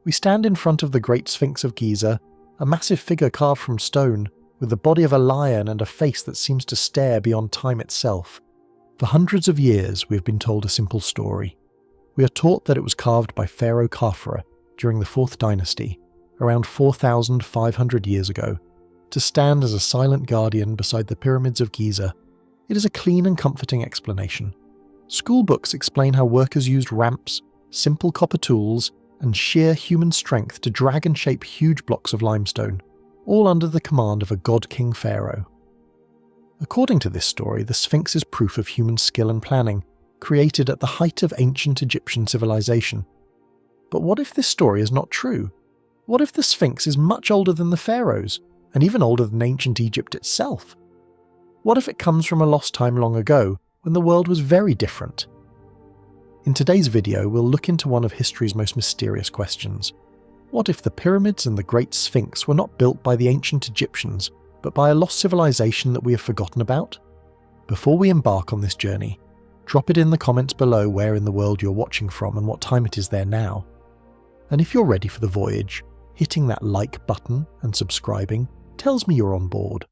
We stand in front of the Great Sphinx of Giza, a massive figure carved from stone, with the body of a lion and a face that seems to stare beyond time itself. For hundreds of years, we have been told a simple story. We are taught that it was carved by Pharaoh Khafre during the 4th dynasty, around 4,500 years ago, to stand as a silent guardian beside the pyramids of Giza. It is a clean and comforting explanation. School books explain how workers used ramps, simple copper tools, and sheer human strength to drag and shape huge blocks of limestone, all under the command of a god-king pharaoh. According to this story, the Sphinx is proof of human skill and planning, created at the height of ancient Egyptian civilization. But what if this story is not true? What if the Sphinx is much older than the pharaohs, and even older than ancient Egypt itself? What if it comes from a lost time long ago, when the world was very different? In today's video, we'll look into one of history's most mysterious questions. What if the pyramids and the Great Sphinx were not built by the ancient Egyptians, but by a lost civilization that we have forgotten about? Before we embark on this journey, drop it in the comments below where in the world you're watching from and what time it is there now. And if you're ready for the voyage, hitting that like button and subscribing tells me you're on board.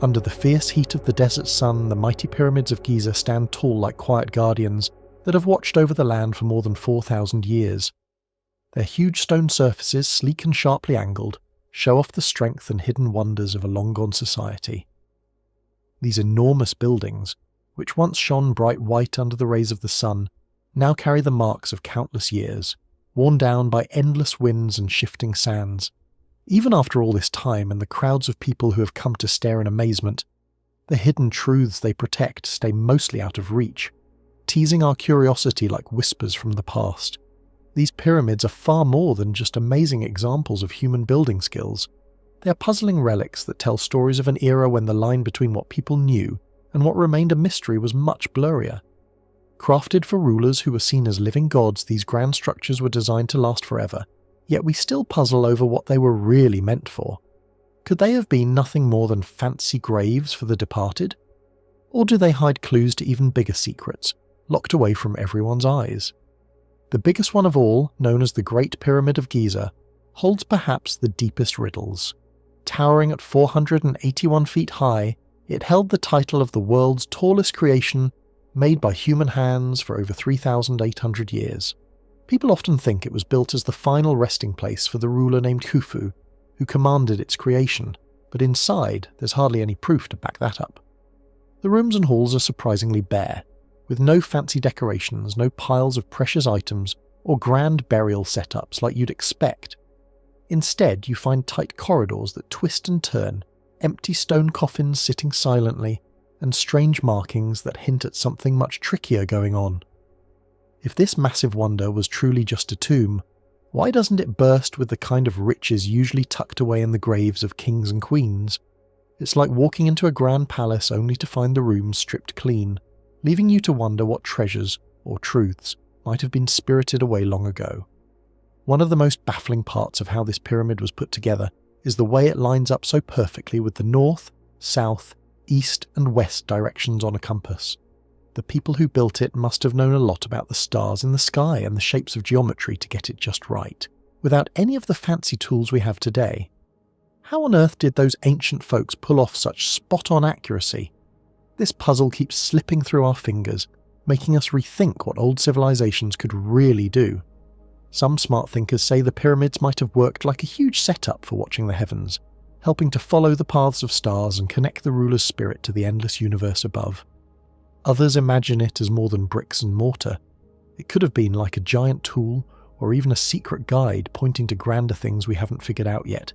Under the fierce heat of the desert sun, the mighty pyramids of Giza stand tall like quiet guardians that have watched over the land for more than 4,000 years. Their huge stone surfaces, sleek and sharply angled, show off the strength and hidden wonders of a long-gone society. These enormous buildings, which once shone bright white under the rays of the sun, now carry the marks of countless years, worn down by endless winds and shifting sands. Even after all this time and the crowds of people who have come to stare in amazement, the hidden truths they protect stay mostly out of reach, teasing our curiosity like whispers from the past. These pyramids are far more than just amazing examples of human building skills. They are puzzling relics that tell stories of an era when the line between what people knew and what remained a mystery was much blurrier. Crafted for rulers who were seen as living gods, these grand structures were designed to last forever, yet we still puzzle over what they were really meant for. Could they have been nothing more than fancy graves for the departed? Or do they hide clues to even bigger secrets, locked away from everyone's eyes? The biggest one of all, known as the Great Pyramid of Giza, holds perhaps the deepest riddles. Towering at 481 feet high, it held the title of the world's tallest creation made by human hands for over 3,800 years. People often think it was built as the final resting place for the ruler named Khufu, who commanded its creation, but inside there's hardly any proof to back that up. The rooms and halls are surprisingly bare, with no fancy decorations, no piles of precious items, or grand burial setups like you'd expect. Instead, you find tight corridors that twist and turn, empty stone coffins sitting silently, and strange markings that hint at something much trickier going on. If this massive wonder was truly just a tomb, why doesn't it burst with the kind of riches usually tucked away in the graves of kings and queens? It's like walking into a grand palace only to find the rooms stripped clean, leaving you to wonder what treasures, or truths, might have been spirited away long ago. One of the most baffling parts of how this pyramid was put together is the way it lines up so perfectly with the north, south, east and west directions on a compass. The people who built it must have known a lot about the stars in the sky and the shapes of geometry to get it just right, without any of the fancy tools we have today. How on earth did those ancient folks pull off such spot-on accuracy? This puzzle keeps slipping through our fingers, making us rethink what old civilizations could really do. Some smart thinkers say the pyramids might have worked like a huge setup for watching the heavens, helping to follow the paths of stars and connect the ruler's spirit to the endless universe above. Others imagine it as more than bricks and mortar. It could have been like a giant tool, or even a secret guide pointing to grander things we haven't figured out yet,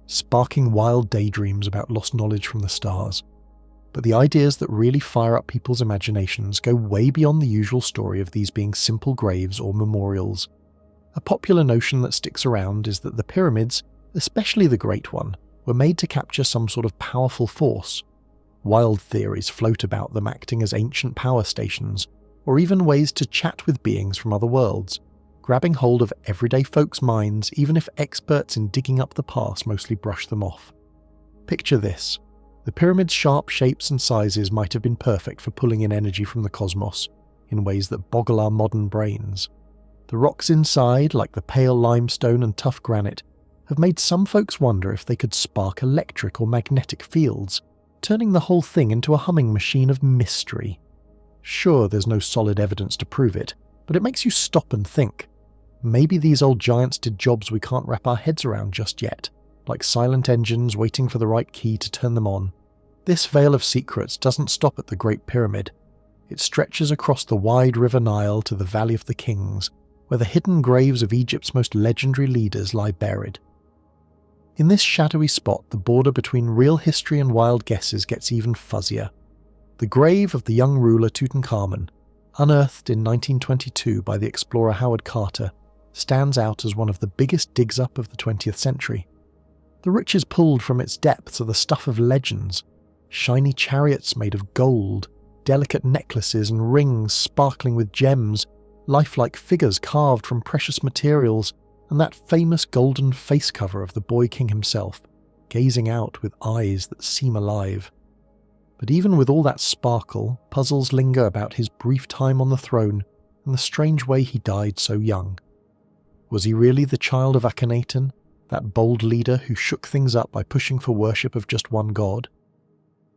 sparking wild daydreams about lost knowledge from the stars. But the ideas that really fire up people's imaginations go way beyond the usual story of these being simple graves or memorials. A popular notion that sticks around is that the pyramids, especially the Great One, were made to capture some sort of powerful force. Wild theories float about them acting as ancient power stations, or even ways to chat with beings from other worlds, grabbing hold of everyday folks' minds even if experts in digging up the past mostly brush them off. Picture this. The pyramid's sharp shapes and sizes might have been perfect for pulling in energy from the cosmos in ways that boggle our modern brains. The rocks inside, like the pale limestone and tough granite, have made some folks wonder if they could spark electric or magnetic fields, turning the whole thing into a humming machine of mystery. Sure, there's no solid evidence to prove it, but it makes you stop and think. Maybe these old giants did jobs we can't wrap our heads around just yet, like silent engines waiting for the right key to turn them on. This veil of secrets doesn't stop at the Great Pyramid. It stretches across the wide River Nile to the Valley of the Kings, where the hidden graves of Egypt's most legendary leaders lie buried. In this shadowy spot, the border between real history and wild guesses gets even fuzzier. The grave of the young ruler Tutankhamun, unearthed in 1922 by the explorer Howard Carter, stands out as one of the biggest digs-up of the 20th century. The riches pulled from its depths are the stuff of legends: shiny chariots made of gold, delicate necklaces and rings sparkling with gems, lifelike figures carved from precious materials, and that famous golden face cover of the boy king himself, gazing out with eyes that seem alive. But even with all that sparkle, puzzles linger about his brief time on the throne and the strange way he died so young. Was he really the child of Akhenaten, that bold leader who shook things up by pushing for worship of just one god?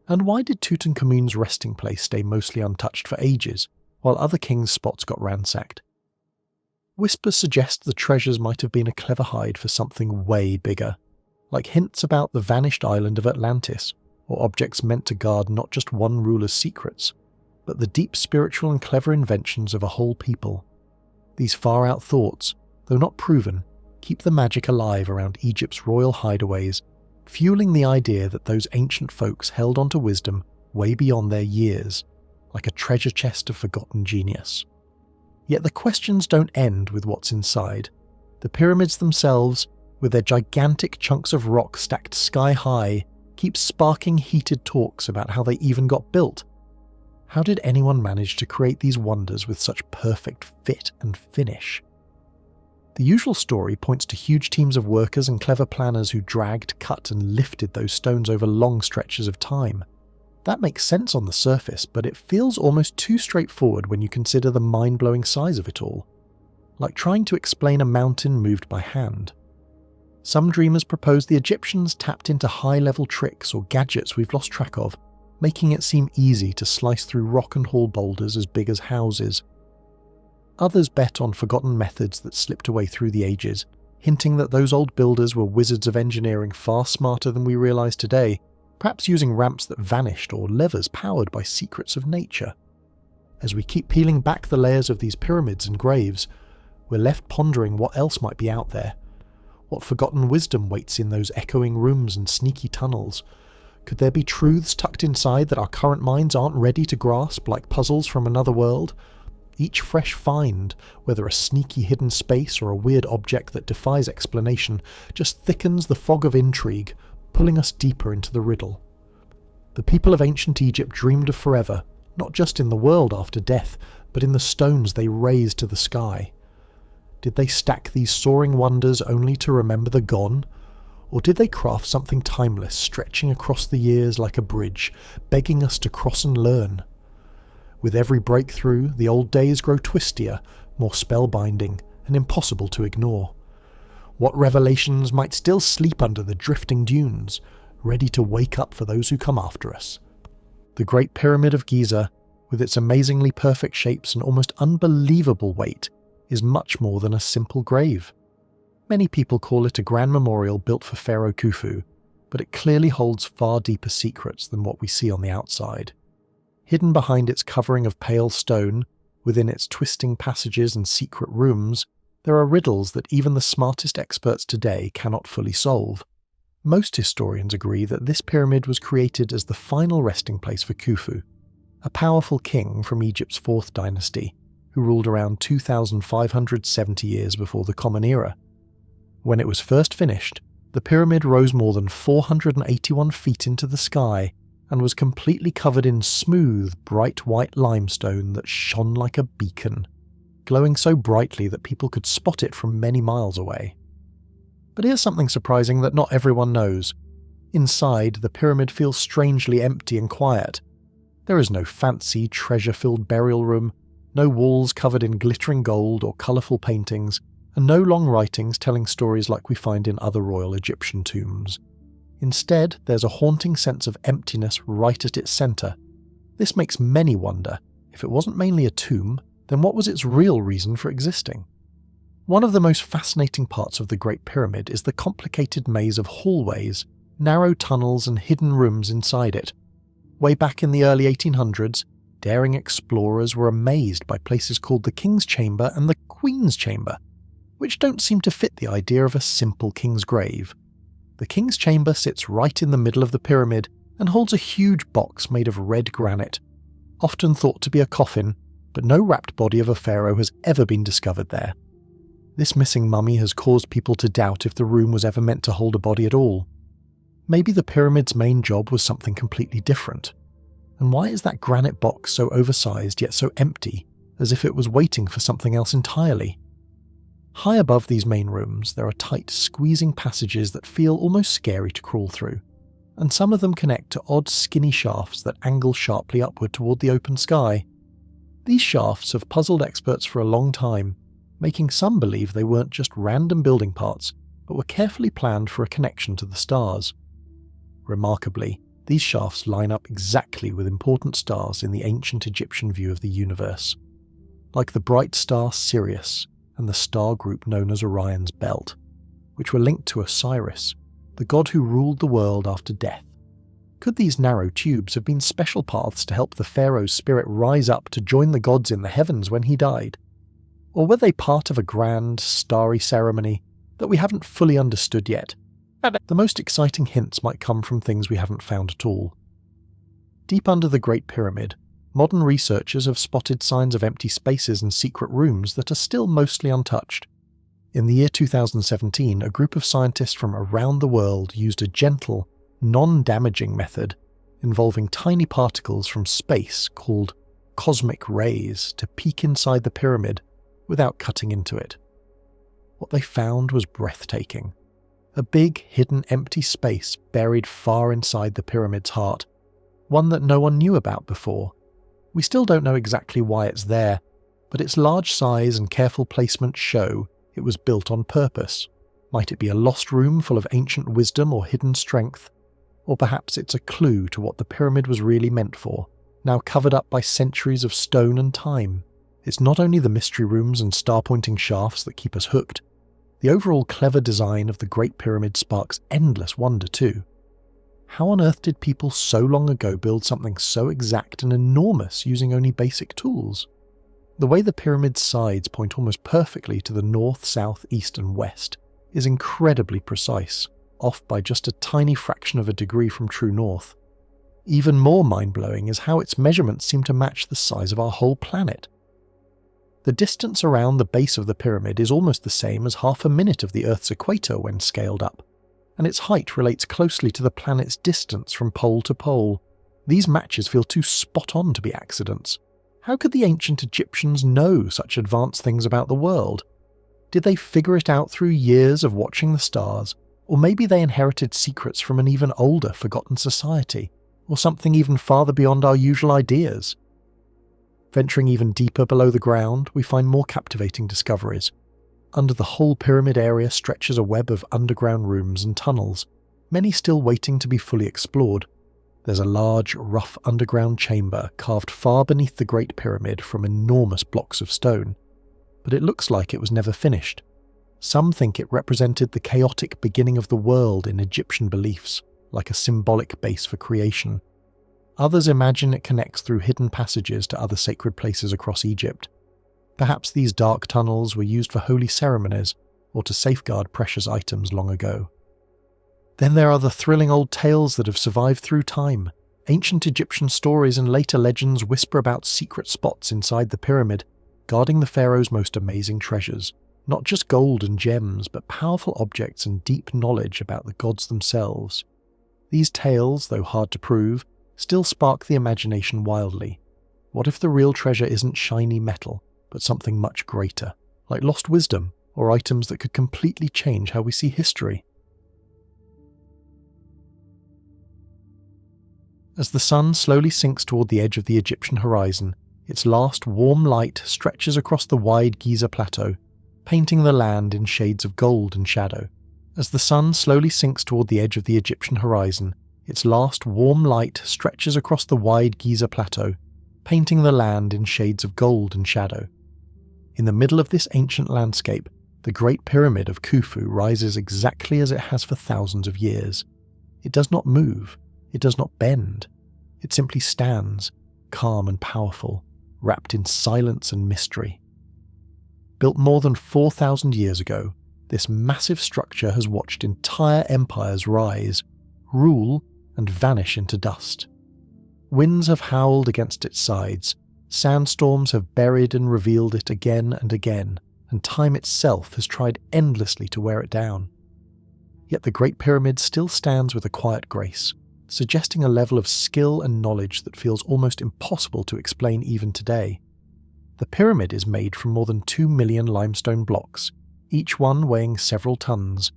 And why did Tutankhamun's resting place stay mostly untouched for ages, while other kings' spots got ransacked? Whispers suggest the treasures might have been a clever hide for something way bigger, like hints about the vanished island of Atlantis, or objects meant to guard not just one ruler's secrets, but the deep spiritual and clever inventions of a whole people. These far-out thoughts, though not proven, keep the magic alive around Egypt's royal hideaways, fueling the idea that those ancient folks held onto wisdom way beyond their years, like a treasure chest of forgotten genius. Yet the questions don't end with what's inside. The pyramids themselves, with their gigantic chunks of rock stacked sky high, keep sparking heated talks about how they even got built. How did anyone manage to create these wonders with such perfect fit and finish? The usual story points to huge teams of workers and clever planners who dragged, cut and lifted those stones over long stretches of time. That makes sense on the surface, but it feels almost too straightforward when you consider the mind-blowing size of it all. Like trying to explain a mountain moved by hand. Some dreamers propose the Egyptians tapped into high-level tricks or gadgets we've lost track of, making it seem easy to slice through rock and haul boulders as big as houses. Others bet on forgotten methods that slipped away through the ages, hinting that those old builders were wizards of engineering far smarter than we realize today, perhaps using ramps that vanished or levers powered by secrets of nature. As we keep peeling back the layers of these pyramids and graves, we're left pondering what else might be out there. What forgotten wisdom waits in those echoing rooms and sneaky tunnels? Could there be truths tucked inside that our current minds aren't ready to grasp, like puzzles from another world? Each fresh find, whether a sneaky hidden space or a weird object that defies explanation, just thickens the fog of intrigue, pulling us deeper into the riddle. The people of ancient Egypt dreamed of forever, not just in the world after death, but in the stones they raised to the sky. Did they stack these soaring wonders only to remember the gone? Or did they craft something timeless, stretching across the years like a bridge, begging us to cross and learn? With every breakthrough, the old days grow twistier, more spellbinding, and impossible to ignore. What revelations might still sleep under the drifting dunes, ready to wake up for those who come after us? The Great Pyramid of Giza, with its amazingly perfect shapes and almost unbelievable weight, is much more than a simple grave. Many people call it a grand memorial built for Pharaoh Khufu, but it clearly holds far deeper secrets than what we see on the outside. Hidden behind its covering of pale stone, within its twisting passages and secret rooms, there are riddles that even the smartest experts today cannot fully solve. Most historians agree that this pyramid was created as the final resting place for Khufu, a powerful king from Egypt's 4th dynasty, who ruled around 2,570 years before the Common Era. When it was first finished, the pyramid rose more than 481 feet into the sky and was completely covered in smooth, bright white limestone that shone like a beacon, glowing so brightly that people could spot it from many miles away. But here's something surprising that not everyone knows. Inside, the pyramid feels strangely empty and quiet. There is no fancy, treasure-filled burial room, no walls covered in glittering gold or colourful paintings, and no long writings telling stories like we find in other royal Egyptian tombs. Instead, there's a haunting sense of emptiness right at its centre. This makes many wonder, if it wasn't mainly a tomb, then what was its real reason for existing? One of the most fascinating parts of the Great Pyramid is the complicated maze of hallways, narrow tunnels and hidden rooms inside it. Way back in the early 1800s, daring explorers were amazed by places called the King's Chamber and the Queen's Chamber, which don't seem to fit the idea of a simple king's grave. The King's Chamber sits right in the middle of the pyramid and holds a huge box made of red granite, often thought to be a coffin, but no wrapped body of a pharaoh has ever been discovered there. This missing mummy has caused people to doubt if the room was ever meant to hold a body at all. Maybe the pyramid's main job was something completely different. And why is that granite box so oversized yet so empty, as if it was waiting for something else entirely? High above these main rooms, there are tight, squeezing passages that feel almost scary to crawl through, and some of them connect to odd, skinny shafts that angle sharply upward toward the open sky. These shafts have puzzled experts for a long time, making some believe they weren't just random building parts, but were carefully planned for a connection to the stars. Remarkably, these shafts line up exactly with important stars in the ancient Egyptian view of the universe, like the bright star Sirius and the star group known as Orion's Belt, which were linked to Osiris, the god who ruled the world after death. Could these narrow tubes have been special paths to help the pharaoh's spirit rise up to join the gods in the heavens when he died? Or were they part of a grand, starry ceremony that we haven't fully understood yet? The most exciting hints might come from things we haven't found at all. Deep under the Great Pyramid, modern researchers have spotted signs of empty spaces and secret rooms that are still mostly untouched. In the year 2017, a group of scientists from around the world used a gentle, non-damaging method involving tiny particles from space called cosmic rays to peek inside the pyramid without cutting into it. What they found was breathtaking. A big, hidden, empty space buried far inside the pyramid's heart, one that no one knew about before. We still don't know exactly why it's there, but its large size and careful placement show it was built on purpose. Might it be a lost room full of ancient wisdom or hidden strength? Or perhaps it's a clue to what the pyramid was really meant for, now covered up by centuries of stone and time. It's not only the mystery rooms and star-pointing shafts that keep us hooked. The overall clever design of the Great Pyramid sparks endless wonder too. How on earth did people so long ago build something so exact and enormous using only basic tools? The way the pyramid's sides point almost perfectly to the north, south, east and west is incredibly precise, off by just a tiny fraction of a degree from true north. Even more mind-blowing is how its measurements seem to match the size of our whole planet. The distance around the base of the pyramid is almost the same as half a minute of the Earth's equator when scaled up, and its height relates closely to the planet's distance from pole to pole. These matches feel too spot on to be accidents. How could the ancient Egyptians know such advanced things about the world? Did they figure it out through years of watching the stars, or maybe they inherited secrets from an even older, forgotten society, or something even farther beyond our usual ideas? Venturing even deeper below the ground, we find more captivating discoveries. Under the whole pyramid area stretches a web of underground rooms and tunnels, many still waiting to be fully explored. There's a large, rough underground chamber carved far beneath the Great Pyramid from enormous blocks of stone, but it looks like it was never finished. Some think it represented the chaotic beginning of the world in Egyptian beliefs, like a symbolic base for creation. Others imagine it connects through hidden passages to other sacred places across Egypt. Perhaps these dark tunnels were used for holy ceremonies or to safeguard precious items long ago. Then there are the thrilling old tales that have survived through time. Ancient Egyptian stories and later legends whisper about secret spots inside the pyramid, guarding the pharaoh's most amazing treasures. Not just gold and gems, but powerful objects and deep knowledge about the gods themselves. These tales, though hard to prove, still spark the imagination wildly. What if the real treasure isn't shiny metal, but something much greater, like lost wisdom or items that could completely change how we see history? As the sun slowly sinks toward the edge of the Egyptian horizon, its last warm light stretches across the wide Giza plateau, painting the land in shades of gold and shadow. As the sun slowly sinks toward the edge of the Egyptian horizon, its last warm light stretches across the wide Giza plateau, painting the land in shades of gold and shadow. In the middle of this ancient landscape, the Great Pyramid of Khufu rises exactly as it has for thousands of years. It does not move, it does not bend. It simply stands, calm and powerful, wrapped in silence and mystery. Built more than 4,000 years ago, this massive structure has watched entire empires rise, rule, and vanish into dust. Winds have howled against its sides, sandstorms have buried and revealed it again and again, and time itself has tried endlessly to wear it down. Yet the Great Pyramid still stands with a quiet grace, suggesting a level of skill and knowledge that feels almost impossible to explain even today. The pyramid is made from more than 2 million limestone blocks, each one weighing several tons.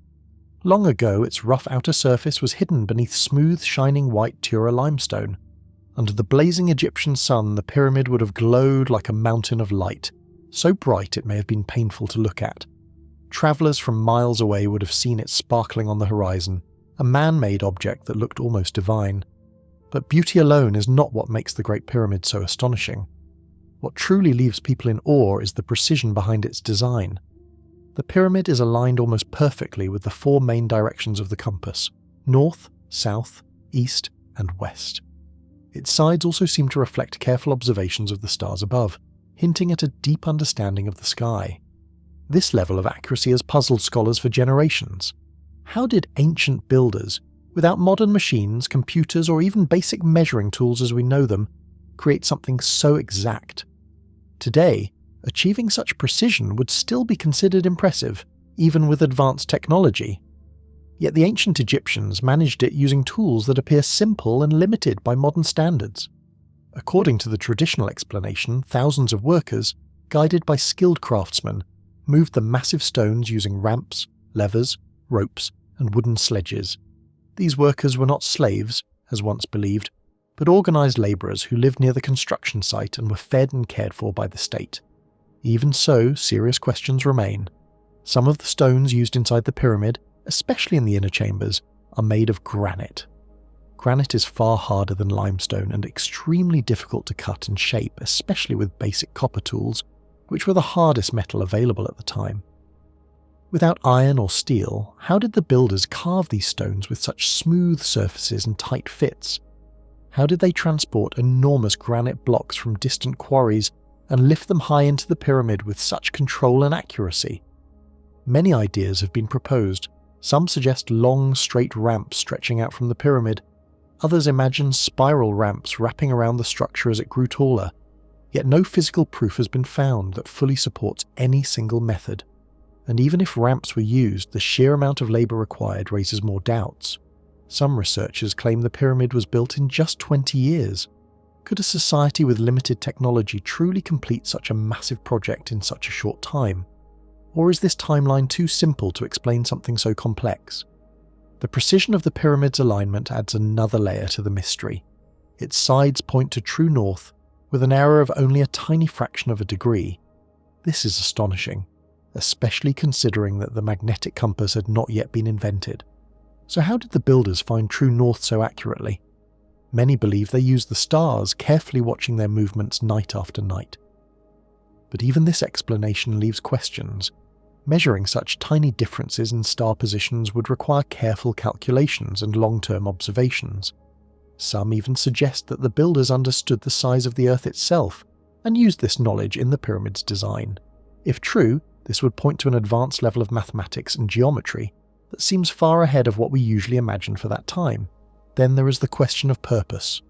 Long ago, its rough outer surface was hidden beneath smooth, shining white Tura limestone. Under the blazing Egyptian sun, the pyramid would have glowed like a mountain of light, so bright it may have been painful to look at. Travellers from miles away would have seen it sparkling on the horizon, a man-made object that looked almost divine. But beauty alone is not what makes the Great Pyramid so astonishing. What truly leaves people in awe is the precision behind its design. The pyramid is aligned almost perfectly with the 4 main directions of the compass: north, south, east, and west. Its sides also seem to reflect careful observations of the stars above, hinting at a deep understanding of the sky. This level of accuracy has puzzled scholars for generations. How did ancient builders, without modern machines, computers, or even basic measuring tools as we know them, create something so exact? Today, achieving such precision would still be considered impressive, even with advanced technology. Yet the ancient Egyptians managed it using tools that appear simple and limited by modern standards. According to the traditional explanation, thousands of workers, guided by skilled craftsmen, moved the massive stones using ramps, levers, ropes, and wooden sledges. These workers were not slaves, as once believed, but organised labourers who lived near the construction site and were fed and cared for by the state. Even so, serious questions remain. Some of the stones used inside the pyramid, especially in the inner chambers, are made of granite. Granite is far harder than limestone and extremely difficult to cut and shape, especially with basic copper tools, which were the hardest metal available at the time. Without iron or steel, how did the builders carve these stones with such smooth surfaces and tight fits? How did they transport enormous granite blocks from distant quarries and lift them high into the pyramid with such control and accuracy? Many ideas have been proposed. Some suggest long, straight ramps stretching out from the pyramid. Others imagine spiral ramps wrapping around the structure as it grew taller. Yet no physical proof has been found that fully supports any single method. And even if ramps were used, the sheer amount of labour required raises more doubts. Some researchers claim the pyramid was built in just 20 years. Could a society with limited technology truly complete such a massive project in such a short time? Or is this timeline too simple to explain something so complex? The precision of the pyramid's alignment adds another layer to the mystery. Its sides point to true north, with an error of only a tiny fraction of a degree. This is astonishing, especially considering that the magnetic compass had not yet been invented. So how did the builders find true north so accurately? Many believe they used the stars, carefully watching their movements night after night. But even this explanation leaves questions. Measuring such tiny differences in star positions would require careful calculations and long-term observations. Some even suggest that the builders understood the size of the Earth itself and used this knowledge in the pyramid's design. If true, this would point to an advanced level of mathematics and geometry that seems far ahead of what we usually imagine for that time. Then there is the question of purpose.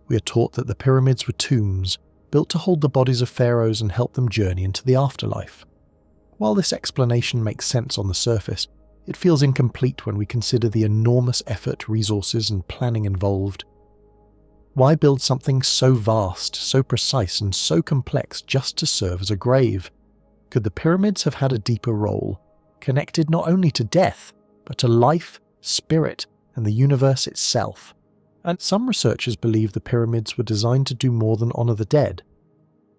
We are taught that the pyramids were tombs, built to hold the bodies of pharaohs and help them journey into the afterlife. While this explanation makes sense on the surface, it feels incomplete when we consider the enormous effort, resources, and planning involved. Why build something so vast, so precise, and so complex just to serve as a grave? Could the pyramids have had a deeper role, connected not only to death, but to life, spirit, and the universe itself? and some researchers believe the pyramids were designed to do more than honour the dead.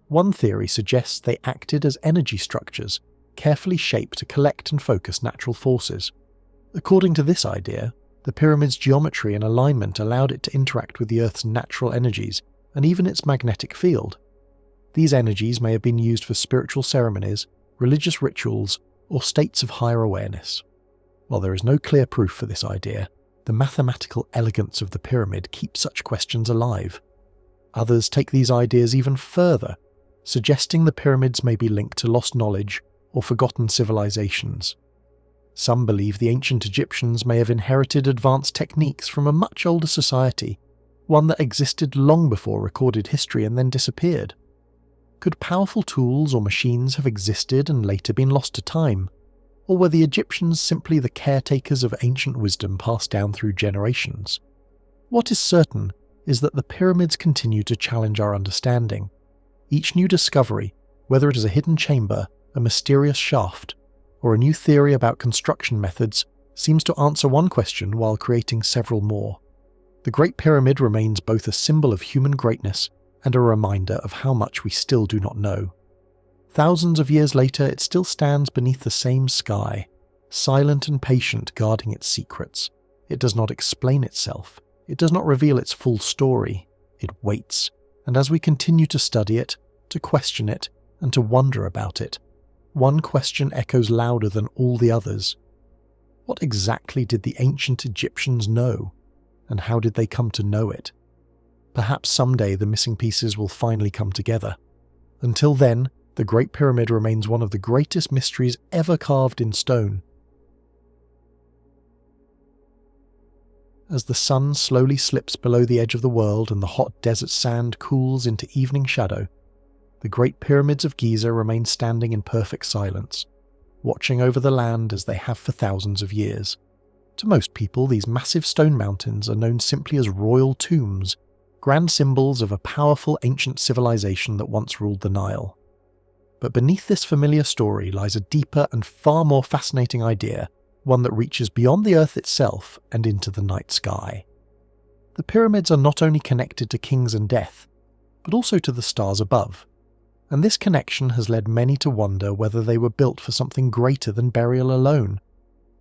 One theory suggests they acted as energy structures, carefully shaped to collect and focus natural forces. According to this idea, the pyramid's geometry and alignment allowed it to interact with the Earth's natural energies and even its magnetic field. These energies may have been used for spiritual ceremonies, religious rituals, or states of higher awareness. While there is no clear proof for this idea, the mathematical elegance of the pyramid keeps such questions alive. Others take these ideas even further, suggesting the pyramids may be linked to lost knowledge or forgotten civilizations. Some believe the ancient Egyptians may have inherited advanced techniques from a much older society, one that existed long before recorded history and then disappeared. Could powerful tools or machines have existed and later been lost to time? Or were the Egyptians simply the caretakers of ancient wisdom passed down through generations? What is certain is that the pyramids continue to challenge our understanding. Each new discovery, whether it is a hidden chamber, a mysterious shaft, or a new theory about construction methods, seems to answer one question while creating several more. The Great Pyramid remains both a symbol of human greatness and a reminder of how much we still do not know. Thousands of years later, it still stands beneath the same sky, silent and patient, guarding its secrets. It does not explain itself. It does not reveal its full story. It waits, and as we continue to study it, to question it, and to wonder about it, one question echoes louder than all the others. What exactly did the ancient Egyptians know, and how did they come to know it? Perhaps someday the missing pieces will finally come together. Until then, the Great Pyramid remains one of the greatest mysteries ever carved in stone. As the sun slowly slips below the edge of the world and the hot desert sand cools into evening shadow, the Great Pyramids of Giza remain standing in perfect silence, watching over the land as they have for thousands of years. To most people, these massive stone mountains are known simply as royal tombs, grand symbols of a powerful ancient civilization that once ruled the Nile. But beneath this familiar story lies a deeper and far more fascinating idea, one that reaches beyond the Earth itself and into the night sky. The pyramids are not only connected to kings and death, but also to the stars above, and this connection has led many to wonder whether they were built for something greater than burial alone.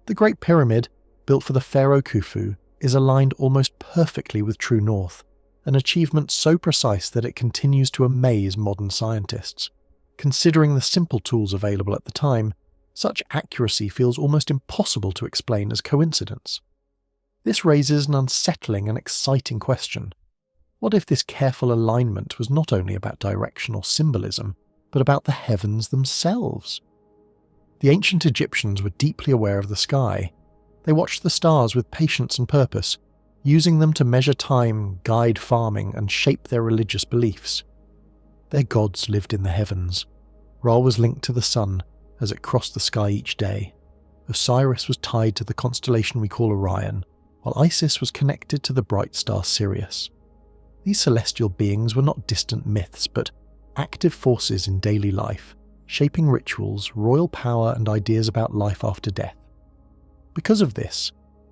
The Great Pyramid, built for the pharaoh Khufu, is aligned almost perfectly with true north, an achievement so precise that it continues to amaze modern scientists. Considering the simple tools available at the time, such accuracy feels almost impossible to explain as coincidence. This raises an unsettling and exciting question. What if this careful alignment was not only about direction or symbolism, but about the heavens themselves? The ancient Egyptians were deeply aware of the sky. They watched the stars with patience and purpose, using them to measure time, guide farming, and shape their religious beliefs. Their gods lived in the heavens. Ra was linked to the sun as it crossed the sky each day. Osiris was tied to the constellation we call Orion, while Isis was connected to the bright star Sirius. These celestial beings were not distant myths, but active forces in daily life, shaping rituals, royal power, and ideas about life after death. Because of this,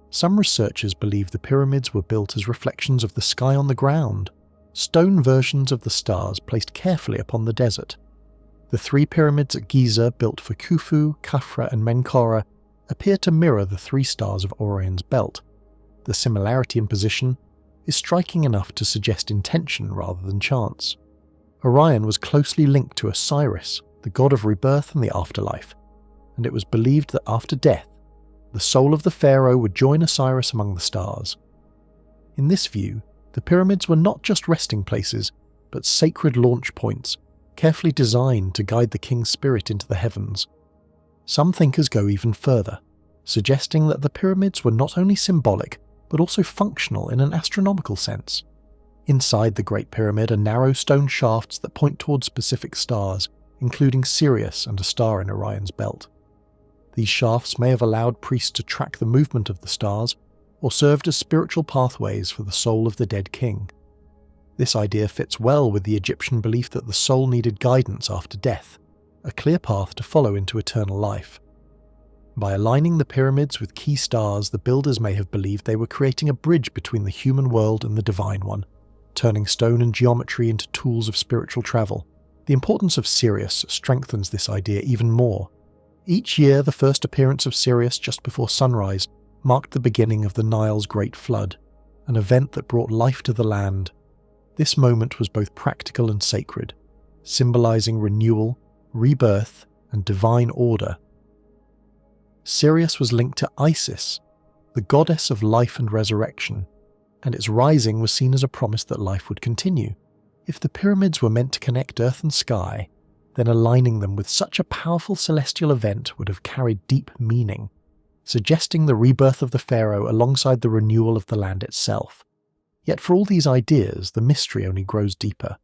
some researchers believe the pyramids were built as reflections of the sky on the ground, stone versions of the stars placed carefully upon the desert. The three pyramids at Giza, built for Khufu, Khafra, and Menkaure, appear to mirror the three stars of Orion's belt. The similarity in position is striking enough to suggest intention rather than chance. Orion was closely linked to Osiris, the god of rebirth and the afterlife, and it was believed that after death, the soul of the pharaoh would join Osiris among the stars. In this view, the pyramids were not just resting places, but sacred launch points, carefully designed to guide the king's spirit into the heavens. Some thinkers go even further, suggesting that the pyramids were not only symbolic, but also functional in an astronomical sense. Inside the Great Pyramid are narrow stone shafts that point towards specific stars, including Sirius and a star in Orion's belt. These shafts may have allowed priests to track the movement of the stars, or served as spiritual pathways for the soul of the dead king. This idea fits well with the Egyptian belief that the soul needed guidance after death, a clear path to follow into eternal life. By aligning the pyramids with key stars, the builders may have believed they were creating a bridge between the human world and the divine one, turning stone and geometry into tools of spiritual travel. The importance of Sirius strengthens this idea even more. Each year, the first appearance of Sirius just before sunrise marked the beginning of the Nile's Great Flood, an event that brought life to the land. This moment was both practical and sacred, symbolizing renewal, rebirth, and divine order. Sirius was linked to Isis, the goddess of life and resurrection, and its rising was seen as a promise that life would continue. If the pyramids were meant to connect earth and sky, then aligning them with such a powerful celestial event would have carried deep meaning, suggesting the rebirth of the pharaoh alongside the renewal of the land itself. Yet for all these ideas, the mystery only grows deeper.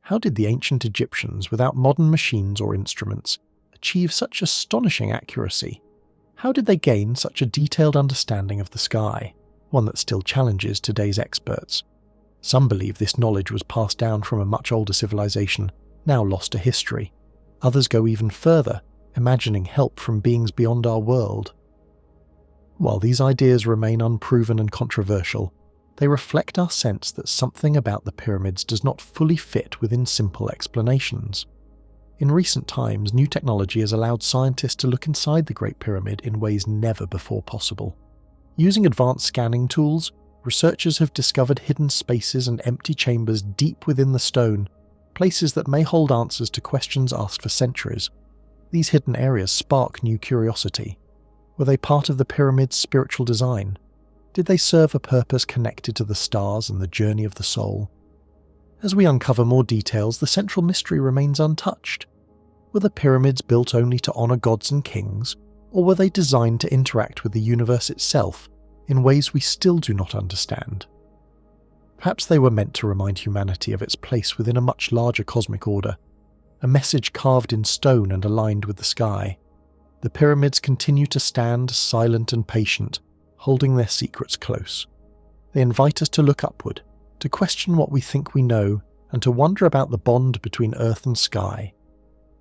How did the ancient Egyptians, without modern machines or instruments, achieve such astonishing accuracy? How did they gain such a detailed understanding of the sky, one that still challenges today's experts? Some believe this knowledge was passed down from a much older civilization, now lost to history. Others go even further, imagining help from beings beyond our world. While these ideas remain unproven and controversial, they reflect our sense that something about the pyramids does not fully fit within simple explanations. In recent times, new technology has allowed scientists to look inside the Great Pyramid in ways never before possible. Using advanced scanning tools, researchers have discovered hidden spaces and empty chambers deep within the stone, places that may hold answers to questions asked for centuries. These hidden areas spark new curiosity. Were they part of the pyramid's spiritual design? Did they serve a purpose connected to the stars and the journey of the soul? As we uncover more details, the central mystery remains untouched. Were the pyramids built only to honor gods and kings, or were they designed to interact with the universe itself in ways we still do not understand? Perhaps they were meant to remind humanity of its place within a much larger cosmic order, a message carved in stone and aligned with the sky. The pyramids continue to stand silent and patient, holding their secrets close. They invite us to look upward, to question what we think we know, and to wonder about the bond between earth and sky.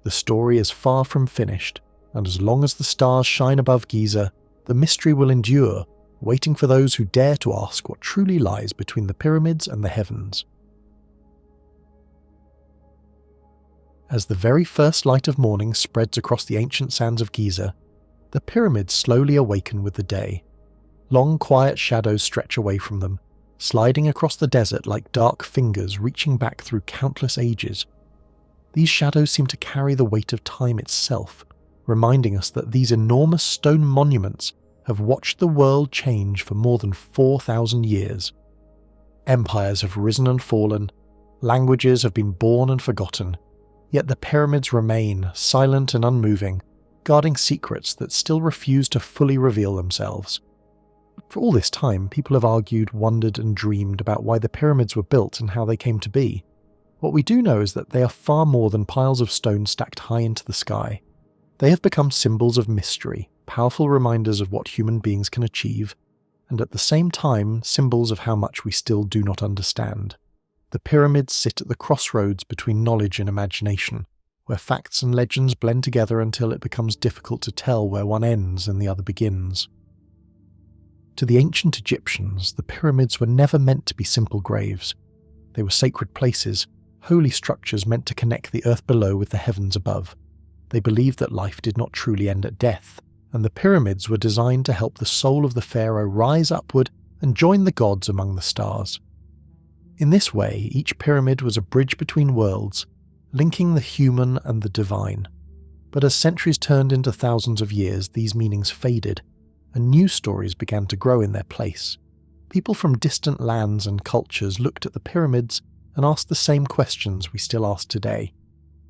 The story is far from finished, and as long as the stars shine above Giza, the mystery will endure, waiting for those who dare to ask what truly lies between the pyramids and the heavens. As the very first light of morning spreads across the ancient sands of Giza, the pyramids slowly awaken with the day. Long quiet shadows stretch away from them, sliding across the desert like dark fingers reaching back through countless ages. These shadows seem to carry the weight of time itself, reminding us that these enormous stone monuments have watched the world change for more than 4,000 years. Empires have risen and fallen, languages have been born and forgotten, yet the pyramids remain silent and unmoving, guarding secrets that still refuse to fully reveal themselves. For all this time, people have argued, wondered, and dreamed about why the pyramids were built and how they came to be. What we do know is that they are far more than piles of stone stacked high into the sky. They have become symbols of mystery, powerful reminders of what human beings can achieve, and at the same time, symbols of how much we still do not understand. The pyramids sit at the crossroads between knowledge and imagination, where facts and legends blend together until it becomes difficult to tell where one ends and the other begins. To the ancient Egyptians, the pyramids were never meant to be simple graves. They were sacred places, holy structures meant to connect the earth below with the heavens above. They believed that life did not truly end at death, and the pyramids were designed to help the soul of the pharaoh rise upward and join the gods among the stars. In this way, each pyramid was a bridge between worlds, linking the human and the divine. But as centuries turned into thousands of years, these meanings faded, and new stories began to grow in their place. People from distant lands and cultures looked at the pyramids and asked the same questions we still ask today.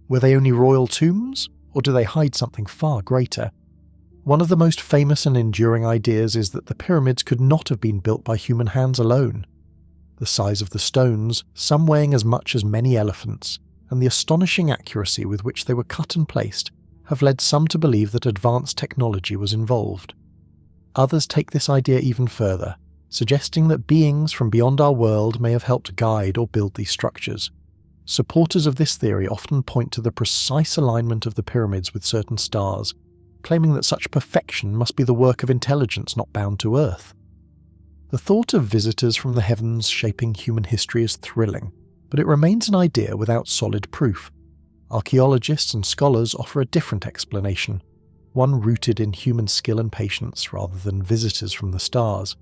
Were they only royal tombs, or do they hide something far greater? One of the most famous and enduring ideas is that the pyramids could not have been built by human hands alone. The size of the stones, some weighing as much as many elephants, and the astonishing accuracy with which they were cut and placed, have led some to believe that advanced technology was involved. Others take this idea even further, suggesting that beings from beyond our world may have helped guide or build these structures. Supporters of this theory often point to the precise alignment of the pyramids with certain stars, claiming that such perfection must be the work of intelligence not bound to Earth. The thought of visitors from the heavens shaping human history is thrilling, but it remains an idea without solid proof. Archaeologists and scholars offer a different explanation, one rooted in human skill and patience rather than visitors from the stars.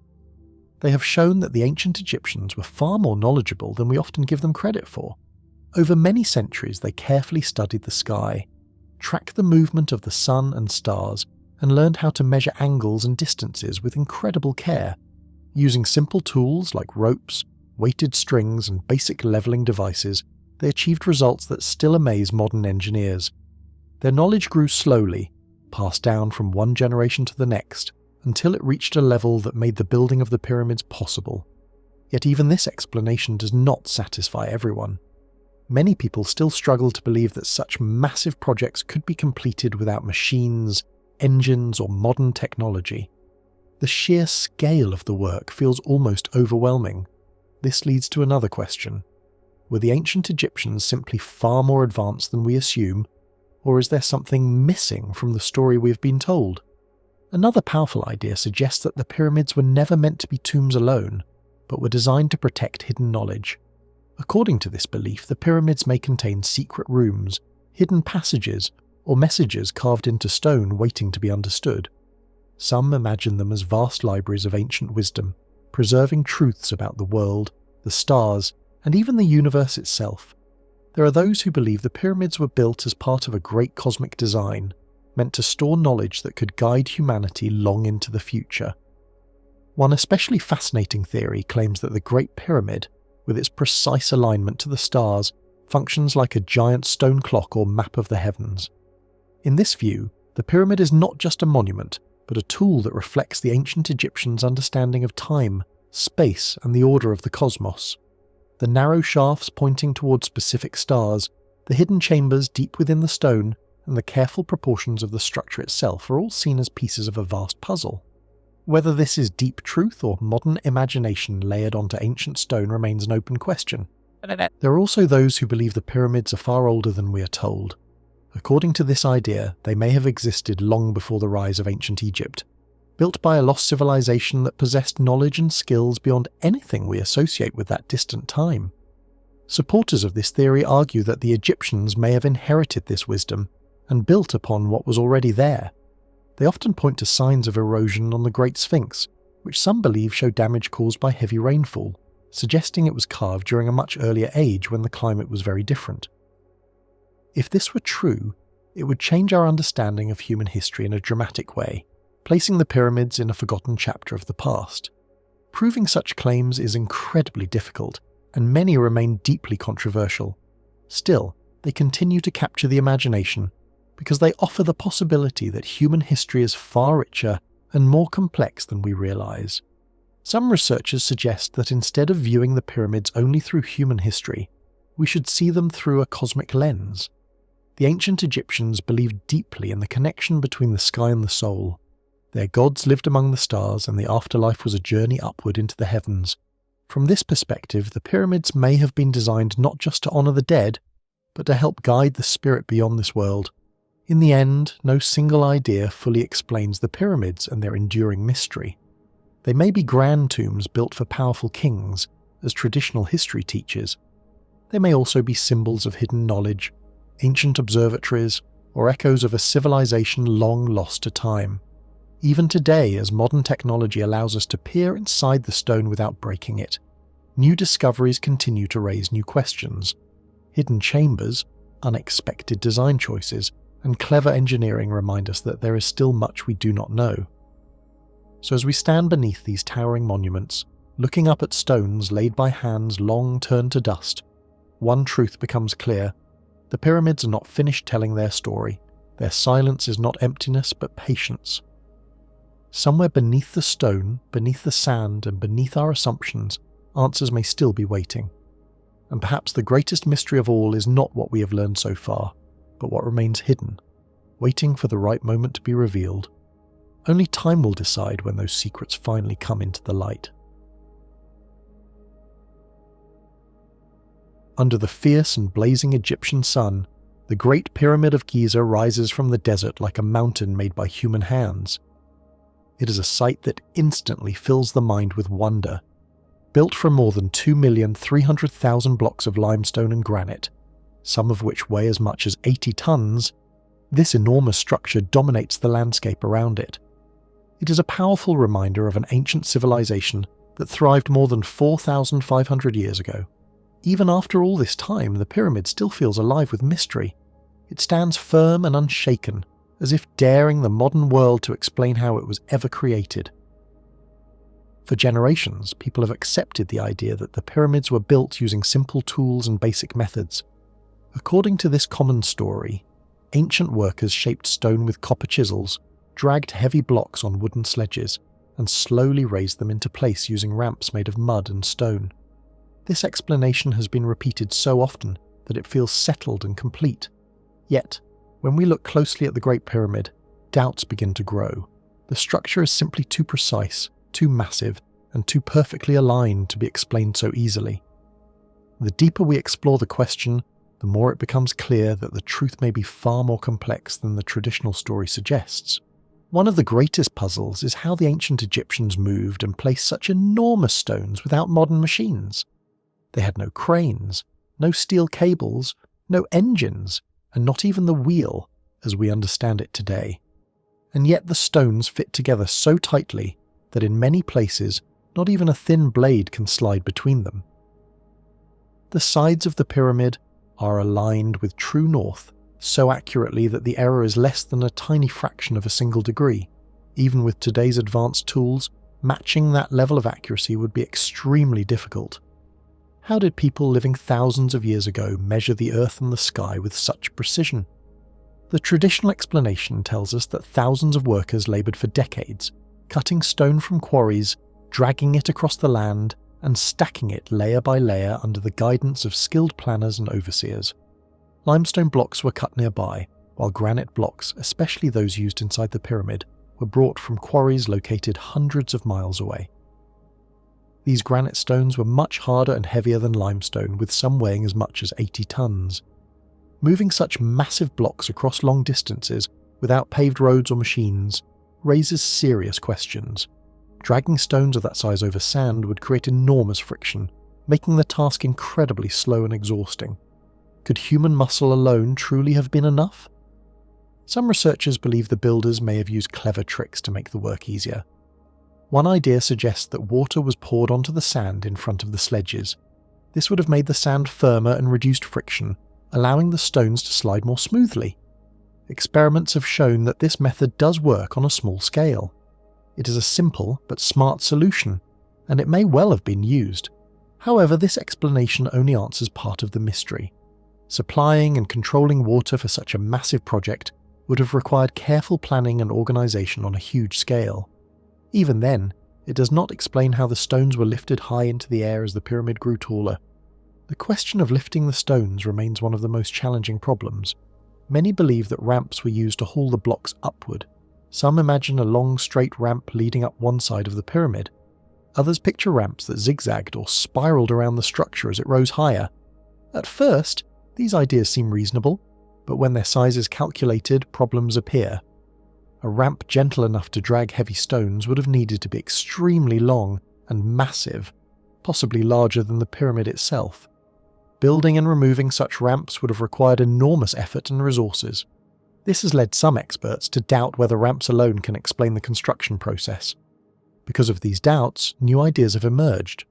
They have shown that the ancient Egyptians were far more knowledgeable than we often give them credit for. Over many centuries they carefully studied the sky, tracked the movement of the sun and stars, and learned how to measure angles and distances with incredible care. Using simple tools like ropes, weighted strings, and basic leveling devices, they achieved results that still amaze modern engineers. Their knowledge grew slowly, passed down from one generation to the next, until it reached a level that made the building of the pyramids possible. Yet even this explanation does not satisfy everyone. Many people still struggle to believe that such massive projects could be completed without machines, engines, or modern technology. The sheer scale of the work feels almost overwhelming. This leads to another question. Were the ancient Egyptians simply far more advanced than we assume, or is there something missing from the story we have been told? Another powerful idea suggests that the pyramids were never meant to be tombs alone, but were designed to protect hidden knowledge. According to this belief, the pyramids may contain secret rooms, hidden passages, or messages carved into stone waiting to be understood. Some imagine them as vast libraries of ancient wisdom, preserving truths about the world, the stars, and even the universe itself. There are those who believe the pyramids were built as part of a great cosmic design, meant to store knowledge that could guide humanity long into the future. One especially fascinating theory claims that the Great Pyramid, with its precise alignment to the stars, functions like a giant stone clock or map of the heavens. In this view, the pyramid is not just a monument, but a tool that reflects the ancient Egyptians' understanding of time, space, and the order of the cosmos. The narrow shafts pointing towards specific stars, the hidden chambers deep within the stone, and the careful proportions of the structure itself are all seen as pieces of a vast puzzle. Whether this is deep truth or modern imagination layered onto ancient stone remains an open question. There are also those who believe the pyramids are far older than we are told. According to this idea, they may have existed long before the rise of ancient Egypt, built by a lost civilization that possessed knowledge and skills beyond anything we associate with that distant time. Supporters of this theory argue that the Egyptians may have inherited this wisdom and built upon what was already there. They often point to signs of erosion on the Great Sphinx, which some believe show damage caused by heavy rainfall, suggesting it was carved during a much earlier age when the climate was very different. If this were true, it would change our understanding of human history in a dramatic way, placing the pyramids in a forgotten chapter of the past. Proving such claims is incredibly difficult, and many remain deeply controversial. Still, they continue to capture the imagination, because they offer the possibility that human history is far richer and more complex than we realize. Some researchers suggest that instead of viewing the pyramids only through human history, we should see them through a cosmic lens. The ancient Egyptians believed deeply in the connection between the sky and the soul. Their gods lived among the stars, and the afterlife was a journey upward into the heavens. From this perspective, the pyramids may have been designed not just to honor the dead, but to help guide the spirit beyond this world. In the end, no single idea fully explains the pyramids and their enduring mystery. They may be grand tombs built for powerful kings, as traditional history teaches. They may also be symbols of hidden knowledge, ancient observatories, or echoes of a civilization long lost to time. Even today, as modern technology allows us to peer inside the stone without breaking it, new discoveries continue to raise new questions. Hidden chambers, unexpected design choices, and clever engineering remind us that there is still much we do not know. So as we stand beneath these towering monuments, looking up at stones laid by hands long turned to dust, one truth becomes clear. The pyramids are not finished telling their story. Their silence is not emptiness, but patience. Somewhere beneath the stone, beneath the sand, and beneath our assumptions, answers may still be waiting. And perhaps the greatest mystery of all is not what we have learned so far, but what remains hidden, waiting for the right moment to be revealed. Only time will decide when those secrets finally come into the light. Under the fierce and blazing Egyptian sun, The Great Pyramid of Giza rises from the desert like a mountain made by human hands. It is a sight that instantly fills the mind with wonder. Built from more than 2,300,000 blocks of limestone and granite, some of which weigh as much as 80 tons, this enormous structure dominates the landscape around it. It is a powerful reminder of an ancient civilization that thrived more than 4,500 years ago. Even after all this time, the pyramid still feels alive with mystery. It stands firm and unshaken, as if daring the modern world to explain how it was ever created. For generations, people have accepted the idea that the pyramids were built using simple tools and basic methods. According to this common story, ancient workers shaped stone with copper chisels, dragged heavy blocks on wooden sledges, and slowly raised them into place using ramps made of mud and stone. This explanation has been repeated so often that it feels settled and complete. Yet, when we look closely at the Great Pyramid, doubts begin to grow. The structure is simply too precise, too massive, and too perfectly aligned to be explained so easily. The deeper we explore the question, the more it becomes clear that the truth may be far more complex than the traditional story suggests. One of the greatest puzzles is how the ancient Egyptians moved and placed such enormous stones without modern machines. They had no cranes, no steel cables, no engines, and not even the wheel, as we understand it today. And yet the stones fit together so tightly that in many places, not even a thin blade can slide between them. The sides of the pyramid are aligned with true north so accurately that the error is less than a tiny fraction of a single degree. Even with today's advanced tools, matching that level of accuracy would be extremely difficult. How did people living thousands of years ago measure the earth and the sky with such precision? The traditional explanation tells us that thousands of workers laboured for decades, cutting stone from quarries, dragging it across the land, and stacking it layer by layer under the guidance of skilled planners and overseers. Limestone blocks were cut nearby, while granite blocks, especially those used inside the pyramid, were brought from quarries located hundreds of miles away. These granite stones were much harder and heavier than limestone, with some weighing as much as 80 tons. Moving such massive blocks across long distances without paved roads or machines raises serious questions. Dragging stones of that size over sand would create enormous friction, making the task incredibly slow and exhausting. Could human muscle alone truly have been enough? Some researchers believe the builders may have used clever tricks to make the work easier. One idea suggests that water was poured onto the sand in front of the sledges. This would have made the sand firmer and reduced friction, allowing the stones to slide more smoothly. Experiments have shown that this method does work on a small scale. It is a simple but smart solution, and it may well have been used. However, this explanation only answers part of the mystery. Supplying and controlling water for such a massive project would have required careful planning and organisation on a huge scale. Even then, it does not explain how the stones were lifted high into the air as the pyramid grew taller. The question of lifting the stones remains one of the most challenging problems. Many believe that ramps were used to haul the blocks upward. Some imagine a long straight ramp leading up one side of the pyramid. Others picture ramps that zigzagged or spiraled around the structure as it rose higher. At first, these ideas seem reasonable, but when their size is calculated, problems appear. A ramp gentle enough to drag heavy stones would have needed to be extremely long and massive, possibly larger than the pyramid itself. Building and removing such ramps would have required enormous effort and resources. This has led some experts to doubt whether ramps alone can explain the construction process. Because of these doubts, new ideas have emerged.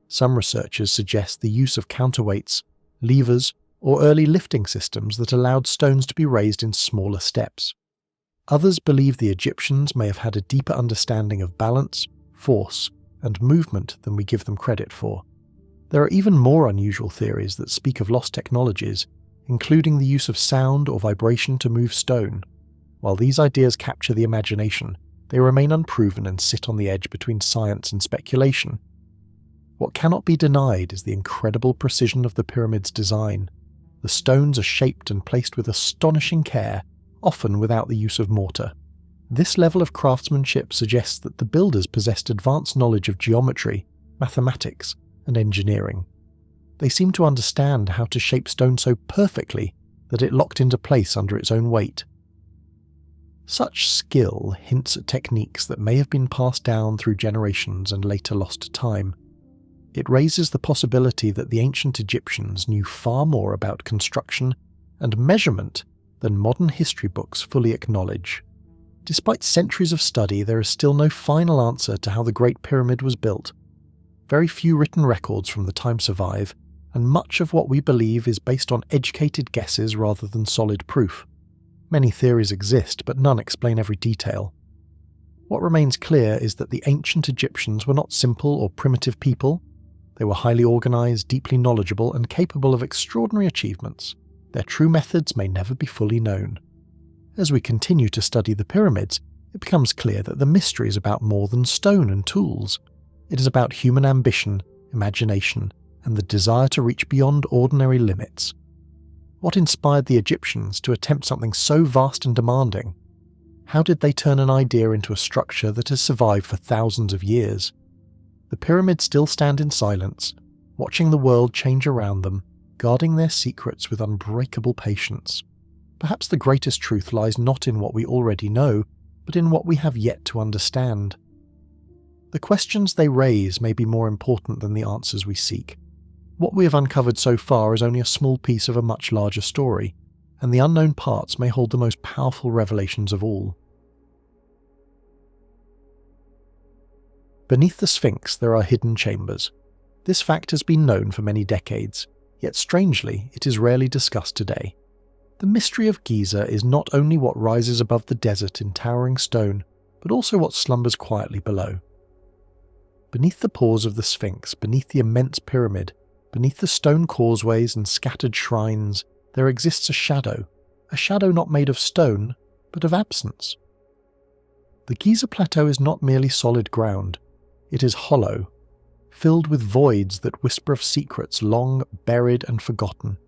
Some researchers suggest the use of counterweights, levers, or early lifting systems that allowed stones to be raised in smaller steps. Others believe the Egyptians may have had a deeper understanding of balance, force, and movement than we give them credit for. There are even more unusual theories that speak of lost technologies, including the use of sound or vibration to move stone. While these ideas capture the imagination, they remain unproven and sit on the edge between science and speculation. What cannot be denied is the incredible precision of the pyramid's design. The stones are shaped and placed with astonishing care, often without the use of mortar. This level of craftsmanship suggests that the builders possessed advanced knowledge of geometry, mathematics, and engineering. They seem to understand how to shape stone so perfectly that it locked into place under its own weight. Such skill hints at techniques that may have been passed down through generations and later lost to time. It raises the possibility that the ancient Egyptians knew far more about construction and measurement than modern history books fully acknowledge. Despite centuries of study, there is still no final answer to how the Great Pyramid was built. Very few written records from the time survive, and much of what we believe is based on educated guesses rather than solid proof. Many theories exist, but none explain every detail. What remains clear is that the ancient Egyptians were not simple or primitive people. They were highly organized, deeply knowledgeable, and capable of extraordinary achievements. Their true methods may never be fully known. As we continue to study the pyramids, it becomes clear that the mystery is about more than stone and tools. It is about human ambition, imagination, and the desire to reach beyond ordinary limits. What inspired the Egyptians to attempt something so vast and demanding? How did they turn an idea into a structure that has survived for thousands of years? The pyramids still stand in silence, watching the world change around them, guarding their secrets with unbreakable patience. Perhaps the greatest truth lies not in what we already know, but in what we have yet to understand. The questions they raise may be more important than the answers we seek. What we have uncovered so far is only a small piece of a much larger story, and the unknown parts may hold the most powerful revelations of all. Beneath the Sphinx there are hidden chambers. This fact has been known for many decades, yet strangely it is rarely discussed today. The mystery of Giza is not only what rises above the desert in towering stone, but also what slumbers quietly below. Beneath the pores of the Sphinx, beneath the immense pyramid, beneath the stone causeways and scattered shrines, there exists a shadow not made of stone, but of absence. The Giza plateau is not merely solid ground, it is hollow, filled with voids that whisper of secrets long buried and forgotten.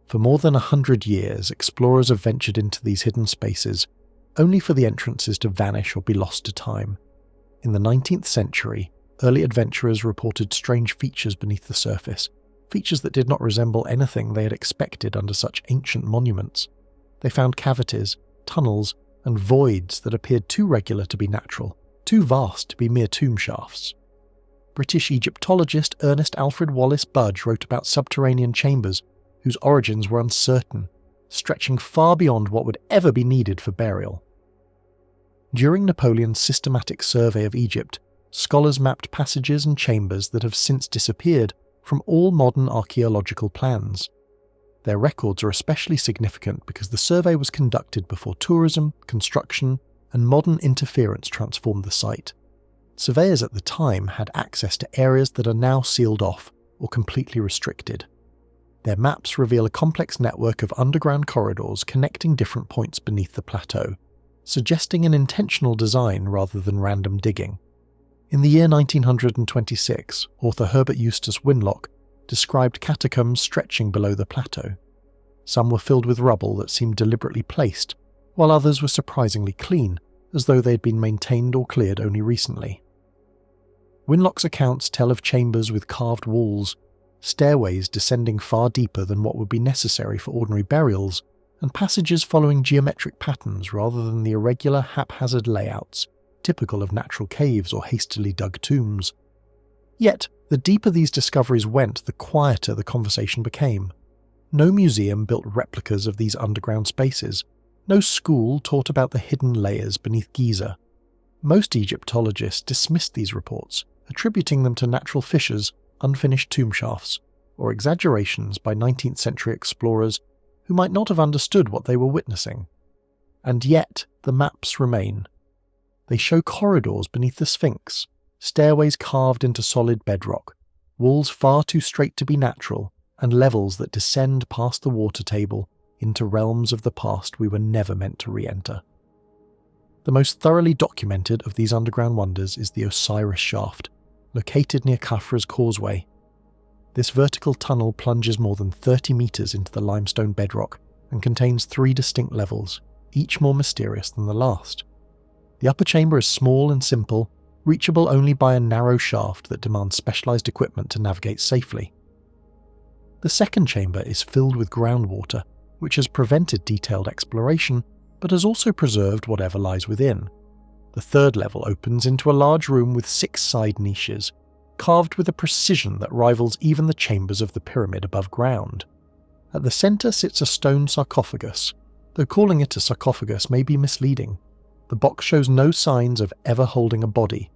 For more than 100 years, explorers have ventured into these hidden spaces, only for the entrances to vanish or be lost to time. In the 19th century, early adventurers reported strange features beneath the surface, features that did not resemble anything they had expected under such ancient monuments. They found cavities, tunnels, and voids that appeared too regular to be natural, too vast to be mere tomb shafts. British Egyptologist Ernest Alfred Wallace Budge wrote about subterranean chambers whose origins were uncertain, stretching far beyond what would ever be needed for burial. During Napoleon's systematic survey of Egypt, scholars mapped passages and chambers that have since disappeared from all modern archaeological plans. Their records are especially significant because the survey was conducted before tourism, construction, and modern interference transformed the site. Surveyors at the time had access to areas that are now sealed off or completely restricted. Their maps reveal a complex network of underground corridors connecting different points beneath the plateau, suggesting an intentional design rather than random digging. In the year 1926, author Herbert Eustace Winlock described catacombs stretching below the plateau. Some were filled with rubble that seemed deliberately placed, while others were surprisingly clean, as though they had been maintained or cleared only recently. Winlock's accounts tell of chambers with carved walls, stairways descending far deeper than what would be necessary for ordinary burials, and passages following geometric patterns rather than the irregular, haphazard layouts typical of natural caves or hastily dug tombs. Yet, the deeper these discoveries went, the quieter the conversation became. No museum built replicas of these underground spaces. No school taught about the hidden layers beneath Giza. Most Egyptologists dismissed these reports, attributing them to natural fissures, unfinished tomb shafts, or exaggerations by 19th century explorers who might not have understood what they were witnessing. And yet, the maps remain. They show corridors beneath the Sphinx, stairways carved into solid bedrock, walls far too straight to be natural, and levels that descend past the water table into realms of the past we were never meant to re-enter. The most thoroughly documented of these underground wonders is the Osiris Shaft, located near Khafra's causeway. This vertical tunnel plunges more than 30 meters into the limestone bedrock and contains 3 distinct levels, each more mysterious than the last. The upper chamber is small and simple, reachable only by a narrow shaft that demands specialized equipment to navigate safely. The second chamber is filled with groundwater, which has prevented detailed exploration, but has also preserved whatever lies within. The third level opens into a large room with 6 side niches, carved with a precision that rivals even the chambers of the pyramid above ground. At the centre sits a stone sarcophagus, though calling it a sarcophagus may be misleading. The box shows no signs of ever holding a body.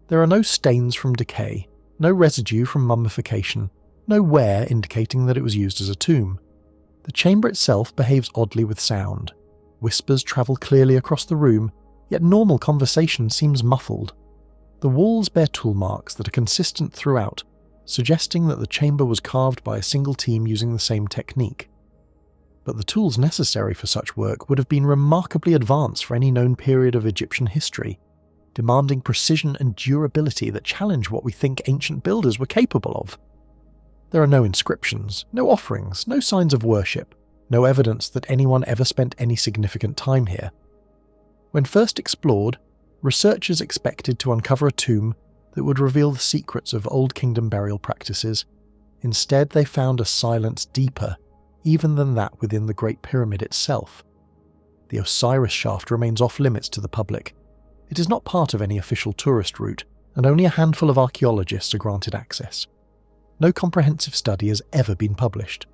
There are no stains from decay, no residue from mummification, no wear indicating that it was used as a tomb. The chamber itself behaves oddly with sound. Whispers travel clearly across the room, yet normal conversation seems muffled. The walls bear tool marks that are consistent throughout, suggesting that the chamber was carved by a single team using the same technique. But the tools necessary for such work would have been remarkably advanced for any known period of Egyptian history, demanding precision and durability that challenge what we think ancient builders were capable of. There are no inscriptions, no offerings, no signs of worship, no evidence that anyone ever spent any significant time here. When first explored, researchers expected to uncover a tomb that would reveal the secrets of Old Kingdom burial practices. Instead, they found a silence deeper even than that within the Great Pyramid itself. The Osiris shaft remains off-limits to the public. It is not part of any official tourist route, and only a handful of archaeologists are granted access. No comprehensive study has ever been published.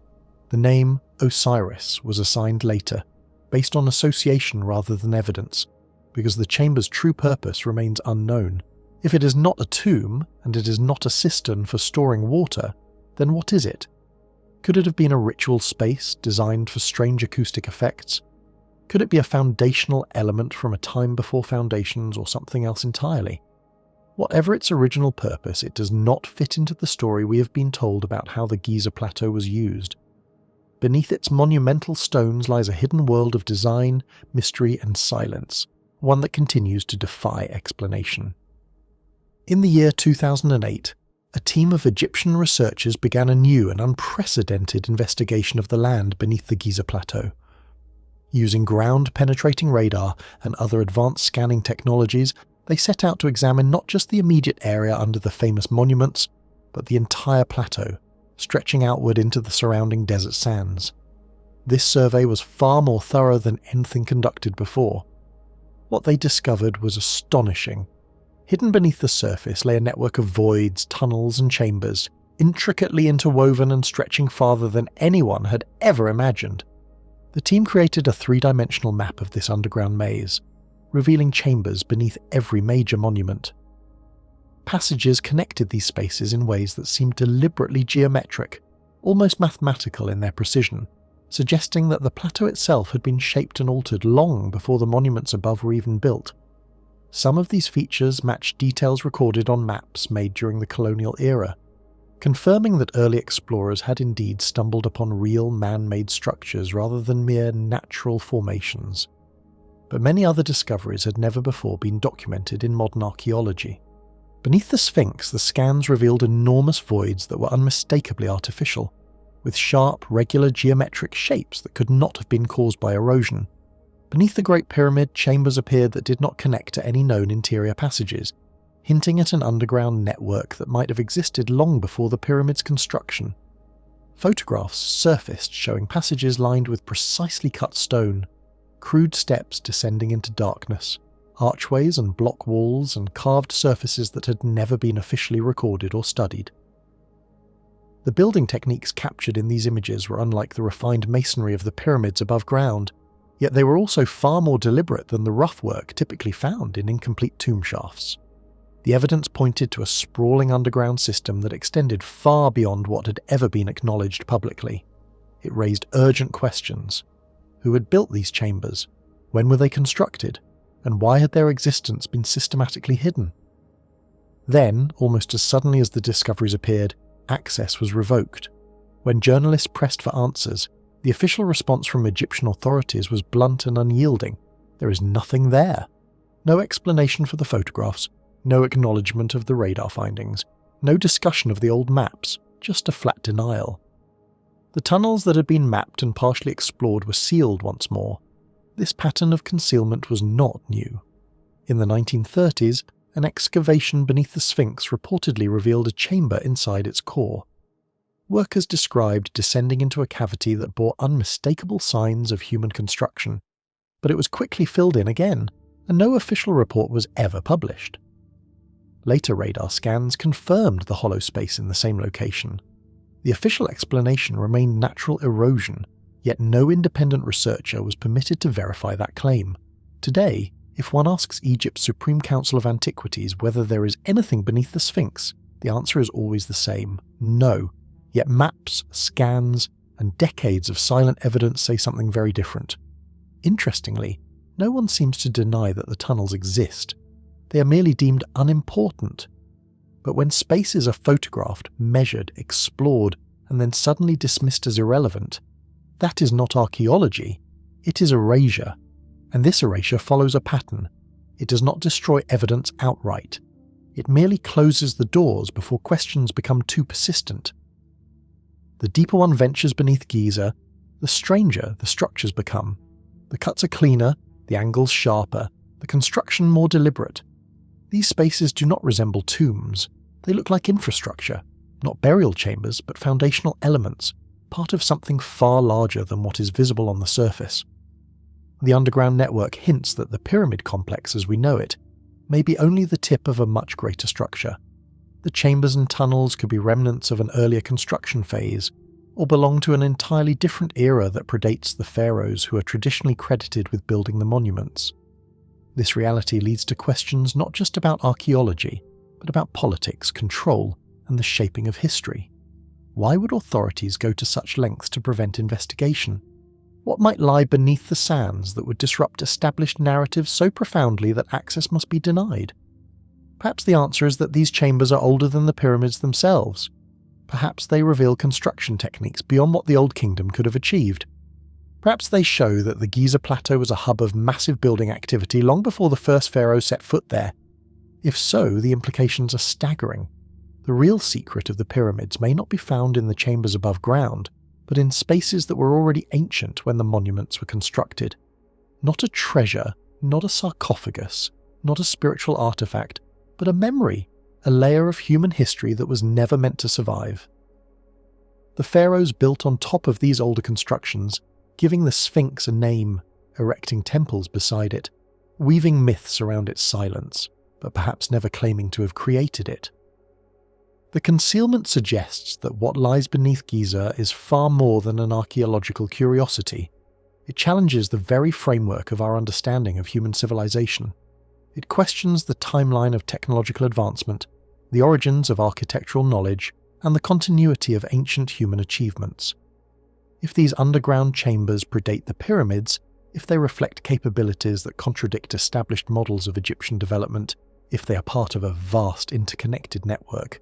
The name Osiris was assigned later, based on association rather than evidence, because the chamber's true purpose remains unknown. If it is not a tomb, and it is not a cistern for storing water, then what is it? Could it have been a ritual space designed for strange acoustic effects? Could it be a foundational element from a time before foundations or something else entirely? Whatever its original purpose, it does not fit into the story we have been told about how the Giza plateau was used. Beneath its monumental stones lies a hidden world of design, mystery and silence, one that continues to defy explanation. In the year 2008, a team of Egyptian researchers began a new and unprecedented investigation of the land beneath the Giza plateau. Using ground-penetrating radar and other advanced scanning technologies, they set out to examine not just the immediate area under the famous monuments, but the entire plateau, stretching outward into the surrounding desert sands. This survey was far more thorough than anything conducted before. What they discovered was astonishing. Hidden beneath the surface lay a network of voids, tunnels and chambers, intricately interwoven and stretching farther than anyone had ever imagined. The team created a 3-dimensional map of this underground maze, revealing chambers beneath every major monument. Passages connected these spaces in ways that seemed deliberately geometric, almost mathematical in their precision, suggesting that the plateau itself had been shaped and altered long before the monuments above were even built. Some of these features matched details recorded on maps made during the colonial era, confirming that early explorers had indeed stumbled upon real man-made structures rather than mere natural formations. But many other discoveries had never before been documented in modern archaeology. Beneath the Sphinx, the scans revealed enormous voids that were unmistakably artificial, with sharp, regular geometric shapes that could not have been caused by erosion. Beneath the Great Pyramid, chambers appeared that did not connect to any known interior passages, hinting at an underground network that might have existed long before the pyramid's construction. Photographs surfaced showing passages lined with precisely cut stone, crude steps descending into darkness, archways and block walls and carved surfaces that had never been officially recorded or studied. The building techniques captured in these images were unlike the refined masonry of the pyramids above ground, yet they were also far more deliberate than the rough work typically found in incomplete tomb shafts. The evidence pointed to a sprawling underground system that extended far beyond what had ever been acknowledged publicly. It raised urgent questions. Who had built these chambers? When were they constructed? And why had their existence been systematically hidden? Then, almost as suddenly as the discoveries appeared, access was revoked. When journalists pressed for answers, the official response from Egyptian authorities was blunt and unyielding. There is nothing there. No explanation for the photographs, no acknowledgement of the radar findings, no discussion of the old maps, just a flat denial. The tunnels that had been mapped and partially explored were sealed once more. This pattern of concealment was not new. In the 1930s, an excavation beneath the Sphinx reportedly revealed a chamber inside its core. workers described descending into a cavity that bore unmistakable signs of human construction, but it was quickly filled in again, and no official report was ever published. Later radar scans confirmed the hollow space in the same location. The official explanation remained natural erosion, yet no independent researcher was permitted to verify that claim. Today, if one asks Egypt's Supreme Council of Antiquities whether there is anything beneath the Sphinx, the answer is always the same: no. Yet maps, scans, and decades of silent evidence say something very different. Interestingly, no one seems to deny that the tunnels exist. They are merely deemed unimportant. But when spaces are photographed, measured, explored, and then suddenly dismissed as irrelevant, that is not archaeology, it is erasure. And this erasure follows a pattern. It does not destroy evidence outright. It merely closes the doors before questions become too persistent. The deeper one ventures beneath Giza, the stranger the structures become. The cuts are cleaner, the angles sharper, the construction more deliberate. These spaces do not resemble tombs. They look like infrastructure, not burial chambers, but foundational elements, part of something far larger than what is visible on the surface. The underground network hints that the pyramid complex as we know it may be only the tip of a much greater structure. The chambers and tunnels could be remnants of an earlier construction phase, or belong to an entirely different era that predates the pharaohs who are traditionally credited with building the monuments. This reality leads to questions not just about archaeology, but about politics, control, and the shaping of history. Why would authorities go to such lengths to prevent investigation? What might lie beneath the sands that would disrupt established narratives so profoundly that access must be denied? Perhaps the answer is that these chambers are older than the pyramids themselves. Perhaps they reveal construction techniques beyond what the Old Kingdom could have achieved. Perhaps they show that the Giza Plateau was a hub of massive building activity long before the first pharaoh set foot there. If so, the implications are staggering. The real secret of the pyramids may not be found in the chambers above ground, but in spaces that were already ancient when the monuments were constructed. Not a treasure, not a sarcophagus, not a spiritual artifact, but a memory, a layer of human history that was never meant to survive. The pharaohs built on top of these older constructions, giving the Sphinx a name, erecting temples beside it, weaving myths around its silence, but perhaps never claiming to have created it. The concealment suggests that what lies beneath Giza is far more than an archaeological curiosity. It challenges the very framework of our understanding of human civilization. It questions the timeline of technological advancement, the origins of architectural knowledge, and the continuity of ancient human achievements. If these underground chambers predate the pyramids, if they reflect capabilities that contradict established models of Egyptian development, if they are part of a vast interconnected network,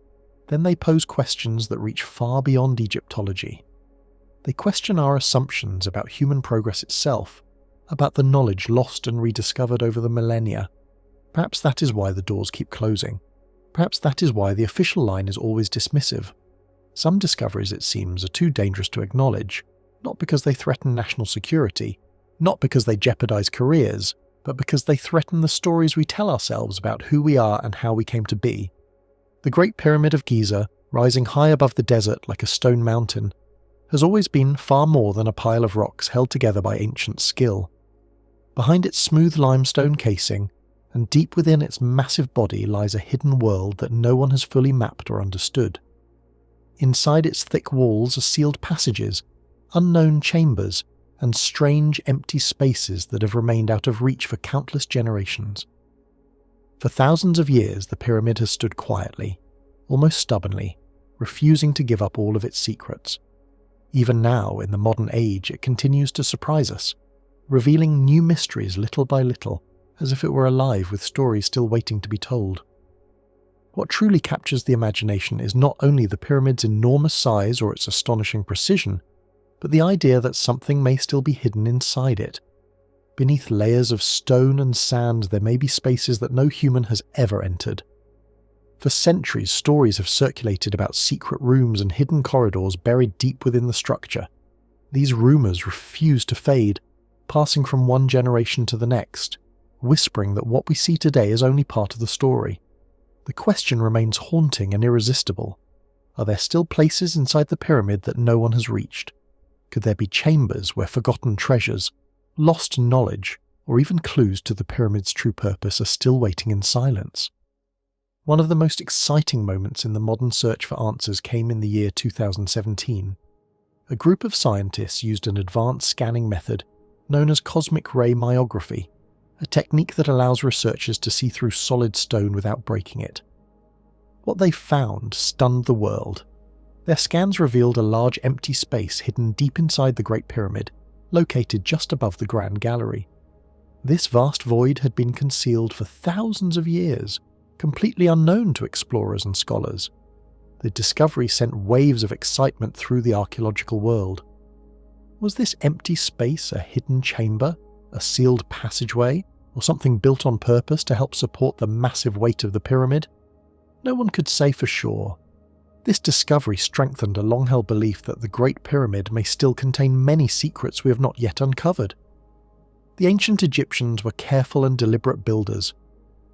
then they pose questions that reach far beyond Egyptology. They question our assumptions about human progress itself, about the knowledge lost and rediscovered over the millennia. Perhaps that is why the doors keep closing. Perhaps that is why the official line is always dismissive. Some discoveries, it seems, are too dangerous to acknowledge, not because they threaten national security, not because they jeopardize careers, but because they threaten the stories we tell ourselves about who we are and how we came to be. The Great Pyramid of Giza, rising high above the desert like a stone mountain, has always been far more than a pile of rocks held together by ancient skill. Behind its smooth limestone casing, and deep within its massive body lies a hidden world that no one has fully mapped or understood. Inside its thick walls are sealed passages, unknown chambers, and strange empty spaces that have remained out of reach for countless generations. For thousands of years the pyramid has stood quietly, almost stubbornly, refusing to give up all of its secrets. Even now, in the modern age, it continues to surprise us, revealing new mysteries little by little, as if it were alive with stories still waiting to be told. What truly captures the imagination is not only the pyramid's enormous size or its astonishing precision, but the idea that something may still be hidden inside it. Beneath layers of stone and sand there may be spaces that no human has ever entered. For centuries, stories have circulated about secret rooms and hidden corridors buried deep within the structure. These rumours refuse to fade, passing from one generation to the next, whispering that what we see today is only part of the story. The question remains haunting and irresistible. Are there still places inside the pyramid that no one has reached? Could there be chambers where forgotten treasures, lost knowledge, or even clues to the pyramid's true purpose are still waiting in silence? One of the most exciting moments in the modern search for answers came in the year 2017. A group of scientists used an advanced scanning method known as cosmic ray myography, a technique that allows researchers to see through solid stone without breaking it. What they found stunned the world. Their scans revealed a large empty space hidden deep inside the Great Pyramid, located just above the Grand Gallery. This vast void had been concealed for thousands of years, completely unknown to explorers and scholars. The discovery sent waves of excitement through the archaeological world. Was this empty space a hidden chamber, a sealed passageway, or something built on purpose to help support the massive weight of the pyramid? No one could say for sure. This discovery strengthened a long-held belief that the Great Pyramid may still contain many secrets we have not yet uncovered. The ancient Egyptians were careful and deliberate builders.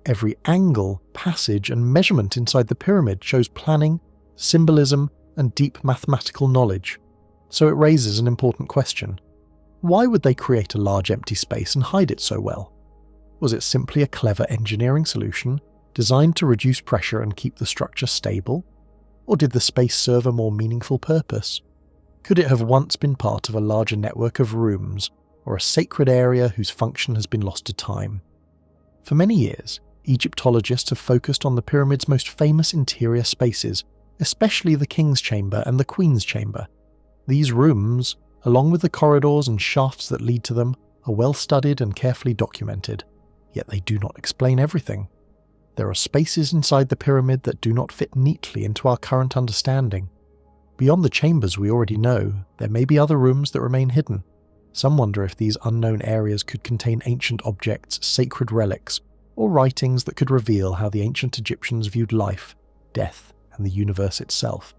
Every angle, passage, and measurement inside the pyramid shows planning, symbolism, and deep mathematical knowledge. So it raises an important question. Why would they create a large empty space and hide it so well? Was it simply a clever engineering solution, designed to reduce pressure and keep the structure stable? Or did the space serve a more meaningful purpose? Could it have once been part of a larger network of rooms, or a sacred area whose function has been lost to time? For many years, Egyptologists have focused on the pyramid's most famous interior spaces, especially the King's Chamber and the Queen's Chamber. These rooms, along with the corridors and shafts that lead to them, are well studied and carefully documented, yet they do not explain everything. There are spaces inside the pyramid that do not fit neatly into our current understanding. Beyond the chambers we already know, there may be other rooms that remain hidden. Some wonder if these unknown areas could contain ancient objects, sacred relics, or writings that could reveal how the ancient Egyptians viewed life, death, and the universe itself.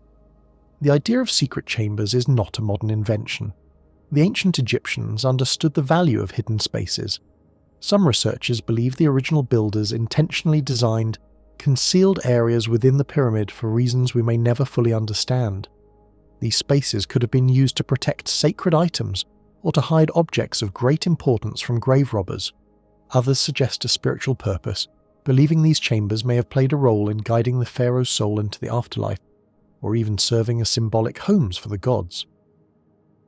The idea of secret chambers is not a modern invention. The ancient Egyptians understood the value of hidden spaces. Some researchers believe the original builders intentionally designed concealed areas within the pyramid for reasons we may never fully understand. These spaces could have been used to protect sacred items or to hide objects of great importance from grave robbers. Others suggest a spiritual purpose, believing these chambers may have played a role in guiding the pharaoh's soul into the afterlife, or even serving as symbolic homes for the gods.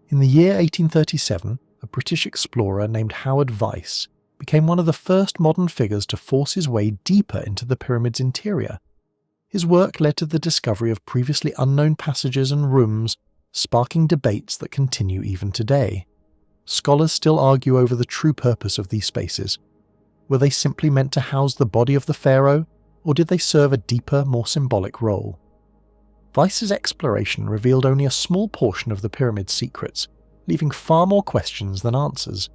In the year 1837, a British explorer named Howard Vyse became one of the first modern figures to force his way deeper into the pyramid's interior. His work led to the discovery of previously unknown passages and rooms, sparking debates that continue even today. Scholars still argue over the true purpose of these spaces. Were they simply meant to house the body of the pharaoh, or did they serve a deeper, more symbolic role? Vyse's exploration revealed only a small portion of the pyramid's secrets, leaving far more questions than answers.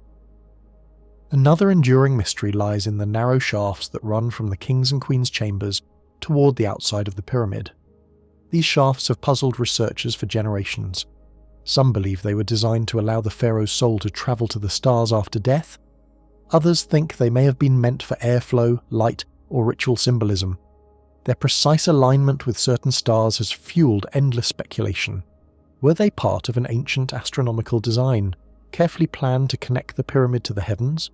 Another enduring mystery lies in the narrow shafts that run from the king's and queen's chambers toward the outside of the pyramid. These shafts have puzzled researchers for generations. Some believe they were designed to allow the pharaoh's soul to travel to the stars after death. Others think they may have been meant for airflow, light, or ritual symbolism. Their precise alignment with certain stars has fueled endless speculation. Were they part of an ancient astronomical design, carefully planned to connect the pyramid to the heavens?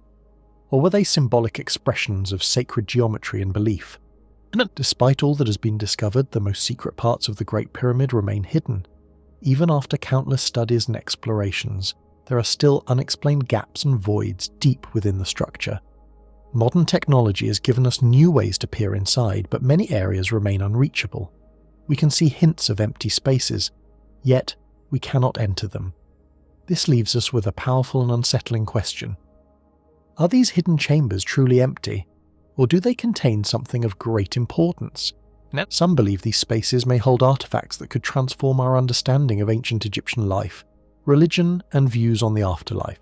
Or were they symbolic expressions of sacred geometry and belief? Despite all that has been discovered, the most secret parts of the Great Pyramid remain hidden. Even after countless studies and explorations, there are still unexplained gaps and voids deep within the structure. Modern technology has given us new ways to peer inside, but many areas remain unreachable. We can see hints of empty spaces, yet we cannot enter them. This leaves us with a powerful and unsettling question. Are these hidden chambers truly empty, or do they contain something of great importance? Some believe these spaces may hold artifacts that could transform our understanding of ancient Egyptian life, religion, and views on the afterlife.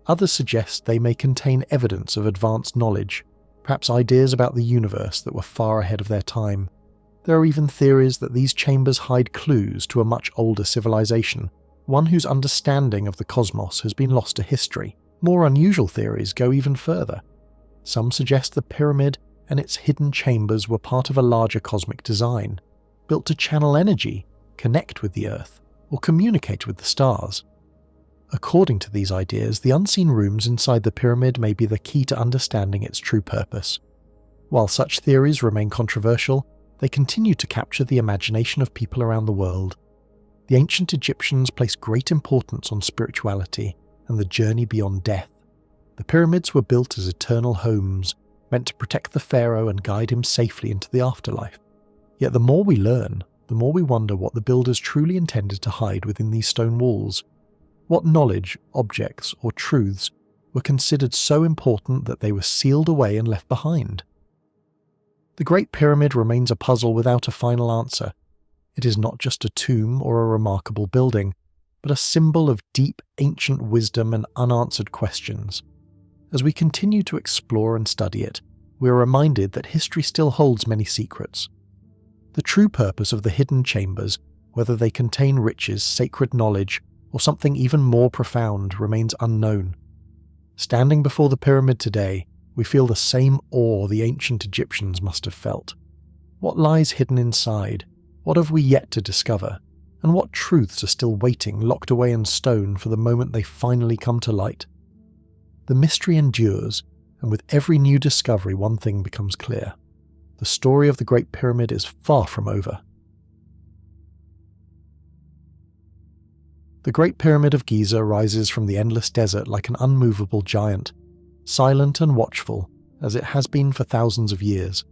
Others suggest they may contain evidence of advanced knowledge, perhaps ideas about the universe that were far ahead of their time. There are even theories that these chambers hide clues to a much older civilization, one whose understanding of the cosmos has been lost to history. More unusual theories go even further. Some suggest the pyramid and its hidden chambers were part of a larger cosmic design. built to channel energy, connect with the Earth, or communicate with the stars. According to these ideas, the unseen rooms inside the pyramid may be the key to understanding its true purpose. While such theories remain controversial, they continue to capture the imagination of people around the world. The ancient Egyptians placed great importance on spirituality and the journey beyond death. The pyramids were built as eternal homes, meant to protect the pharaoh and guide him safely into the afterlife. Yet the more we learn, the more we wonder what the builders truly intended to hide within these stone walls. What knowledge, objects, or truths were considered so important that they were sealed away and left behind? The Great Pyramid remains a puzzle without a final answer. It is not just a tomb or a remarkable building, but a symbol of deep ancient wisdom and unanswered questions. As we continue to explore and study it, we are reminded that history still holds many secrets. The true purpose of the hidden chambers, whether they contain riches, sacred knowledge, or something even more profound, remains unknown. Standing before the pyramid today, we feel the same awe the ancient Egyptians must have felt. What lies hidden inside? What have we yet to discover? And what truths are still waiting, locked away in stone, for the moment they finally come to light? The mystery endures, and with every new discovery one thing becomes clear. The story of the Great Pyramid is far from over. The Great Pyramid of Giza rises from the endless desert like an unmovable giant, silent and watchful, as it has been for thousands of years.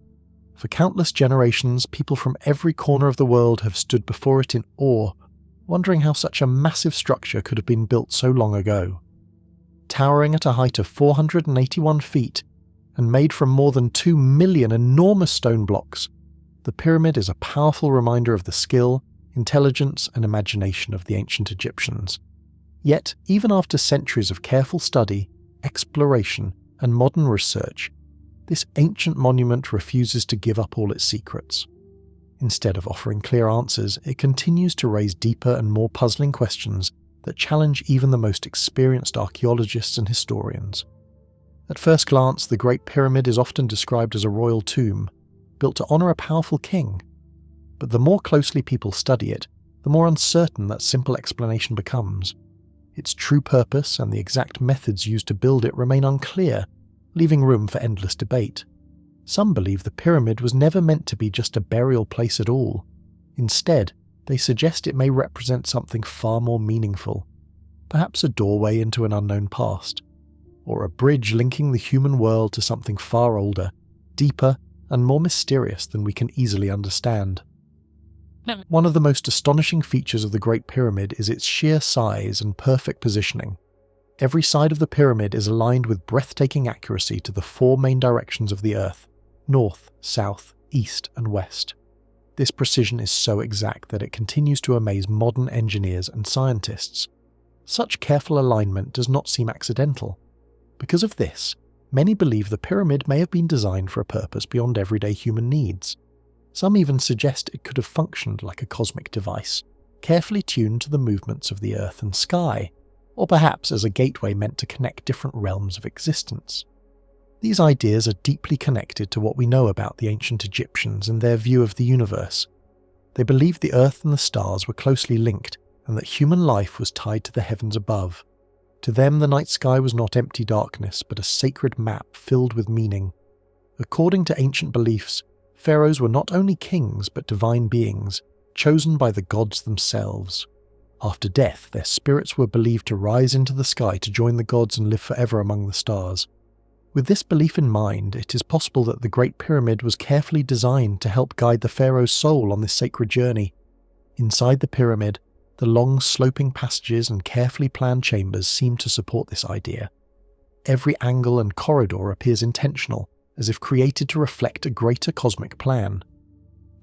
For countless generations, people from every corner of the world have stood before it in awe, wondering how such a massive structure could have been built so long ago. Towering at a height of 481 feet, and made from more than 2 million enormous stone blocks, the pyramid is a powerful reminder of the skill, intelligence, and imagination of the ancient Egyptians. Yet, even after centuries of careful study, exploration, and modern research, this ancient monument refuses to give up all its secrets. Instead of offering clear answers, it continues to raise deeper and more puzzling questions that challenge even the most experienced archaeologists and historians. At first glance, the Great Pyramid is often described as a royal tomb, built to honour a powerful king. But the more closely people study it, the more uncertain that simple explanation becomes. Its true purpose and the exact methods used to build it remain unclear, leaving room for endless debate. Some believe the pyramid was never meant to be just a burial place at all. Instead, they suggest it may represent something far more meaningful, perhaps a doorway into an unknown past, or a bridge linking the human world to something far older, deeper, and more mysterious than we can easily understand. One of the most astonishing features of the Great Pyramid is its sheer size and perfect positioning. Every side of the pyramid is aligned with breathtaking accuracy to the 4 main directions of the Earth: north, south, east, and west. This precision is so exact that it continues to amaze modern engineers and scientists. Such careful alignment does not seem accidental. Because of this, many believe the pyramid may have been designed for a purpose beyond everyday human needs. Some even suggest it could have functioned like a cosmic device, carefully tuned to the movements of the earth and sky, or perhaps as a gateway meant to connect different realms of existence. These ideas are deeply connected to what we know about the ancient Egyptians and their view of the universe. They believed the earth and the stars were closely linked, and that human life was tied to the heavens above. To them, the night sky was not empty darkness, but a sacred map filled with meaning. According to ancient beliefs, pharaohs were not only kings but divine beings, chosen by the gods themselves. After death, their spirits were believed to rise into the sky to join the gods and live forever among the stars. With this belief in mind, it is possible that the Great Pyramid was carefully designed to help guide the pharaoh's soul on this sacred journey. Inside the pyramid, the long sloping passages and carefully planned chambers seem to support this idea. Every angle and corridor appears intentional, as if created to reflect a greater cosmic plan.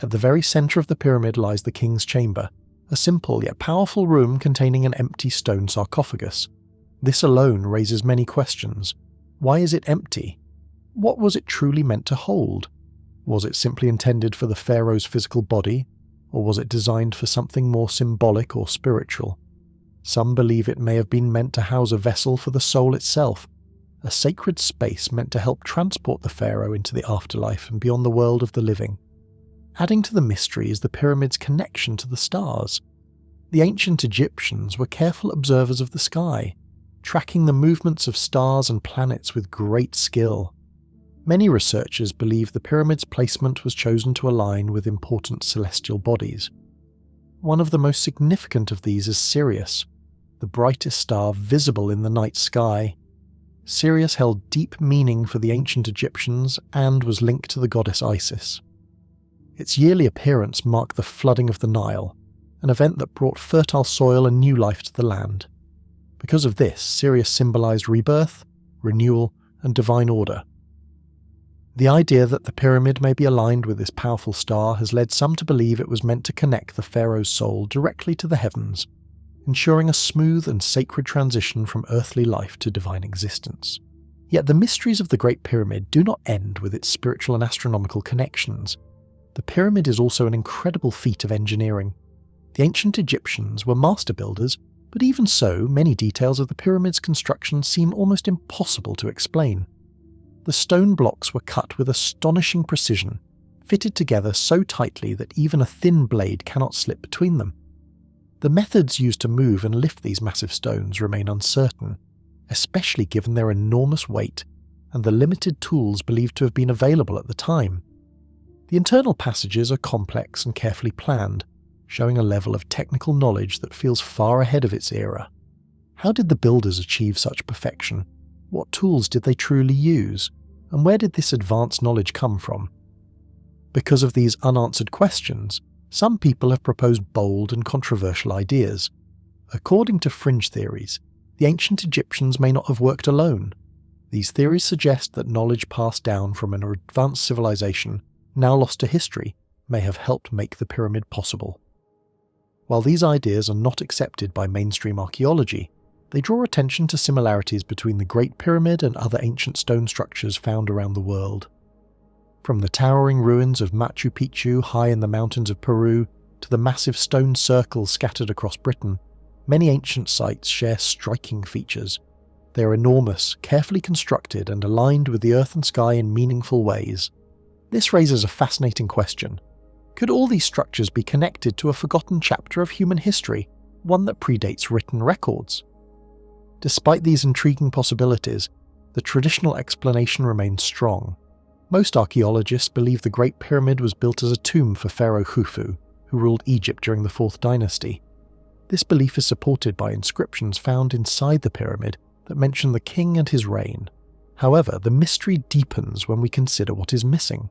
At the very centre of the pyramid lies the king's chamber, a simple yet powerful room containing an empty stone sarcophagus. This alone raises many questions. Why is it empty? What was it truly meant to hold? Was it simply intended for the pharaoh's physical body, or was it designed for something more symbolic or spiritual? Some believe it may have been meant to house a vessel for the soul itself, a sacred space meant to help transport the pharaoh into the afterlife and beyond the world of the living. Adding to the mystery is the pyramid's connection to the stars. The ancient Egyptians were careful observers of the sky, tracking the movements of stars and planets with great skill. Many researchers believe the pyramid's placement was chosen to align with important celestial bodies. One of the most significant of these is Sirius, the brightest star visible in the night sky. Sirius held deep meaning for the ancient Egyptians and was linked to the goddess Isis. Its yearly appearance marked the flooding of the Nile, an event that brought fertile soil and new life to the land. Because of this, Sirius symbolized rebirth, renewal, and divine order. The idea that the pyramid may be aligned with this powerful star has led some to believe it was meant to connect the pharaoh's soul directly to the heavens, ensuring a smooth and sacred transition from earthly life to divine existence. Yet the mysteries of the Great Pyramid do not end with its spiritual and astronomical connections. The pyramid is also an incredible feat of engineering. The ancient Egyptians were master builders, but even so, many details of the pyramid's construction seem almost impossible to explain. The stone blocks were cut with astonishing precision, fitted together so tightly that even a thin blade cannot slip between them. The methods used to move and lift these massive stones remain uncertain, especially given their enormous weight and the limited tools believed to have been available at the time. The internal passages are complex and carefully planned, showing a level of technical knowledge that feels far ahead of its era. How did the builders achieve such perfection? What tools did they truly use? And where did this advanced knowledge come from? Because of these unanswered questions, some people have proposed bold and controversial ideas. According to fringe theories, the ancient Egyptians may not have worked alone. These theories suggest that knowledge passed down from an advanced civilization, now lost to history, may have helped make the pyramid possible. While these ideas are not accepted by mainstream archaeology, they draw attention to similarities between the Great Pyramid and other ancient stone structures found around the world. From the towering ruins of Machu Picchu high in the mountains of Peru to the massive stone circles scattered across Britain, many ancient sites share striking features. They are enormous, carefully constructed, and aligned with the earth and sky in meaningful ways. This raises a fascinating question. Could all these structures be connected to a forgotten chapter of human history, one that predates written records? Despite these intriguing possibilities, the traditional explanation remains strong. Most archaeologists believe the Great Pyramid was built as a tomb for Pharaoh Khufu, who ruled Egypt during the 4th dynasty. This belief is supported by inscriptions found inside the pyramid that mention the king and his reign. However, the mystery deepens when we consider what is missing.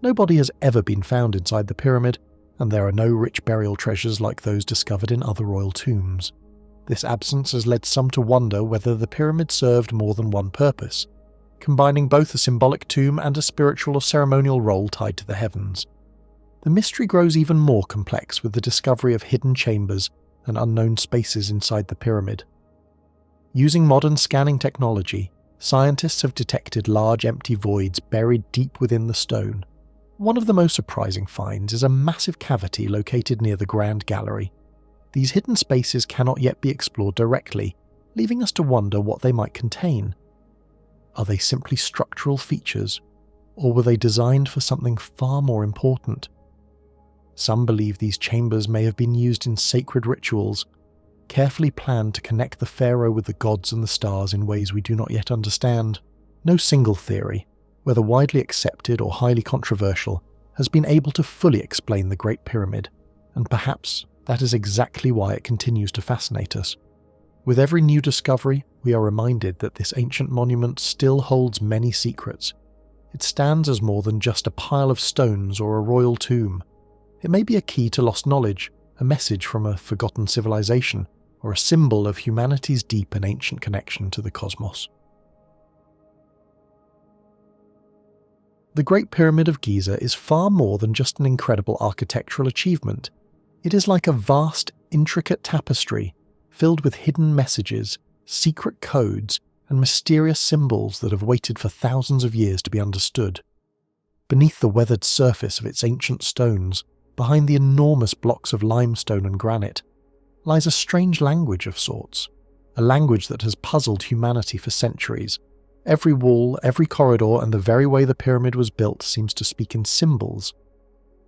No body has ever been found inside the pyramid, and there are no rich burial treasures like those discovered in other royal tombs. This absence has led some to wonder whether the pyramid served more than one purpose, combining both a symbolic tomb and a spiritual or ceremonial role tied to the heavens. The mystery grows even more complex with the discovery of hidden chambers and unknown spaces inside the pyramid. Using modern scanning technology, scientists have detected large empty voids buried deep within the stone. One of the most surprising finds is a massive cavity located near the Grand Gallery. These hidden spaces cannot yet be explored directly, leaving us to wonder what they might contain. Are they simply structural features, or were they designed for something far more important? Some believe these chambers may have been used in sacred rituals, carefully planned to connect the pharaoh with the gods and the stars in ways we do not yet understand. No single theory, whether widely accepted or highly controversial, has been able to fully explain the Great Pyramid, and perhaps that is exactly why it continues to fascinate us. With every new discovery, we are reminded that this ancient monument still holds many secrets. It stands as more than just a pile of stones or a royal tomb. It may be a key to lost knowledge, a message from a forgotten civilization, or a symbol of humanity's deep and ancient connection to the cosmos. The Great Pyramid of Giza is far more than just an incredible architectural achievement. It is like a vast, intricate tapestry filled with hidden messages, secret codes, and mysterious symbols that have waited for thousands of years to be understood. Beneath the weathered surface of its ancient stones, behind the enormous blocks of limestone and granite, lies a strange language of sorts, a language that has puzzled humanity for centuries. Every wall, every corridor, and the very way the pyramid was built seems to speak in symbols.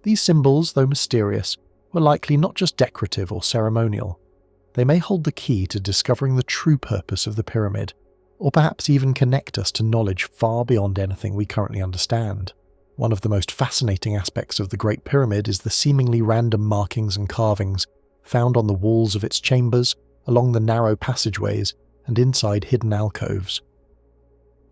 These symbols, though mysterious, were likely not just decorative or ceremonial. They may hold the key to discovering the true purpose of the pyramid, or perhaps even connect us to knowledge far beyond anything we currently understand. One of the most fascinating aspects of the Great Pyramid is the seemingly random markings and carvings found on the walls of its chambers, along the narrow passageways, and inside hidden alcoves.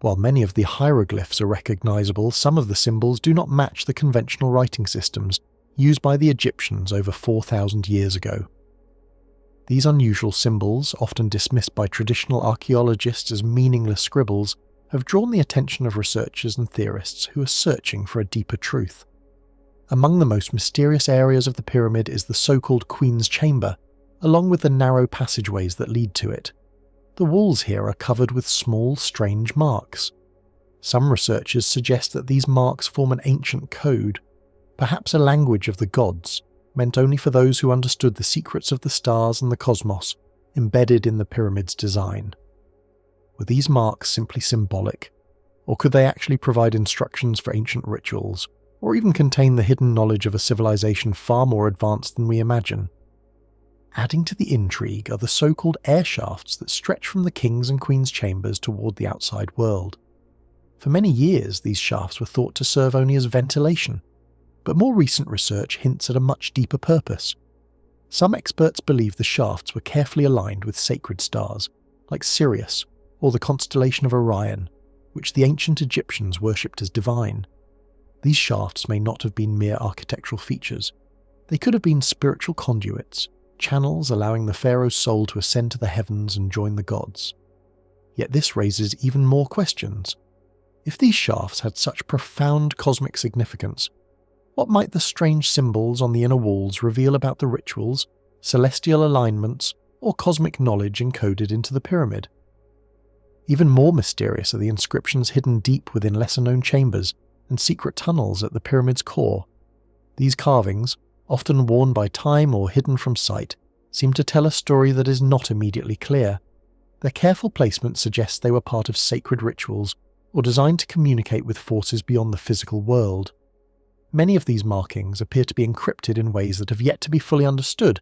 While many of the hieroglyphs are recognizable, some of the symbols do not match the conventional writing systems used by the Egyptians over 4,000 years ago. These unusual symbols, often dismissed by traditional archaeologists as meaningless scribbles, have drawn the attention of researchers and theorists who are searching for a deeper truth. Among the most mysterious areas of the pyramid is the so-called Queen's Chamber, along with the narrow passageways that lead to it. The walls here are covered with small, strange marks. Some researchers suggest that these marks form an ancient code, perhaps a language of the gods, meant only for those who understood the secrets of the stars and the cosmos embedded in the pyramid's design. Were these marks simply symbolic, or could they actually provide instructions for ancient rituals, or even contain the hidden knowledge of a civilization far more advanced than we imagine? Adding to the intrigue are the so-called air shafts that stretch from the king's and queen's chambers toward the outside world. For many years, these shafts were thought to serve only as ventilation, but more recent research hints at a much deeper purpose. Some experts believe the shafts were carefully aligned with sacred stars, like Sirius or the constellation of Orion, which the ancient Egyptians worshipped as divine. These shafts may not have been mere architectural features. They could have been spiritual conduits, channels allowing the pharaoh's soul to ascend to the heavens and join the gods. Yet this raises even more questions. If these shafts had such profound cosmic significance, what might the strange symbols on the inner walls reveal about the rituals, celestial alignments, or cosmic knowledge encoded into the pyramid? Even more mysterious are the inscriptions hidden deep within lesser-known chambers and secret tunnels at the pyramid's core. These carvings, often worn by time or hidden from sight, seem to tell a story that is not immediately clear. Their careful placement suggests they were part of sacred rituals or designed to communicate with forces beyond the physical world. Many of these markings appear to be encrypted in ways that have yet to be fully understood,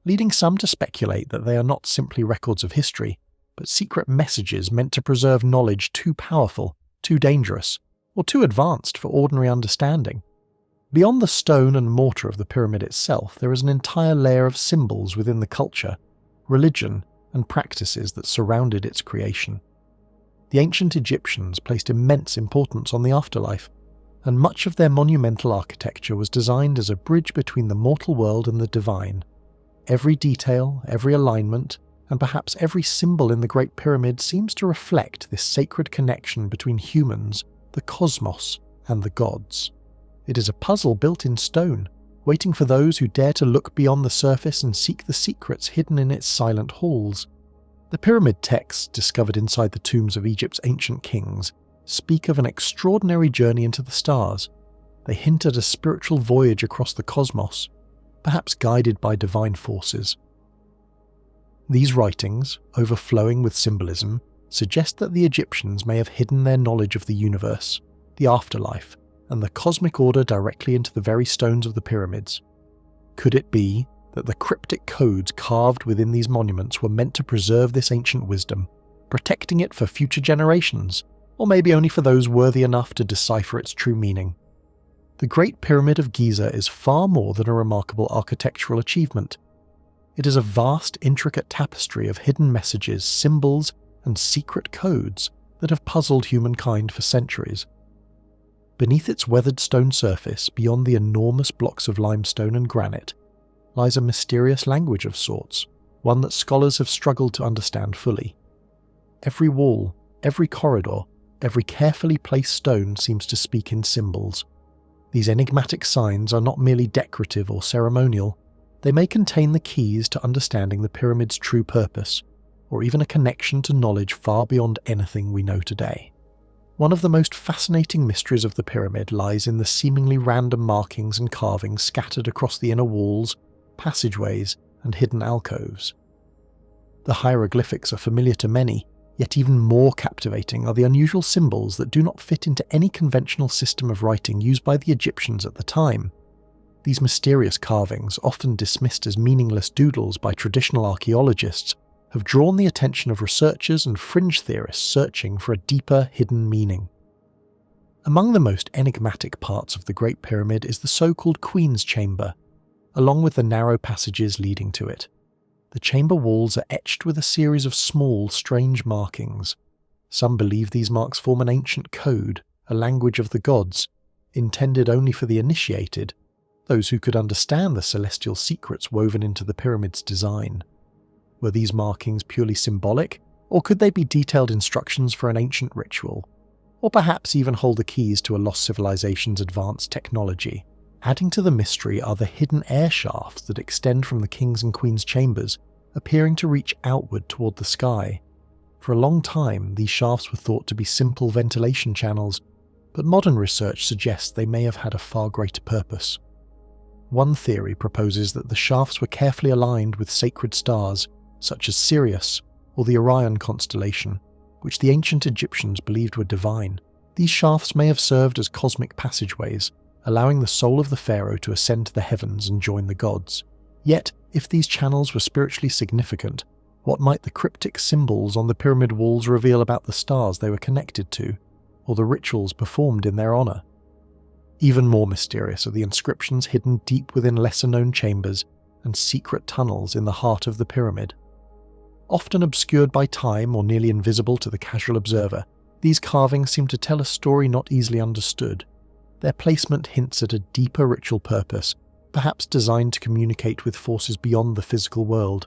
leading some to speculate that they are not simply records of history, but secret messages meant to preserve knowledge too powerful, too dangerous, or too advanced for ordinary understanding. Beyond the stone and mortar of the pyramid itself, there is an entire layer of symbols within the culture, religion, and practices that surrounded its creation. The ancient Egyptians placed immense importance on the afterlife, and much of their monumental architecture was designed as a bridge between the mortal world and the divine. Every detail, every alignment, and perhaps every symbol in the Great Pyramid seems to reflect this sacred connection between humans, the cosmos, and the gods. It is a puzzle built in stone, waiting for those who dare to look beyond the surface and seek the secrets hidden in its silent halls. The pyramid texts discovered inside the tombs of Egypt's ancient kings speak of an extraordinary journey into the stars. They hint at a spiritual voyage across the cosmos, perhaps guided by divine forces. These writings, overflowing with symbolism, suggest that the Egyptians may have hidden their knowledge of the universe, the afterlife, and the cosmic order directly into the very stones of the pyramids. Could it be that the cryptic codes carved within these monuments were meant to preserve this ancient wisdom, protecting it for future generations, or maybe only for those worthy enough to decipher its true meaning? The Great Pyramid of Giza is far more than a remarkable architectural achievement. It is a vast, intricate tapestry of hidden messages, symbols, and secret codes that have puzzled humankind for centuries. Beneath its weathered stone surface, beyond the enormous blocks of limestone and granite, lies a mysterious language of sorts, one that scholars have struggled to understand fully. Every wall, every corridor, every carefully placed stone seems to speak in symbols. These enigmatic signs are not merely decorative or ceremonial. They may contain the keys to understanding the pyramid's true purpose, or even a connection to knowledge far beyond anything we know today. One of the most fascinating mysteries of the pyramid lies in the seemingly random markings and carvings scattered across the inner walls, passageways, and hidden alcoves. The hieroglyphics are familiar to many, yet even more captivating are the unusual symbols that do not fit into any conventional system of writing used by the Egyptians at the time. These mysterious carvings, often dismissed as meaningless doodles by traditional archaeologists, have drawn the attention of researchers and fringe theorists searching for a deeper, hidden meaning. Among the most enigmatic parts of the Great Pyramid is the so-called Queen's Chamber, along with the narrow passages leading to it. The chamber walls are etched with a series of small, strange markings. Some believe these marks form an ancient code, a language of the gods, intended only for the initiated, those who could understand the celestial secrets woven into the pyramid's design. Were these markings purely symbolic, or could they be detailed instructions for an ancient ritual? Or perhaps even hold the keys to a lost civilization's advanced technology? Adding to the mystery are the hidden air shafts that extend from the king's and queen's chambers, appearing to reach outward toward the sky. For a long time, these shafts were thought to be simple ventilation channels, but modern research suggests they may have had a far greater purpose. One theory proposes that the shafts were carefully aligned with sacred stars, such as Sirius or the Orion constellation, which the ancient Egyptians believed were divine. These shafts may have served as cosmic passageways, allowing the soul of the pharaoh to ascend to the heavens and join the gods. Yet, if these channels were spiritually significant, what might the cryptic symbols on the pyramid walls reveal about the stars they were connected to, or the rituals performed in their honor? Even more mysterious are the inscriptions hidden deep within lesser-known chambers and secret tunnels in the heart of the pyramid. Often obscured by time or nearly invisible to the casual observer, these carvings seem to tell a story not easily understood. Their placement hints at a deeper ritual purpose, perhaps designed to communicate with forces beyond the physical world.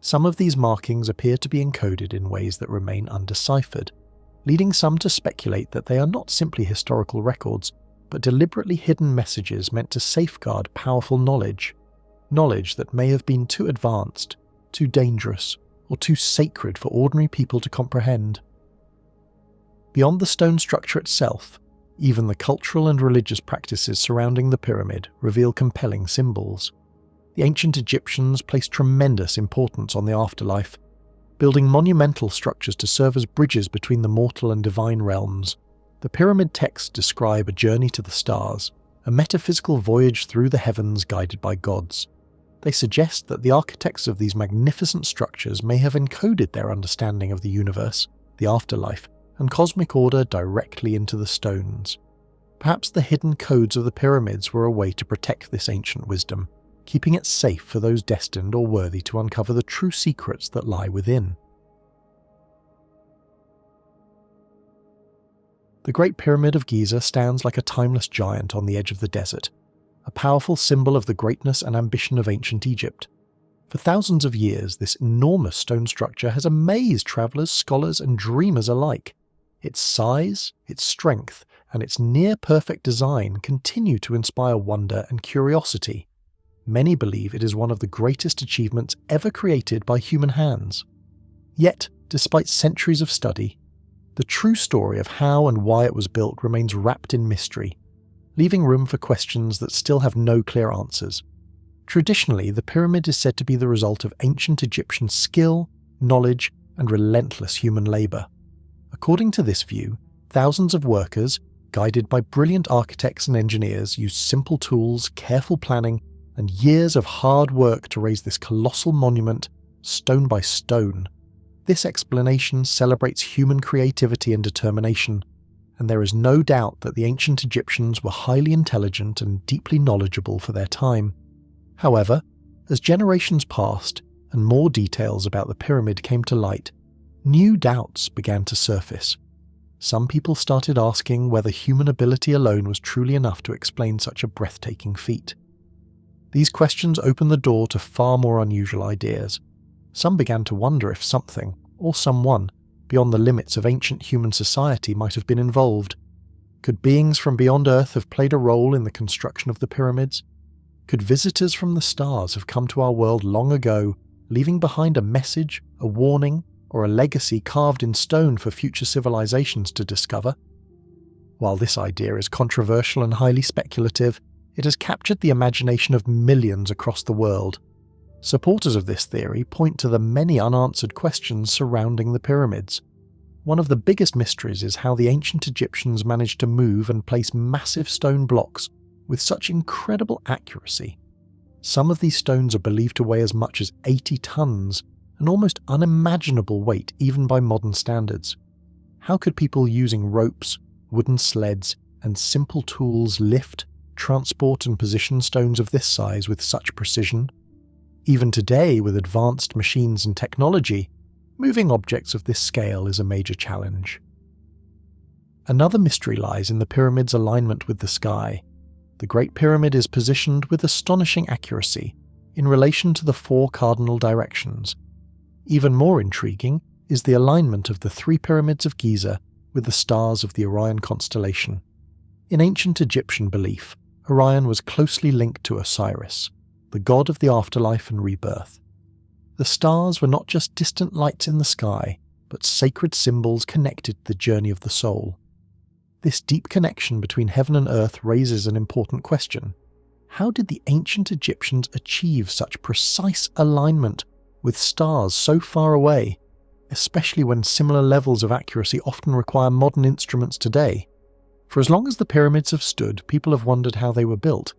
Some of these markings appear to be encoded in ways that remain undeciphered, leading some to speculate that they are not simply historical records, but deliberately hidden messages meant to safeguard powerful knowledge that may have been too advanced, too dangerous, or too sacred for ordinary people to comprehend. Beyond the stone structure itself, even the cultural and religious practices surrounding the pyramid reveal compelling symbols. The ancient Egyptians placed tremendous importance on the afterlife, building monumental structures to serve as bridges between the mortal and divine realms. The pyramid texts describe a journey to the stars, a metaphysical voyage through the heavens guided by gods. They suggest that the architects of these magnificent structures may have encoded their understanding of the universe, the afterlife, and cosmic order directly into the stones. Perhaps the hidden codes of the pyramids were a way to protect this ancient wisdom, keeping it safe for those destined or worthy to uncover the true secrets that lie within. The Great Pyramid of Giza stands like a timeless giant on the edge of the desert, a powerful symbol of the greatness and ambition of ancient Egypt. For thousands of years, this enormous stone structure has amazed travelers, scholars, and dreamers alike. Its size, its strength, and its near-perfect design continue to inspire wonder and curiosity. Many believe it is one of the greatest achievements ever created by human hands. Yet, despite centuries of study, the true story of how and why it was built remains wrapped in mystery, leaving room for questions that still have no clear answers. Traditionally, the pyramid is said to be the result of ancient Egyptian skill, knowledge, and relentless human labor. According to this view, thousands of workers, guided by brilliant architects and engineers, used simple tools, careful planning, and years of hard work to raise this colossal monument, stone by stone. This explanation celebrates human creativity and determination, and there is no doubt that the ancient Egyptians were highly intelligent and deeply knowledgeable for their time. However, as generations passed and more details about the pyramid came to light, new doubts began to surface. Some people started asking whether human ability alone was truly enough to explain such a breathtaking feat. These questions opened the door to far more unusual ideas. Some began to wonder if something, or someone, beyond the limits of ancient human society might have been involved. Could beings from beyond Earth have played a role in the construction of the pyramids? Could visitors from the stars have come to our world long ago, leaving behind a message, a warning, or a legacy carved in stone for future civilizations to discover? While this idea is controversial and highly speculative, it has captured the imagination of millions across the world. Supporters of this theory point to the many unanswered questions surrounding the pyramids. One of the biggest mysteries is how the ancient Egyptians managed to move and place massive stone blocks with such incredible accuracy. Some of these stones are believed to weigh as much as 80 tons, an almost unimaginable weight even by modern standards. How could people using ropes, wooden sleds, and simple tools lift, transport and position stones of this size with such precision? Even today, with advanced machines and technology, moving objects of this scale is a major challenge. Another mystery lies in the pyramid's alignment with the sky. The Great Pyramid is positioned with astonishing accuracy in relation to the 4 cardinal directions. Even more intriguing is the alignment of the 3 pyramids of Giza with the stars of the Orion constellation. In ancient Egyptian belief, Orion was closely linked to Osiris, the god of the afterlife and rebirth. The stars were not just distant lights in the sky, but sacred symbols connected to the journey of the soul. This deep connection between heaven and earth raises an important question. How did the ancient Egyptians achieve such precise alignment with stars so far away, especially when similar levels of accuracy often require modern instruments today? For as long as the pyramids have stood, people have wondered how they were built.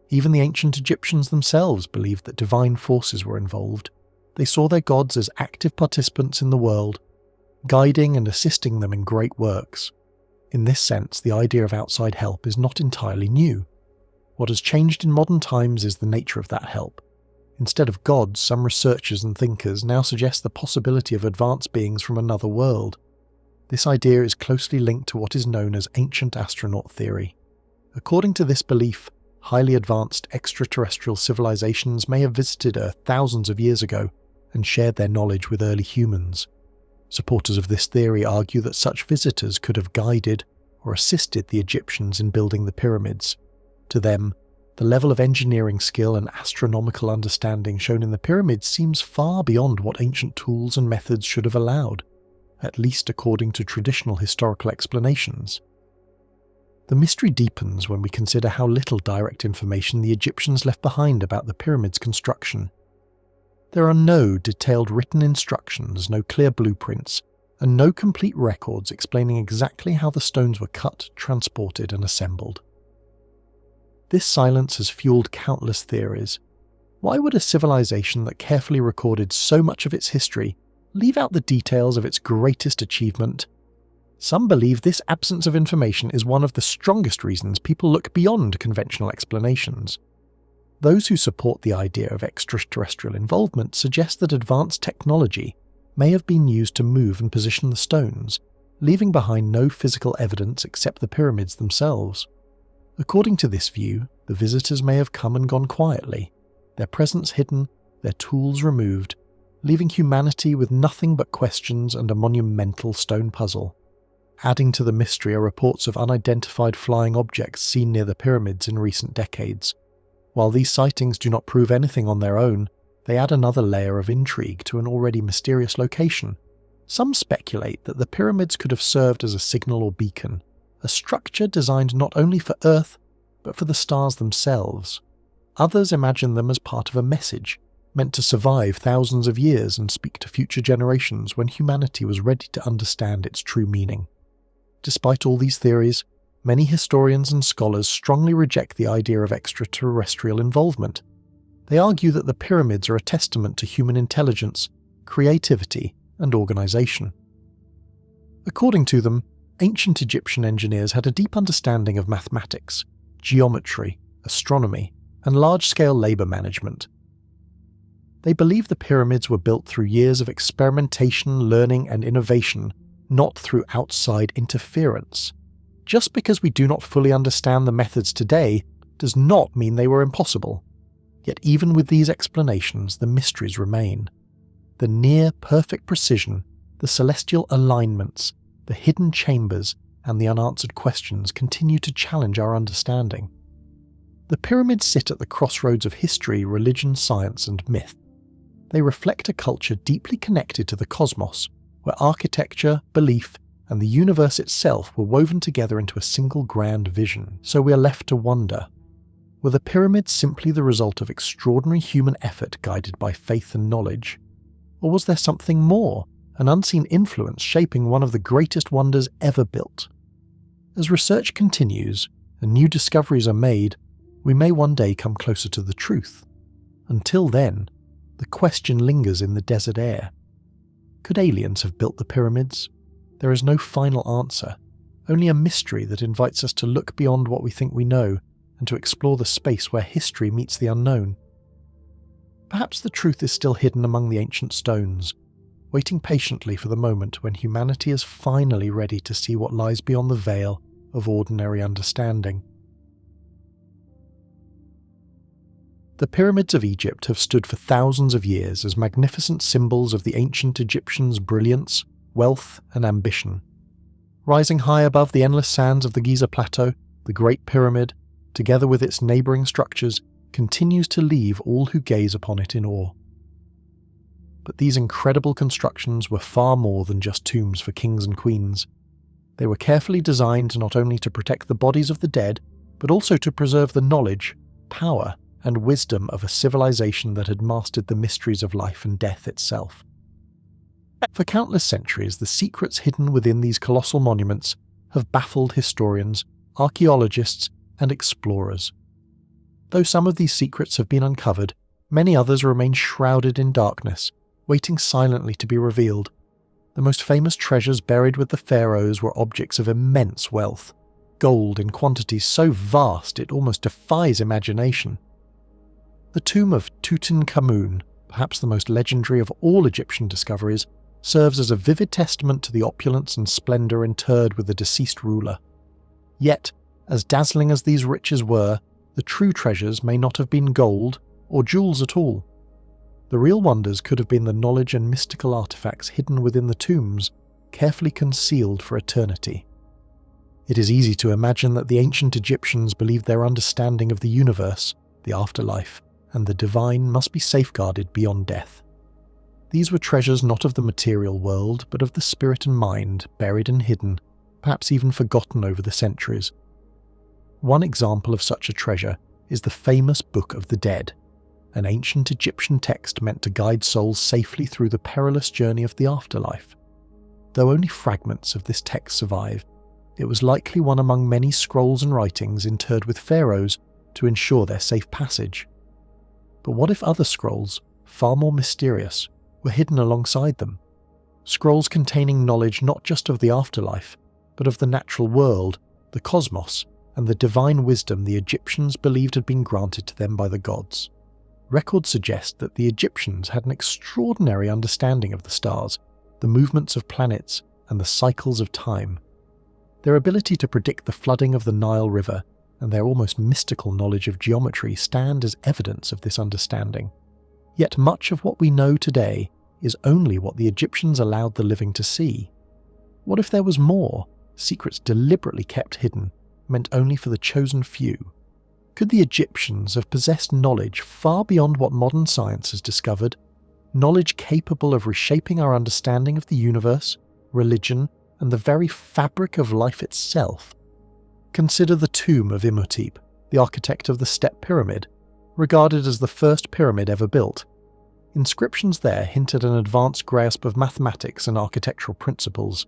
Even the ancient Egyptians themselves believed that divine forces were involved. They saw their gods as active participants in the world, guiding and assisting them in great works. In this sense, the idea of outside help is not entirely new. What has changed in modern times is the nature of that help. Instead of gods, some researchers and thinkers now suggest the possibility of advanced beings from another world. This idea is closely linked to what is known as ancient astronaut theory. According to this belief, highly advanced extraterrestrial civilizations may have visited Earth thousands of years ago and shared their knowledge with early humans. Supporters of this theory argue that such visitors could have guided or assisted the Egyptians in building the pyramids. To them, the level of engineering skill and astronomical understanding shown in the pyramids seems far beyond what ancient tools and methods should have allowed, at least according to traditional historical explanations. The mystery deepens when we consider how little direct information the Egyptians left behind about the pyramids' construction. There are no detailed written instructions, no clear blueprints, and no complete records explaining exactly how the stones were cut, transported, and assembled. This silence has fueled countless theories. Why would a civilization that carefully recorded so much of its history leave out the details of its greatest achievement? Some believe this absence of information is one of the strongest reasons people look beyond conventional explanations. Those who support the idea of extraterrestrial involvement suggest that advanced technology may have been used to move and position the stones, leaving behind no physical evidence except the pyramids themselves. According to this view, the visitors may have come and gone quietly, their presence hidden, their tools removed, leaving humanity with nothing but questions and a monumental stone puzzle. Adding to the mystery are reports of unidentified flying objects seen near the pyramids in recent decades. While these sightings do not prove anything on their own, they add another layer of intrigue to an already mysterious location. Some speculate that the pyramids could have served as a signal or beacon, a structure designed not only for Earth, but for the stars themselves. Others imagine them as part of a message, meant to survive thousands of years and speak to future generations when humanity was ready to understand its true meaning. Despite all these theories, many historians and scholars strongly reject the idea of extraterrestrial involvement. They argue that the pyramids are a testament to human intelligence, creativity, and organization. According to them, ancient Egyptian engineers had a deep understanding of mathematics, geometry, astronomy, and large-scale labor management. They believe the pyramids were built through years of experimentation, learning, and innovation, not through outside interference. Just because we do not fully understand the methods today does not mean they were impossible. Yet even with these explanations, the mysteries remain. The near-perfect precision, the celestial alignments, the hidden chambers, and the unanswered questions continue to challenge our understanding. The pyramids sit at the crossroads of history, religion, science, and myth. They reflect a culture deeply connected to the cosmos, where architecture, belief, and the universe itself were woven together into a single grand vision. So we are left to wonder, were the pyramids simply the result of extraordinary human effort guided by faith and knowledge? Or was there something more, an unseen influence shaping one of the greatest wonders ever built? As research continues and new discoveries are made, we may one day come closer to the truth. Until then, the question lingers in the desert air. Could aliens have built the pyramids? There is no final answer, only a mystery that invites us to look beyond what we think we know and to explore the space where history meets the unknown. Perhaps the truth is still hidden among the ancient stones, waiting patiently for the moment when humanity is finally ready to see what lies beyond the veil of ordinary understanding. The pyramids of Egypt have stood for thousands of years as magnificent symbols of the ancient Egyptians' brilliance, wealth, and ambition. Rising high above the endless sands of the Giza plateau, the Great Pyramid, together with its neighbouring structures, continues to leave all who gaze upon it in awe. But these incredible constructions were far more than just tombs for kings and queens. They were carefully designed not only to protect the bodies of the dead, but also to preserve the knowledge, power, and wisdom of a civilization that had mastered the mysteries of life and death itself. For countless centuries, the secrets hidden within these colossal monuments have baffled historians, archaeologists, and explorers. Though some of these secrets have been uncovered, many others remain shrouded in darkness, waiting silently to be revealed. The most famous treasures buried with the pharaohs were objects of immense wealth, gold in quantities so vast it almost defies imagination. The tomb of Tutankhamun, perhaps the most legendary of all Egyptian discoveries, serves as a vivid testament to the opulence and splendour interred with the deceased ruler. Yet, as dazzling as these riches were, the true treasures may not have been gold or jewels at all. The real wonders could have been the knowledge and mystical artifacts hidden within the tombs, carefully concealed for eternity. It is easy to imagine that the ancient Egyptians believed their understanding of the universe, the afterlife, and the divine must be safeguarded beyond death. These were treasures not of the material world, but of the spirit and mind, buried and hidden, perhaps even forgotten over the centuries. One example of such a treasure is the famous Book of the Dead, an ancient Egyptian text meant to guide souls safely through the perilous journey of the afterlife. Though only fragments of this text survive, it was likely one among many scrolls and writings interred with pharaohs to ensure their safe passage. But what if other scrolls, far more mysterious, were hidden alongside them? Scrolls containing knowledge not just of the afterlife, but of the natural world, the cosmos, and the divine wisdom the Egyptians believed had been granted to them by the gods. Records suggest that the Egyptians had an extraordinary understanding of the stars, the movements of planets, and the cycles of time. Their ability to predict the flooding of the Nile River and their almost mystical knowledge of geometry stand as evidence of this understanding. Yet much of what we know today is only what the Egyptians allowed the living to see. What if there was more, secrets deliberately kept hidden, meant only for the chosen few? Could the Egyptians have possessed knowledge far beyond what modern science has discovered, knowledge capable of reshaping our understanding of the universe, religion, and the very fabric of life itself? Consider the tomb of Imhotep, the architect of the Step Pyramid, regarded as the first pyramid ever built. Inscriptions there hint at an advanced grasp of mathematics and architectural principles.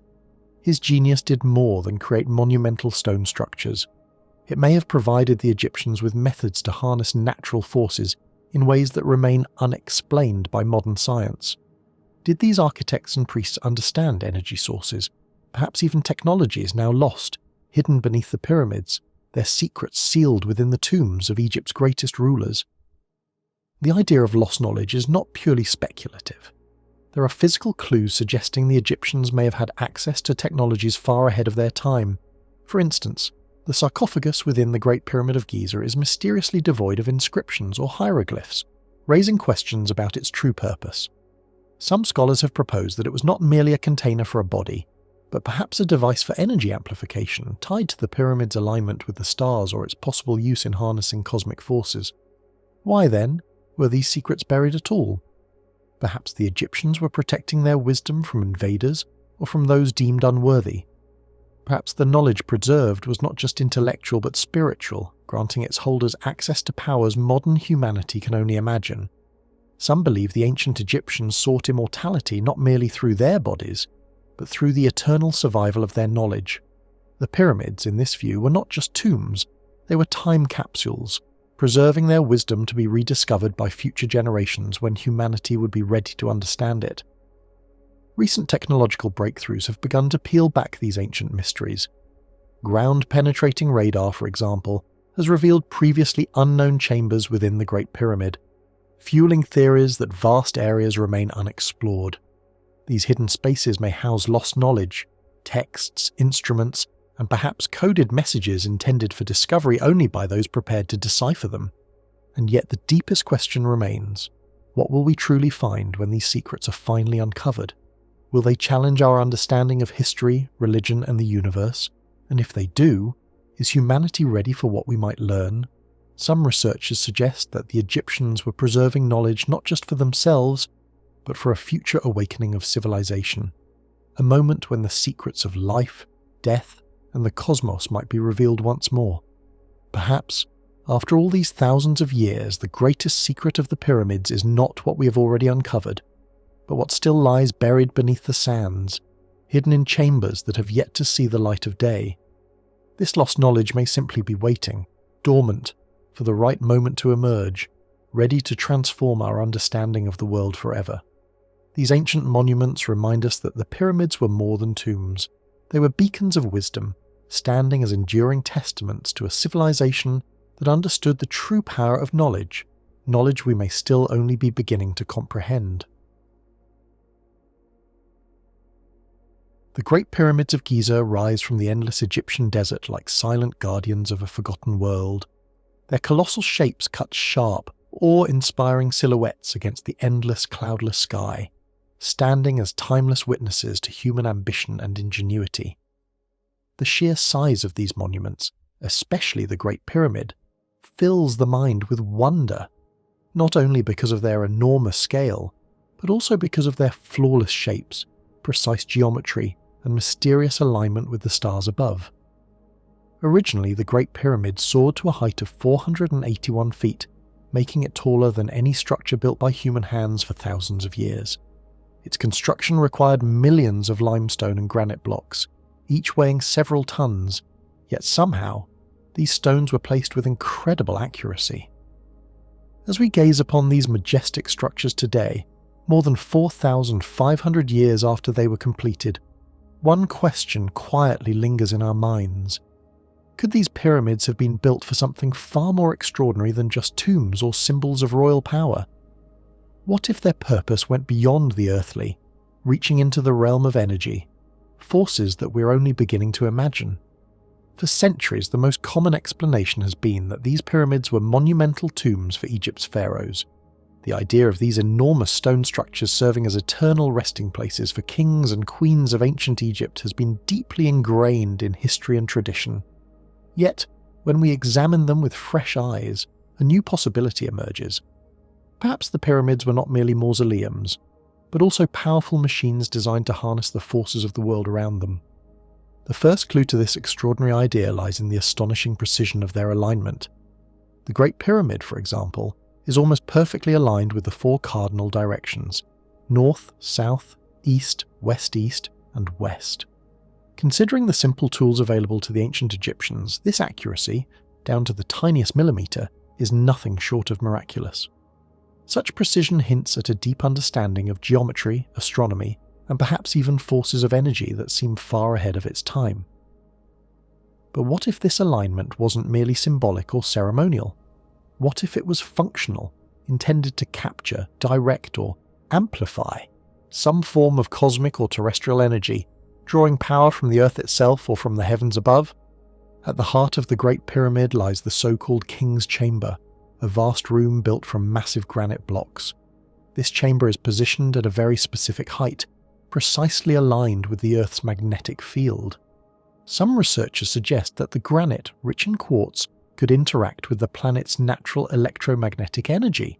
His genius did more than create monumental stone structures. It may have provided the Egyptians with methods to harness natural forces in ways that remain unexplained by modern science. Did these architects and priests understand energy sources, perhaps even technologies now lost, hidden beneath the pyramids, their secrets sealed within the tombs of Egypt's greatest rulers? The idea of lost knowledge is not purely speculative. There are physical clues suggesting the Egyptians may have had access to technologies far ahead of their time. For instance, the sarcophagus within the Great Pyramid of Giza is mysteriously devoid of inscriptions or hieroglyphs, raising questions about its true purpose. Some scholars have proposed that it was not merely a container for a body, but perhaps a device for energy amplification tied to the pyramid's alignment with the stars or its possible use in harnessing cosmic forces. Why then were these secrets buried at all? Perhaps the Egyptians were protecting their wisdom from invaders or from those deemed unworthy. Perhaps the knowledge preserved was not just intellectual but spiritual, granting its holders access to powers modern humanity can only imagine. Some believe the ancient Egyptians sought immortality not merely through their bodies, but through the eternal survival of their knowledge. The pyramids, in this view, were not just tombs, they were time capsules, preserving their wisdom to be rediscovered by future generations when humanity would be ready to understand it. Recent technological breakthroughs have begun to peel back these ancient mysteries. Ground-penetrating radar, for example, has revealed previously unknown chambers within the Great Pyramid, fueling theories that vast areas remain unexplored. These hidden spaces may house lost knowledge, texts, instruments, and perhaps coded messages intended for discovery only by those prepared to decipher them. And yet the deepest question remains: what will we truly find when these secrets are finally uncovered? Will they challenge our understanding of history, religion, and the universe? And if they do, is humanity ready for what we might learn? Some researchers suggest that the Egyptians were preserving knowledge not just for themselves, but for a future awakening of civilization, a moment when the secrets of life, death, and the cosmos might be revealed once more. Perhaps, after all these thousands of years, the greatest secret of the pyramids is not what we have already uncovered, but what still lies buried beneath the sands, hidden in chambers that have yet to see the light of day. This lost knowledge may simply be waiting, dormant, for the right moment to emerge, ready to transform our understanding of the world forever. These ancient monuments remind us that the pyramids were more than tombs. They were beacons of wisdom, standing as enduring testaments to a civilization that understood the true power of knowledge we may still only be beginning to comprehend. The Great Pyramids of Giza rise from the endless Egyptian desert like silent guardians of a forgotten world. Their colossal shapes cut sharp, awe-inspiring silhouettes against the endless cloudless sky, standing as timeless witnesses to human ambition and ingenuity. The sheer size of these monuments, especially the Great Pyramid, fills the mind with wonder, not only because of their enormous scale, but also because of their flawless shapes, precise geometry, and mysterious alignment with the stars above. Originally, the Great Pyramid soared to a height of 481 feet, making it taller than any structure built by human hands for thousands of years. Its construction required millions of limestone and granite blocks, each weighing several tons, yet somehow, these stones were placed with incredible accuracy. As we gaze upon these majestic structures today, more than 4,500 years after they were completed, one question quietly lingers in our minds. Could these pyramids have been built for something far more extraordinary than just tombs or symbols of royal power? What if their purpose went beyond the earthly, reaching into the realm of energy, forces that we're only beginning to imagine? For centuries, the most common explanation has been that these pyramids were monumental tombs for Egypt's pharaohs. The idea of these enormous stone structures serving as eternal resting places for kings and queens of ancient Egypt has been deeply ingrained in history and tradition. Yet, when we examine them with fresh eyes, a new possibility emerges. Perhaps the pyramids were not merely mausoleums, but also powerful machines designed to harness the forces of the world around them. The first clue to this extraordinary idea lies in the astonishing precision of their alignment. The Great Pyramid, for example, is almost perfectly aligned with the four cardinal directions: north, south, east, west-east, and west. Considering the simple tools available to the ancient Egyptians, this accuracy, down to the tiniest millimetre, is nothing short of miraculous. Such precision hints at a deep understanding of geometry, astronomy, and perhaps even forces of energy that seem far ahead of its time. But what if this alignment wasn't merely symbolic or ceremonial? What if it was functional, intended to capture, direct, or amplify some form of cosmic or terrestrial energy, drawing power from the earth itself or from the heavens above? At the heart of the Great Pyramid lies the so-called King's Chamber, a vast room built from massive granite blocks. This chamber is positioned at a very specific height, precisely aligned with the Earth's magnetic field. Some researchers suggest that the granite, rich in quartz, could interact with the planet's natural electromagnetic energy.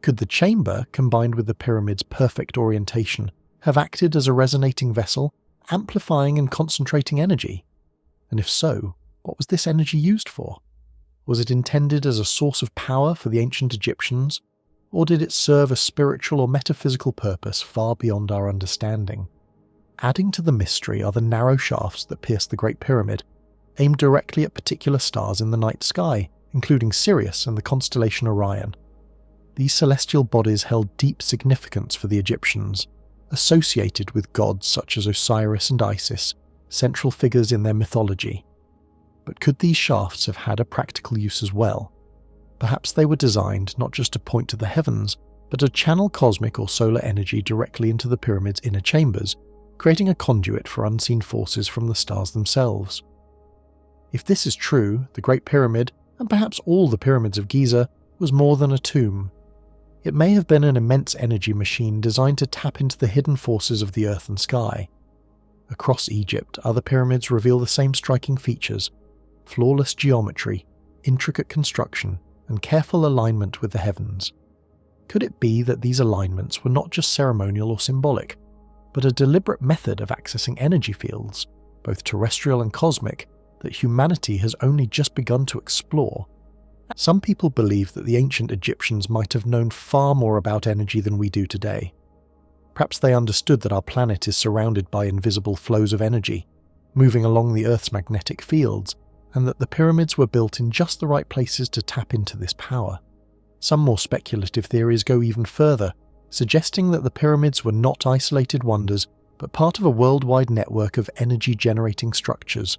Could the chamber, combined with the pyramid's perfect orientation, have acted as a resonating vessel, amplifying and concentrating energy? And if so, what was this energy used for? Was it intended as a source of power for the ancient Egyptians, or did it serve a spiritual or metaphysical purpose far beyond our understanding? Adding to the mystery are the narrow shafts that pierce the Great Pyramid, aimed directly at particular stars in the night sky, including Sirius and the constellation Orion. These celestial bodies held deep significance for the Egyptians, associated with gods such as Osiris and Isis, central figures in their mythology. But could these shafts have had a practical use as well? Perhaps they were designed not just to point to the heavens, but to channel cosmic or solar energy directly into the pyramid's inner chambers, creating a conduit for unseen forces from the stars themselves. If this is true, the Great Pyramid, and perhaps all the pyramids of Giza, was more than a tomb. It may have been an immense energy machine designed to tap into the hidden forces of the earth and sky. Across Egypt, other pyramids reveal the same striking features: flawless geometry, intricate construction, and careful alignment with the heavens. Could it be that these alignments were not just ceremonial or symbolic, but a deliberate method of accessing energy fields, both terrestrial and cosmic, that humanity has only just begun to explore? Some people believe that the ancient Egyptians might have known far more about energy than we do today. Perhaps they understood that our planet is surrounded by invisible flows of energy, moving along the Earth's magnetic fields, and that the pyramids were built in just the right places to tap into this power. Some more speculative theories go even further, suggesting that the pyramids were not isolated wonders, but part of a worldwide network of energy-generating structures.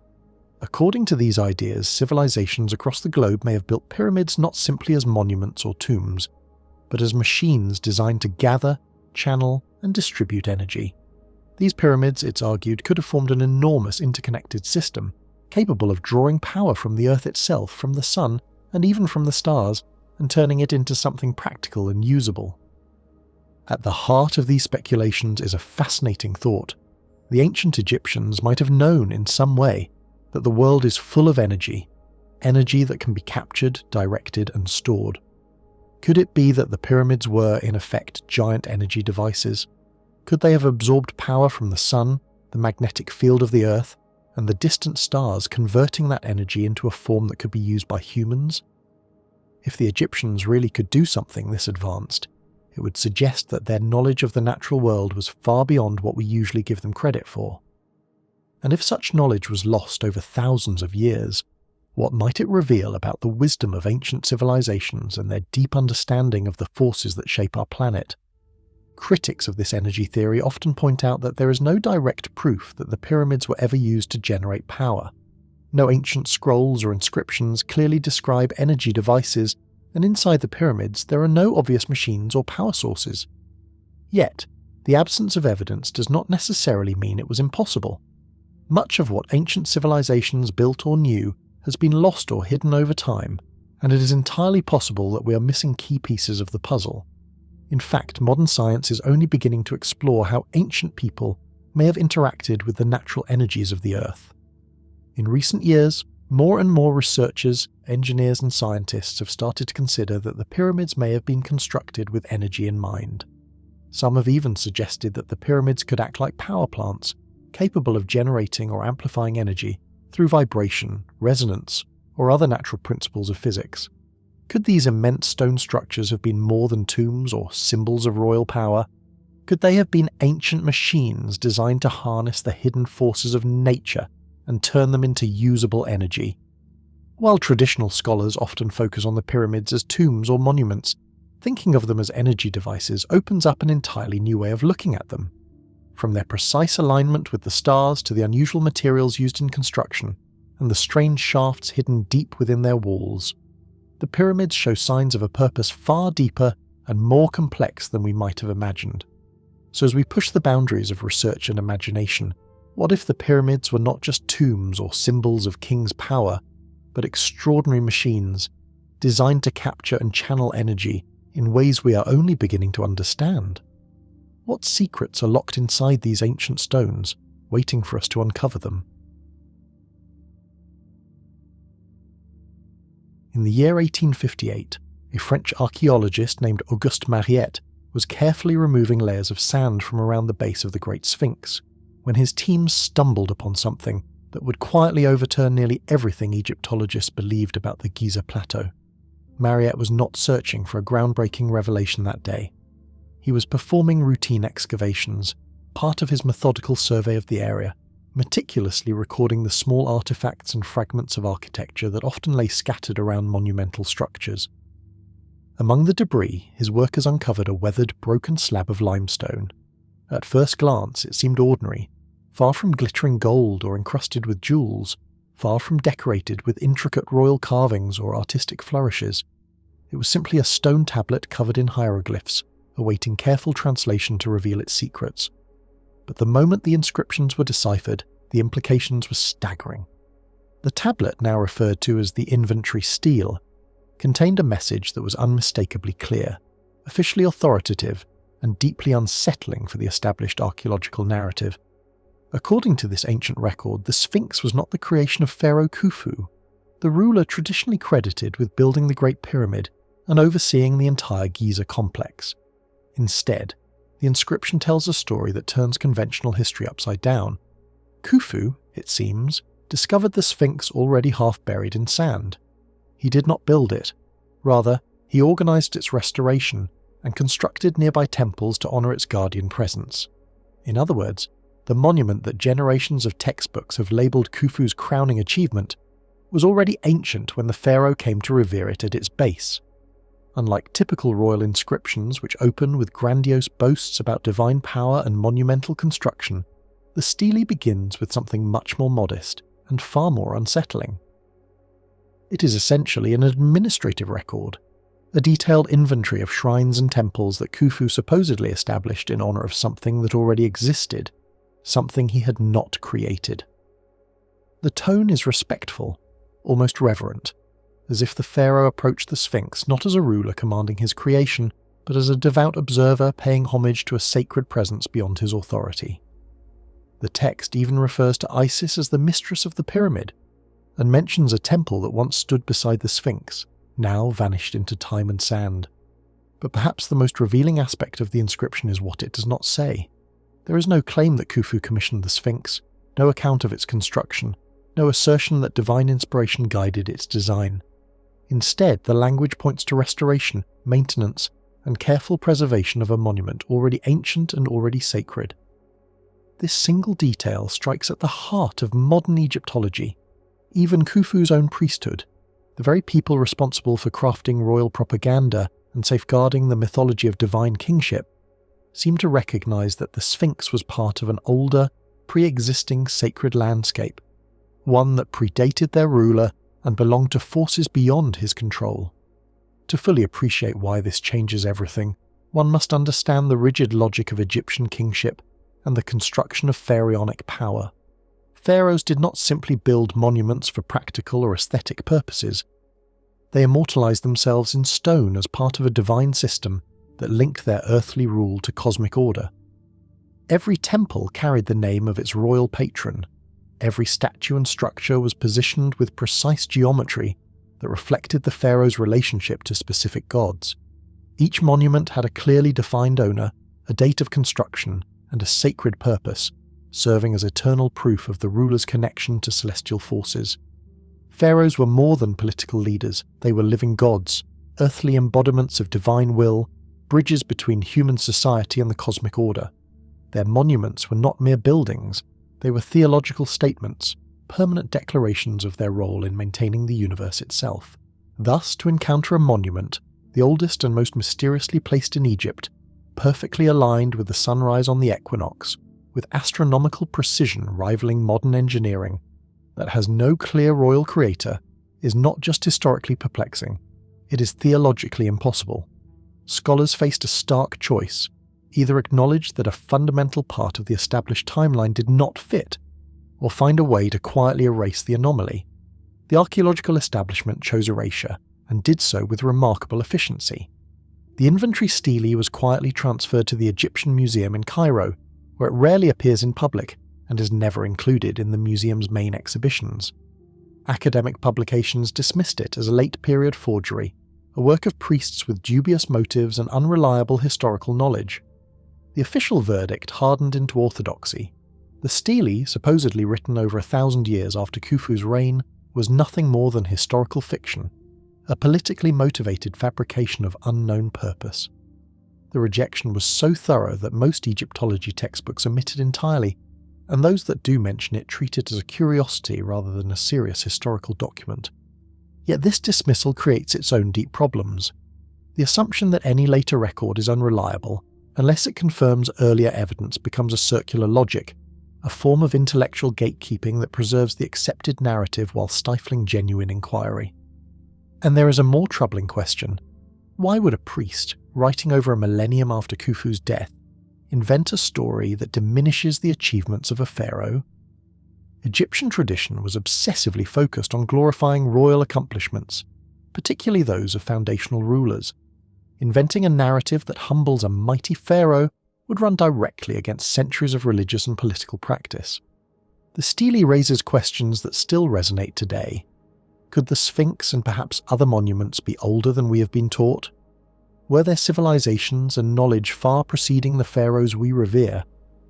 According to these ideas, civilizations across the globe may have built pyramids not simply as monuments or tombs, but as machines designed to gather, channel, and distribute energy. These pyramids, it's argued, could have formed an enormous interconnected system, capable of drawing power from the Earth itself, from the Sun, and even from the stars, and turning it into something practical and usable. At the heart of these speculations is a fascinating thought. The ancient Egyptians might have known in some way that the world is full of energy that can be captured, directed, and stored. Could it be that the pyramids were, in effect, giant energy devices? Could they have absorbed power from the sun, the magnetic field of the Earth, and the distant stars, converting that energy into a form that could be used by humans? If the Egyptians really could do something this advanced, it would suggest that their knowledge of the natural world was far beyond what we usually give them credit for. And if such knowledge was lost over thousands of years, what might it reveal about the wisdom of ancient civilizations and their deep understanding of the forces that shape our planet? Critics of this energy theory often point out that there is no direct proof that the pyramids were ever used to generate power. No ancient scrolls or inscriptions clearly describe energy devices, and inside the pyramids there are no obvious machines or power sources. Yet, the absence of evidence does not necessarily mean it was impossible. Much of what ancient civilizations built or knew has been lost or hidden over time, and it is entirely possible that we are missing key pieces of the puzzle. In fact, modern science is only beginning to explore how ancient people may have interacted with the natural energies of the Earth. In recent years, more and more researchers, engineers, and scientists have started to consider that the pyramids may have been constructed with energy in mind. Some have even suggested that the pyramids could act like power plants, capable of generating or amplifying energy through vibration, resonance, or other natural principles of physics. Could these immense stone structures have been more than tombs or symbols of royal power? Could they have been ancient machines designed to harness the hidden forces of nature and turn them into usable energy? While traditional scholars often focus on the pyramids as tombs or monuments, thinking of them as energy devices opens up an entirely new way of looking at them. From their precise alignment with the stars to the unusual materials used in construction, and the strange shafts hidden deep within their walls, the pyramids show signs of a purpose far deeper and more complex than we might have imagined. So as we push the boundaries of research and imagination, what if the pyramids were not just tombs or symbols of kings' power, but extraordinary machines designed to capture and channel energy in ways we are only beginning to understand? What secrets are locked inside these ancient stones, waiting for us to uncover them? In the year 1858, a French archaeologist named Auguste Mariette was carefully removing layers of sand from around the base of the Great Sphinx, when his team stumbled upon something that would quietly overturn nearly everything Egyptologists believed about the Giza plateau. Mariette was not searching for a groundbreaking revelation that day. He was performing routine excavations, part of his methodical survey of the area, meticulously recording the small artifacts and fragments of architecture that often lay scattered around monumental structures. Among the debris, his workers uncovered a weathered, broken slab of limestone. At first glance, it seemed ordinary, far from glittering gold or encrusted with jewels, far from decorated with intricate royal carvings or artistic flourishes. It was simply a stone tablet covered in hieroglyphs, awaiting careful translation to reveal its secrets. But the moment the inscriptions were deciphered, the implications were staggering. The tablet, now referred to as the inventory stele, contained a message that was unmistakably clear, officially authoritative, and deeply unsettling for the established archaeological narrative. According to this ancient record, the Sphinx was not the creation of Pharaoh Khufu, the ruler traditionally credited with building the Great Pyramid and overseeing the entire Giza complex. Instead, the inscription tells a story that turns conventional history upside down. Khufu, it seems, discovered the Sphinx already half buried in sand. He did not build it. Rather, he organized its restoration and constructed nearby temples to honor its guardian presence. In other words, the monument that generations of textbooks have labeled Khufu's crowning achievement was already ancient when the pharaoh came to revere it at its base. Unlike typical royal inscriptions which open with grandiose boasts about divine power and monumental construction, the stele begins with something much more modest and far more unsettling. It is essentially an administrative record, a detailed inventory of shrines and temples that Khufu supposedly established in honor of something that already existed, something he had not created. The tone is respectful, almost reverent, as if the pharaoh approached the Sphinx not as a ruler commanding his creation, but as a devout observer paying homage to a sacred presence beyond his authority. The text even refers to Isis as the mistress of the pyramid, and mentions a temple that once stood beside the Sphinx, now vanished into time and sand. But perhaps the most revealing aspect of the inscription is what it does not say. There is no claim that Khufu commissioned the Sphinx, no account of its construction, no assertion that divine inspiration guided its design. Instead, the language points to restoration, maintenance, and careful preservation of a monument already ancient and already sacred. This single detail strikes at the heart of modern Egyptology. Even Khufu's own priesthood, the very people responsible for crafting royal propaganda and safeguarding the mythology of divine kingship, seem to recognize that the Sphinx was part of an older, pre-existing sacred landscape, one that predated their ruler and belonged to forces beyond his control. To fully appreciate why this changes everything, one must understand the rigid logic of Egyptian kingship and the construction of pharaonic power. Pharaohs did not simply build monuments for practical or aesthetic purposes. They immortalized themselves in stone as part of a divine system that linked their earthly rule to cosmic order. Every temple carried the name of its royal patron. Every statue and structure was positioned with precise geometry that reflected the pharaoh's relationship to specific gods. Each monument had a clearly defined owner, a date of construction, and a sacred purpose, serving as eternal proof of the ruler's connection to celestial forces. Pharaohs were more than political leaders, they were living gods, earthly embodiments of divine will, bridges between human society and the cosmic order. Their monuments were not mere buildings, they were theological statements, permanent declarations of their role in maintaining the universe itself. Thus, to encounter a monument, the oldest and most mysteriously placed in Egypt, perfectly aligned with the sunrise on the equinox, with astronomical precision rivaling modern engineering, that has no clear royal creator, is not just historically perplexing, it is theologically impossible. Scholars faced a stark choice: either acknowledge that a fundamental part of the established timeline did not fit, or find a way to quietly erase the anomaly. The archaeological establishment chose erasure, and did so with remarkable efficiency. The inventory stele was quietly transferred to the Egyptian Museum in Cairo, where it rarely appears in public and is never included in the museum's main exhibitions. Academic publications dismissed it as a late-period forgery, a work of priests with dubious motives and unreliable historical knowledge. The official verdict hardened into orthodoxy. The stele, supposedly written over 1,000 years after Khufu's reign, was nothing more than historical fiction, a politically motivated fabrication of unknown purpose. The rejection was so thorough that most Egyptology textbooks omitted entirely, and those that do mention it treat it as a curiosity rather than a serious historical document. Yet this dismissal creates its own deep problems. The assumption that any later record is unreliable, unless it confirms earlier evidence, becomes a circular logic, a form of intellectual gatekeeping that preserves the accepted narrative while stifling genuine inquiry. And there is a more troubling question. Why would a priest, writing over a millennium after Khufu's death, invent a story that diminishes the achievements of a pharaoh? Egyptian tradition was obsessively focused on glorifying royal accomplishments, particularly those of foundational rulers. Inventing a narrative that humbles a mighty pharaoh would run directly against centuries of religious and political practice. The stele raises questions that still resonate today. Could the Sphinx and perhaps other monuments be older than we have been taught? Were there civilizations and knowledge far preceding the pharaohs we revere?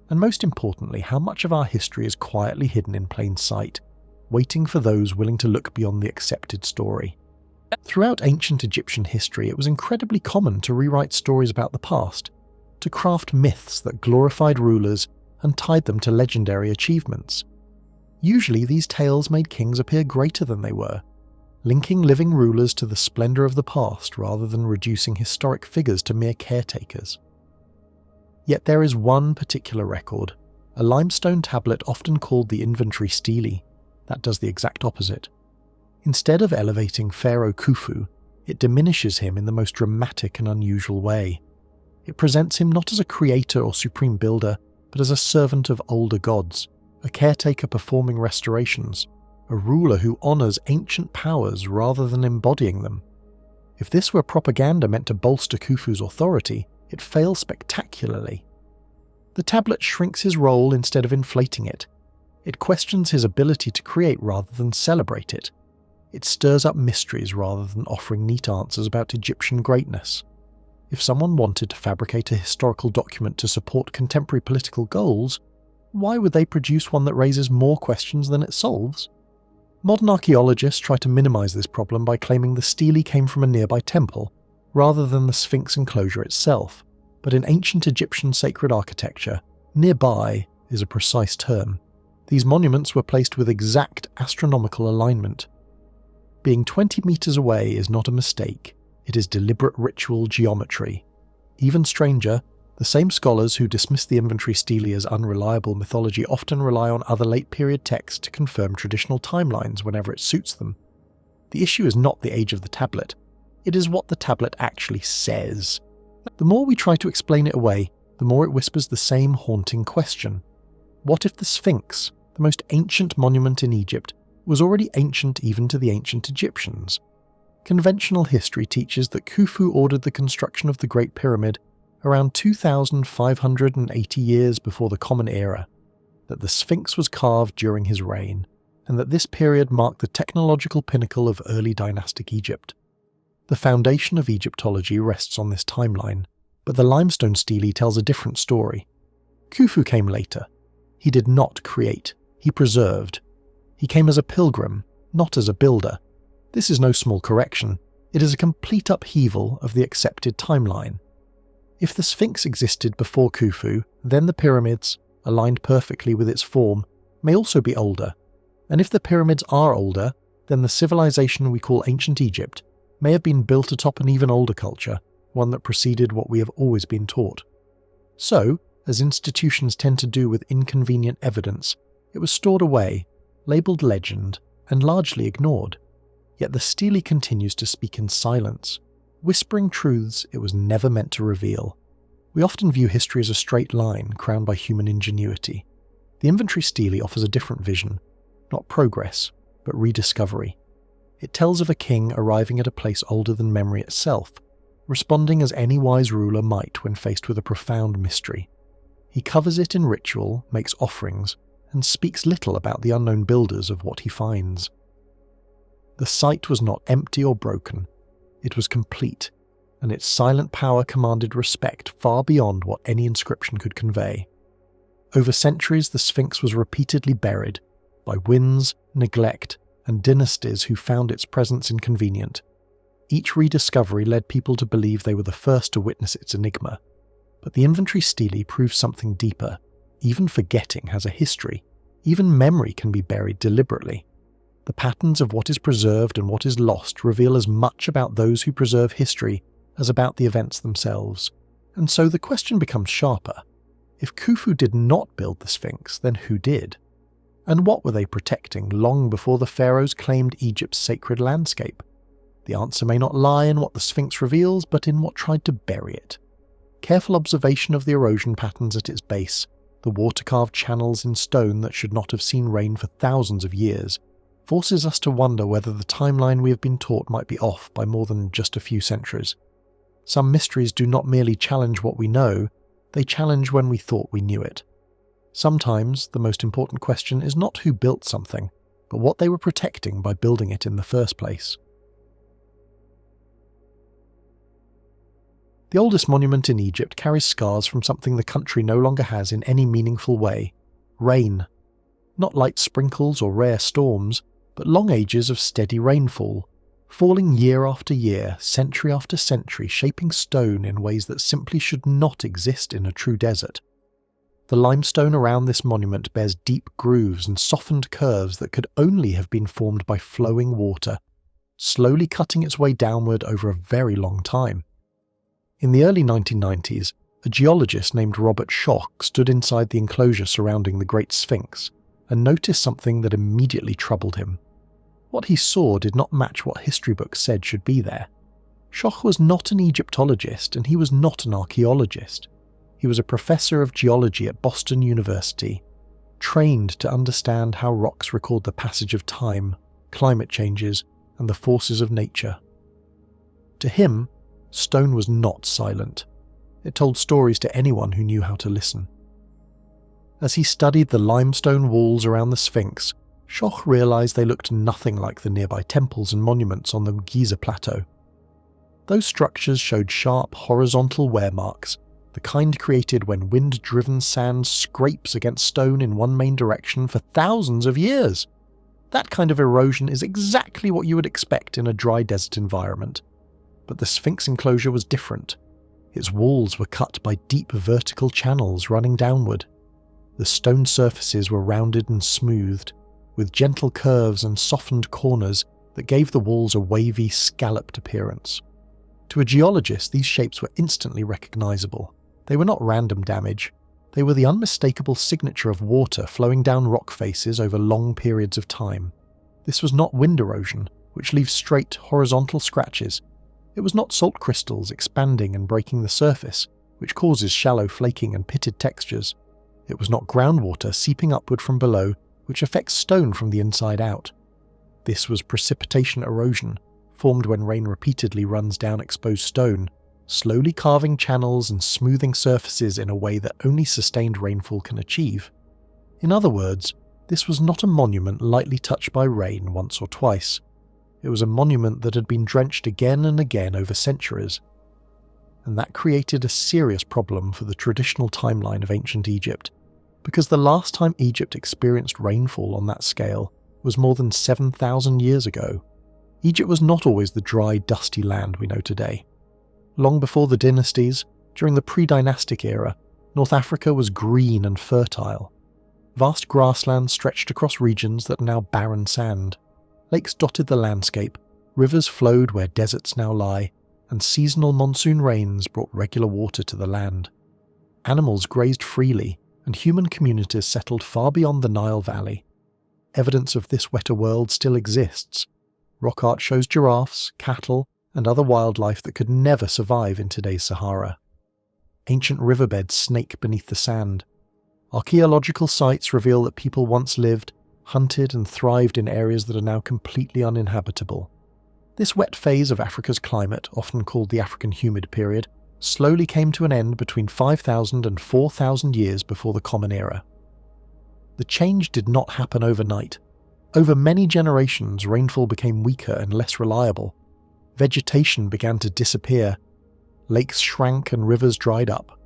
And most importantly, how much of our history is quietly hidden in plain sight, waiting for those willing to look beyond the accepted story? Throughout ancient Egyptian history, it was incredibly common to rewrite stories about the past, to craft myths that glorified rulers and tied them to legendary achievements. Usually these tales made kings appear greater than they were, linking living rulers to the splendor of the past rather than reducing historic figures to mere caretakers. Yet there is one particular record, a limestone tablet often called the inventory stele, that does the exact opposite. Instead of elevating Pharaoh Khufu, it diminishes him in the most dramatic and unusual way. It presents him not as a creator or supreme builder, but as a servant of older gods, a caretaker performing restorations, a ruler who honors ancient powers rather than embodying them. If this were propaganda meant to bolster Khufu's authority, it fails spectacularly. The tablet shrinks his role instead of inflating it. It questions his ability to create rather than celebrate it. It stirs up mysteries rather than offering neat answers about Egyptian greatness. If someone wanted to fabricate a historical document to support contemporary political goals, why would they produce one that raises more questions than it solves? Modern archaeologists try to minimize this problem by claiming the stele came from a nearby temple, rather than the Sphinx enclosure itself, but in ancient Egyptian sacred architecture, nearby is a precise term. These monuments were placed with exact astronomical alignment. Being 20 meters away is not a mistake, it is deliberate ritual geometry. Even stranger, the same scholars who dismiss the inventory stele as unreliable mythology often rely on other late-period texts to confirm traditional timelines whenever it suits them. The issue is not the age of the tablet, it is what the tablet actually says. The more we try to explain it away, the more it whispers the same haunting question. What if the Sphinx, the most ancient monument in Egypt, was already ancient even to the ancient Egyptians? Conventional history teaches that Khufu ordered the construction of the Great Pyramid around 2,580 years before the Common Era, that the Sphinx was carved during his reign, and that this period marked the technological pinnacle of early dynastic Egypt. The foundation of Egyptology rests on this timeline, but the limestone stele tells a different story. Khufu came later. He did not create, he preserved. He came as a pilgrim, not as a builder. This is no small correction, it is a complete upheaval of the accepted timeline. If the Sphinx existed before Khufu, then the pyramids, aligned perfectly with its form, may also be older. And if the pyramids are older, then the civilization we call ancient Egypt may have been built atop an even older culture, one that preceded what we have always been taught. So, as institutions tend to do with inconvenient evidence, it was stored away, labelled legend, and largely ignored. Yet the stele continues to speak in silence, whispering truths it was never meant to reveal. We often view history as a straight line crowned by human ingenuity. The inventory stele offers a different vision, not progress, but rediscovery. It tells of a king arriving at a place older than memory itself, responding as any wise ruler might when faced with a profound mystery. He covers it in ritual, makes offerings, and speaks little about the unknown builders of what he finds. The site was not empty or broken, it was complete, and its silent power commanded respect far beyond what any inscription could convey. Over centuries, the Sphinx was repeatedly buried by winds, neglect, and dynasties who found its presence inconvenient. Each rediscovery led people to believe they were the first to witness its enigma. But the inventory stele proves something deeper. Even forgetting has a history. Even memory can be buried deliberately. The patterns of what is preserved and what is lost reveal as much about those who preserve history as about the events themselves. And so the question becomes sharper. If Khufu did not build the Sphinx, then who did? And what were they protecting long before the pharaohs claimed Egypt's sacred landscape? The answer may not lie in what the Sphinx reveals, but in what tried to bury it. Careful observation of the erosion patterns at its base, the water-carved channels in stone that should not have seen rain for thousands of years, forces us to wonder whether the timeline we have been taught might be off by more than just a few centuries. Some mysteries do not merely challenge what we know, they challenge when we thought we knew it. Sometimes the most important question is not who built something, but what they were protecting by building it in the first place. The oldest monument in Egypt carries scars from something the country no longer has in any meaningful way: rain. Not light sprinkles or rare storms, but long ages of steady rainfall, falling year after year, century after century, shaping stone in ways that simply should not exist in a true desert. The limestone around this monument bears deep grooves and softened curves that could only have been formed by flowing water, slowly cutting its way downward over a very long time. In the early 1990s, a geologist named Robert Schoch stood inside the enclosure surrounding the Great Sphinx and noticed something that immediately troubled him. What he saw did not match what history books said should be there. Schoch was not an Egyptologist and he was not an archaeologist. He was a professor of geology at Boston University, trained to understand how rocks record the passage of time, climate changes, and the forces of nature. To him, stone was not silent. It told stories to anyone who knew how to listen. As he studied the limestone walls around the Sphinx, Schoch realized they looked nothing like the nearby temples and monuments on the Giza plateau. Those structures showed sharp horizontal wear marks, the kind created when wind-driven sand scrapes against stone in one main direction for thousands of years. That kind of erosion is exactly what you would expect in a dry desert environment. But the Sphinx enclosure was different. Its walls were cut by deep vertical channels running downward. The stone surfaces were rounded and smoothed, with gentle curves and softened corners that gave the walls a wavy, scalloped appearance. To a geologist, these shapes were instantly recognizable. They were not random damage. They were the unmistakable signature of water flowing down rock faces over long periods of time. This was not wind erosion, which leaves straight, horizontal scratches. It was not salt crystals expanding and breaking the surface, which causes shallow flaking and pitted textures. It was not groundwater seeping upward from below, which affects stone from the inside out. This was precipitation erosion, formed when rain repeatedly runs down exposed stone, slowly carving channels and smoothing surfaces in a way that only sustained rainfall can achieve. In other words, this was not a monument lightly touched by rain once or twice. It was a monument that had been drenched again and again over centuries. And that created a serious problem for the traditional timeline of ancient Egypt, because the last time Egypt experienced rainfall on that scale was more than 7,000 years ago. Egypt was not always the dry, dusty land we know today. Long before the dynasties, during the Pre-dynastic era, North Africa was green and fertile. Vast grasslands stretched across regions that are now barren sand. Lakes dotted the landscape, rivers flowed where deserts now lie, and seasonal monsoon rains brought regular water to the land. Animals grazed freely, and human communities settled far beyond the Nile Valley. Evidence of this wetter world still exists. Rock art shows giraffes, cattle, and other wildlife that could never survive in today's Sahara. Ancient riverbeds snake beneath the sand. Archaeological sites reveal that people once lived, hunted and thrived in areas that are now completely uninhabitable. This wet phase of Africa's climate, often called the African humid period, slowly came to an end between 5,000 and 4,000 years before the Common Era. The change did not happen overnight. Over many generations, rainfall became weaker and less reliable. Vegetation began to disappear. Lakes shrank and rivers dried up.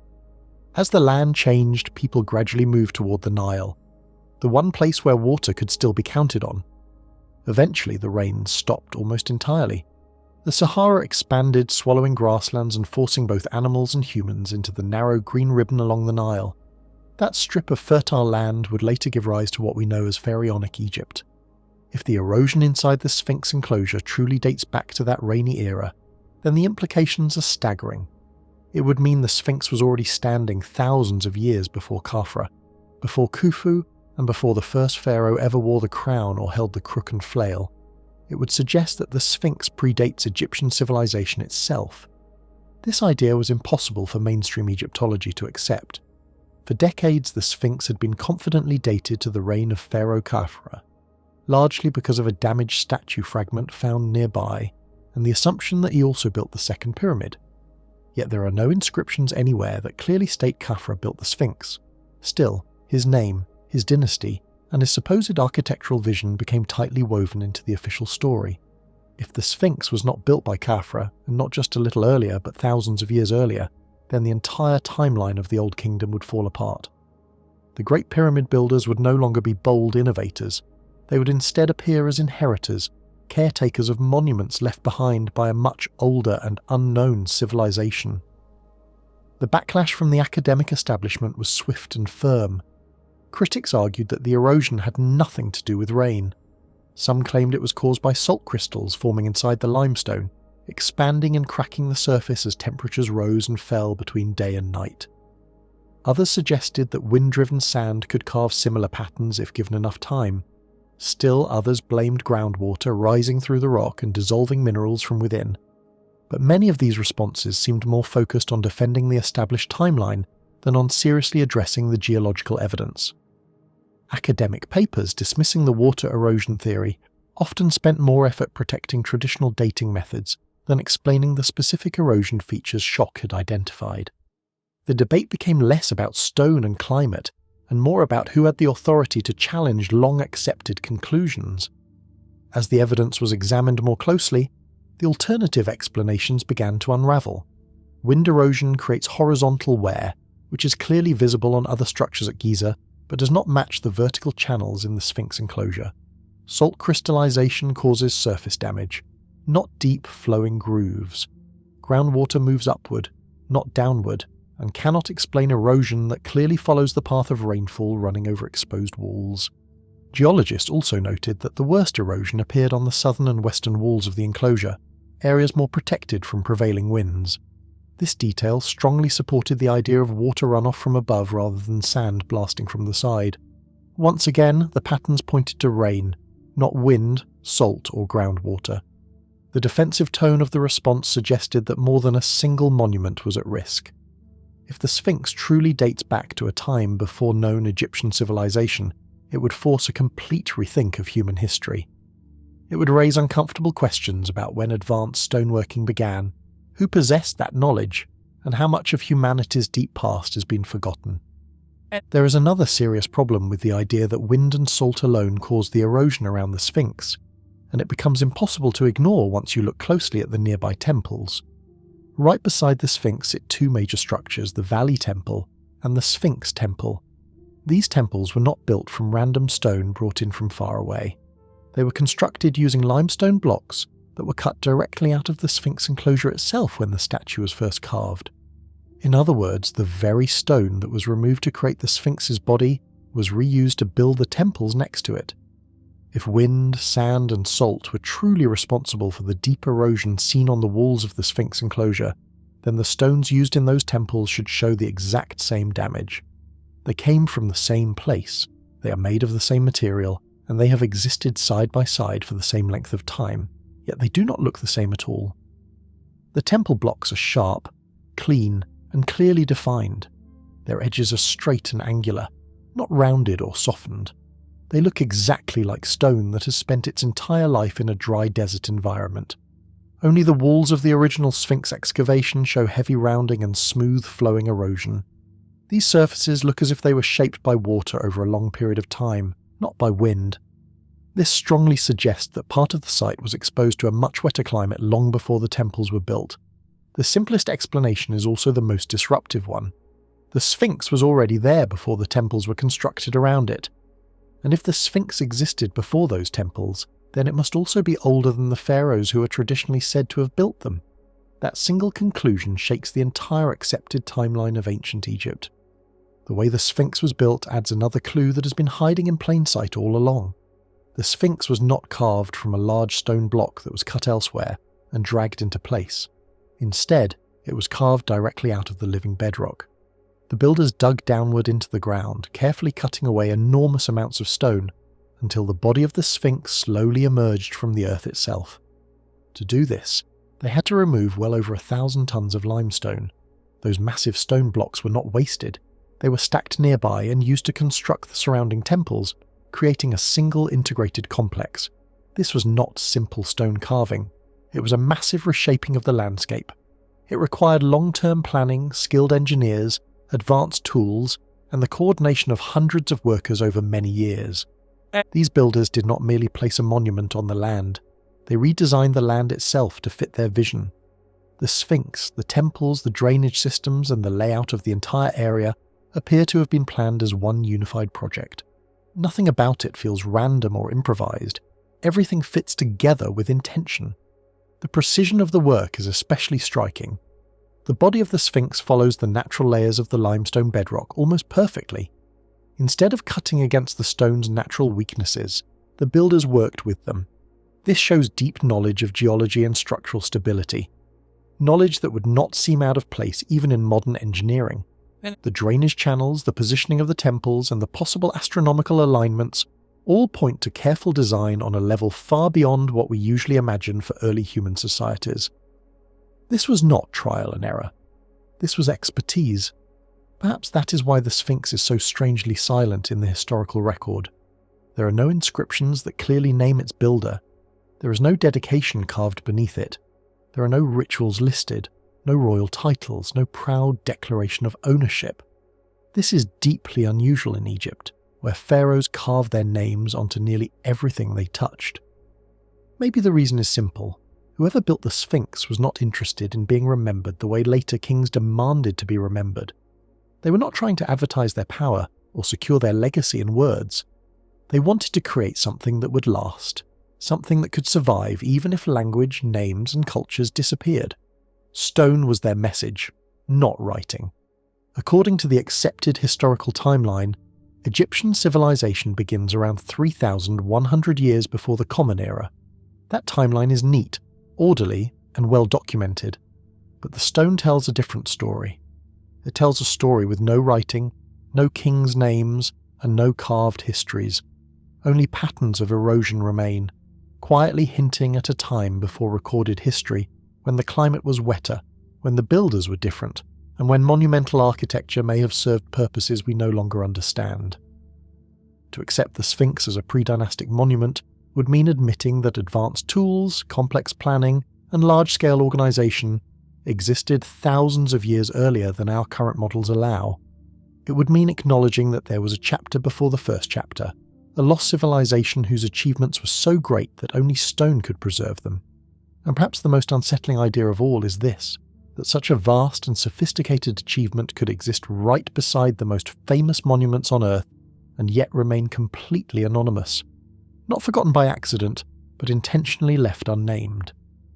As the land changed, people gradually moved toward the Nile, the one place where water could still be counted on. Eventually, the rains stopped almost entirely. The Sahara expanded, swallowing grasslands and forcing both animals and humans into the narrow green ribbon along the Nile. That strip of fertile land would later give rise to what we know as Pharaonic Egypt. If the erosion inside the Sphinx enclosure truly dates back to that rainy era, then the implications are staggering. It would mean the Sphinx was already standing thousands of years before Khafra, before Khufu, and before the first pharaoh ever wore the crown or held the crook and flail. It would suggest that the Sphinx predates Egyptian civilization itself. This idea was impossible for mainstream Egyptology to accept. For decades, the Sphinx had been confidently dated to the reign of Pharaoh Khafra, largely because of a damaged statue fragment found nearby and the assumption that he also built the second pyramid. Yet there are no inscriptions anywhere that clearly state Khafra built the Sphinx. Still, his name, his dynasty, and his supposed architectural vision became tightly woven into the official story. If the Sphinx was not built by Khafra, and not just a little earlier but thousands of years earlier, then the entire timeline of the Old Kingdom would fall apart. The Great Pyramid builders would no longer be bold innovators. They would instead appear as inheritors, caretakers of monuments left behind by a much older and unknown civilization. The backlash from the academic establishment was swift and firm. Critics argued that the erosion had nothing to do with rain. Some claimed it was caused by salt crystals forming inside the limestone, expanding and cracking the surface as temperatures rose and fell between day and night. Others suggested that wind-driven sand could carve similar patterns if given enough time. Still others blamed groundwater rising through the rock and dissolving minerals from within. But many of these responses seemed more focused on defending the established timeline than on seriously addressing the geological evidence. Academic papers dismissing the water erosion theory often spent more effort protecting traditional dating methods than explaining the specific erosion features Schoch had identified. The debate became less about stone and climate, and more about who had the authority to challenge long-accepted conclusions. As the evidence was examined more closely, the alternative explanations began to unravel. Wind erosion creates horizontal wear, which is clearly visible on other structures at Giza, but does not match the vertical channels in the Sphinx enclosure. Salt crystallization causes surface damage, not deep flowing grooves. Groundwater moves upward, not downward, and cannot explain erosion that clearly follows the path of rainfall running over exposed walls. Geologists also noted that the worst erosion appeared on the southern and western walls of the enclosure, areas more protected from prevailing winds. This detail strongly supported the idea of water runoff from above rather than sand blasting from the side. Once again, the patterns pointed to rain, not wind, salt, or groundwater. The defensive tone of the response suggested that more than a single monument was at risk. If the Sphinx truly dates back to a time before known Egyptian civilization, it would force a complete rethink of human history. It would raise uncomfortable questions about when advanced stoneworking began, who possessed that knowledge, and how much of humanity's deep past has been forgotten. There is another serious problem with the idea that wind and salt alone caused the erosion around the Sphinx, and it becomes impossible to ignore once you look closely at the nearby temples. Right beside the Sphinx sit two major structures, the Valley Temple and the Sphinx Temple. These temples were not built from random stone brought in from far away. They were constructed using limestone blocks that were cut directly out of the Sphinx enclosure itself when the statue was first carved. In other words, the very stone that was removed to create the Sphinx's body was reused to build the temples next to it. If wind, sand, and salt were truly responsible for the deep erosion seen on the walls of the Sphinx enclosure, then the stones used in those temples should show the exact same damage. They came from the same place, they are made of the same material, and they have existed side by side for the same length of time, yet they do not look the same at all. The temple blocks are sharp, clean, and clearly defined. Their edges are straight and angular, not rounded or softened. They look exactly like stone that has spent its entire life in a dry desert environment. Only the walls of the original Sphinx excavation show heavy rounding and smooth flowing erosion. These surfaces look as if they were shaped by water over a long period of time, not by wind. This strongly suggests that part of the site was exposed to a much wetter climate long before the temples were built. The simplest explanation is also the most disruptive one. The Sphinx was already there before the temples were constructed around it. And if the Sphinx existed before those temples, then it must also be older than the pharaohs who are traditionally said to have built them. That single conclusion shakes the entire accepted timeline of ancient Egypt. The way the Sphinx was built adds another clue that has been hiding in plain sight all along. The Sphinx was not carved from a large stone block that was cut elsewhere and dragged into place. Instead, it was carved directly out of the living bedrock. The builders dug downward into the ground, carefully cutting away enormous amounts of stone until the body of the Sphinx slowly emerged from the earth itself. To do this, they had to remove well over 1,000 tons of limestone. Those massive stone blocks were not wasted. They were stacked nearby and used to construct the surrounding temples, creating a single integrated complex. This was not simple stone carving. It was a massive reshaping of the landscape. It required long-term planning, skilled engineers, advanced tools, and the coordination of hundreds of workers over many years. These builders did not merely place a monument on the land. They redesigned the land itself to fit their vision. The Sphinx, the temples, the drainage systems, and the layout of the entire area appear to have been planned as one unified project. Nothing about it feels random or improvised. Everything fits together with intention. The precision of the work is especially striking. The body of the Sphinx follows the natural layers of the limestone bedrock almost perfectly. Instead of cutting against the stone's natural weaknesses, the builders worked with them. This shows deep knowledge of geology and structural stability. Knowledge that would not seem out of place even in modern engineering. The drainage channels, the positioning of the temples, and the possible astronomical alignments all point to careful design on a level far beyond what we usually imagine for early human societies. This was not trial and error. This was expertise. Perhaps that is why the Sphinx is so strangely silent in the historical record. There are no inscriptions that clearly name its builder. There is no dedication carved beneath it. There are no rituals listed, no royal titles, no proud declaration of ownership. This is deeply unusual in Egypt, where pharaohs carved their names onto nearly everything they touched. Maybe the reason is simple. Whoever built the Sphinx was not interested in being remembered the way later kings demanded to be remembered. They were not trying to advertise their power or secure their legacy in words. They wanted to create something that would last, something that could survive even if language, names, and cultures disappeared. Stone was their message, not writing. According to the accepted historical timeline, Egyptian civilization begins around 3,100 years before the Common Era. That timeline is neat, orderly, and well documented. But the stone tells a different story. It tells a story with no writing, no kings' names, and no carved histories. Only patterns of erosion remain, quietly hinting at a time before recorded history, when the climate was wetter, when the builders were different, and when monumental architecture may have served purposes we no longer understand. To accept the Sphinx as a pre-dynastic monument would mean admitting that advanced tools, complex planning, and large-scale organization existed thousands of years earlier than our current models allow. It would mean acknowledging that there was a chapter before the first chapter, a lost civilization whose achievements were so great that only stone could preserve them. And perhaps the most unsettling idea of all is this, that such a vast and sophisticated achievement could exist right beside the most famous monuments on Earth and yet remain completely anonymous. Not forgotten by accident, but intentionally left unnamed.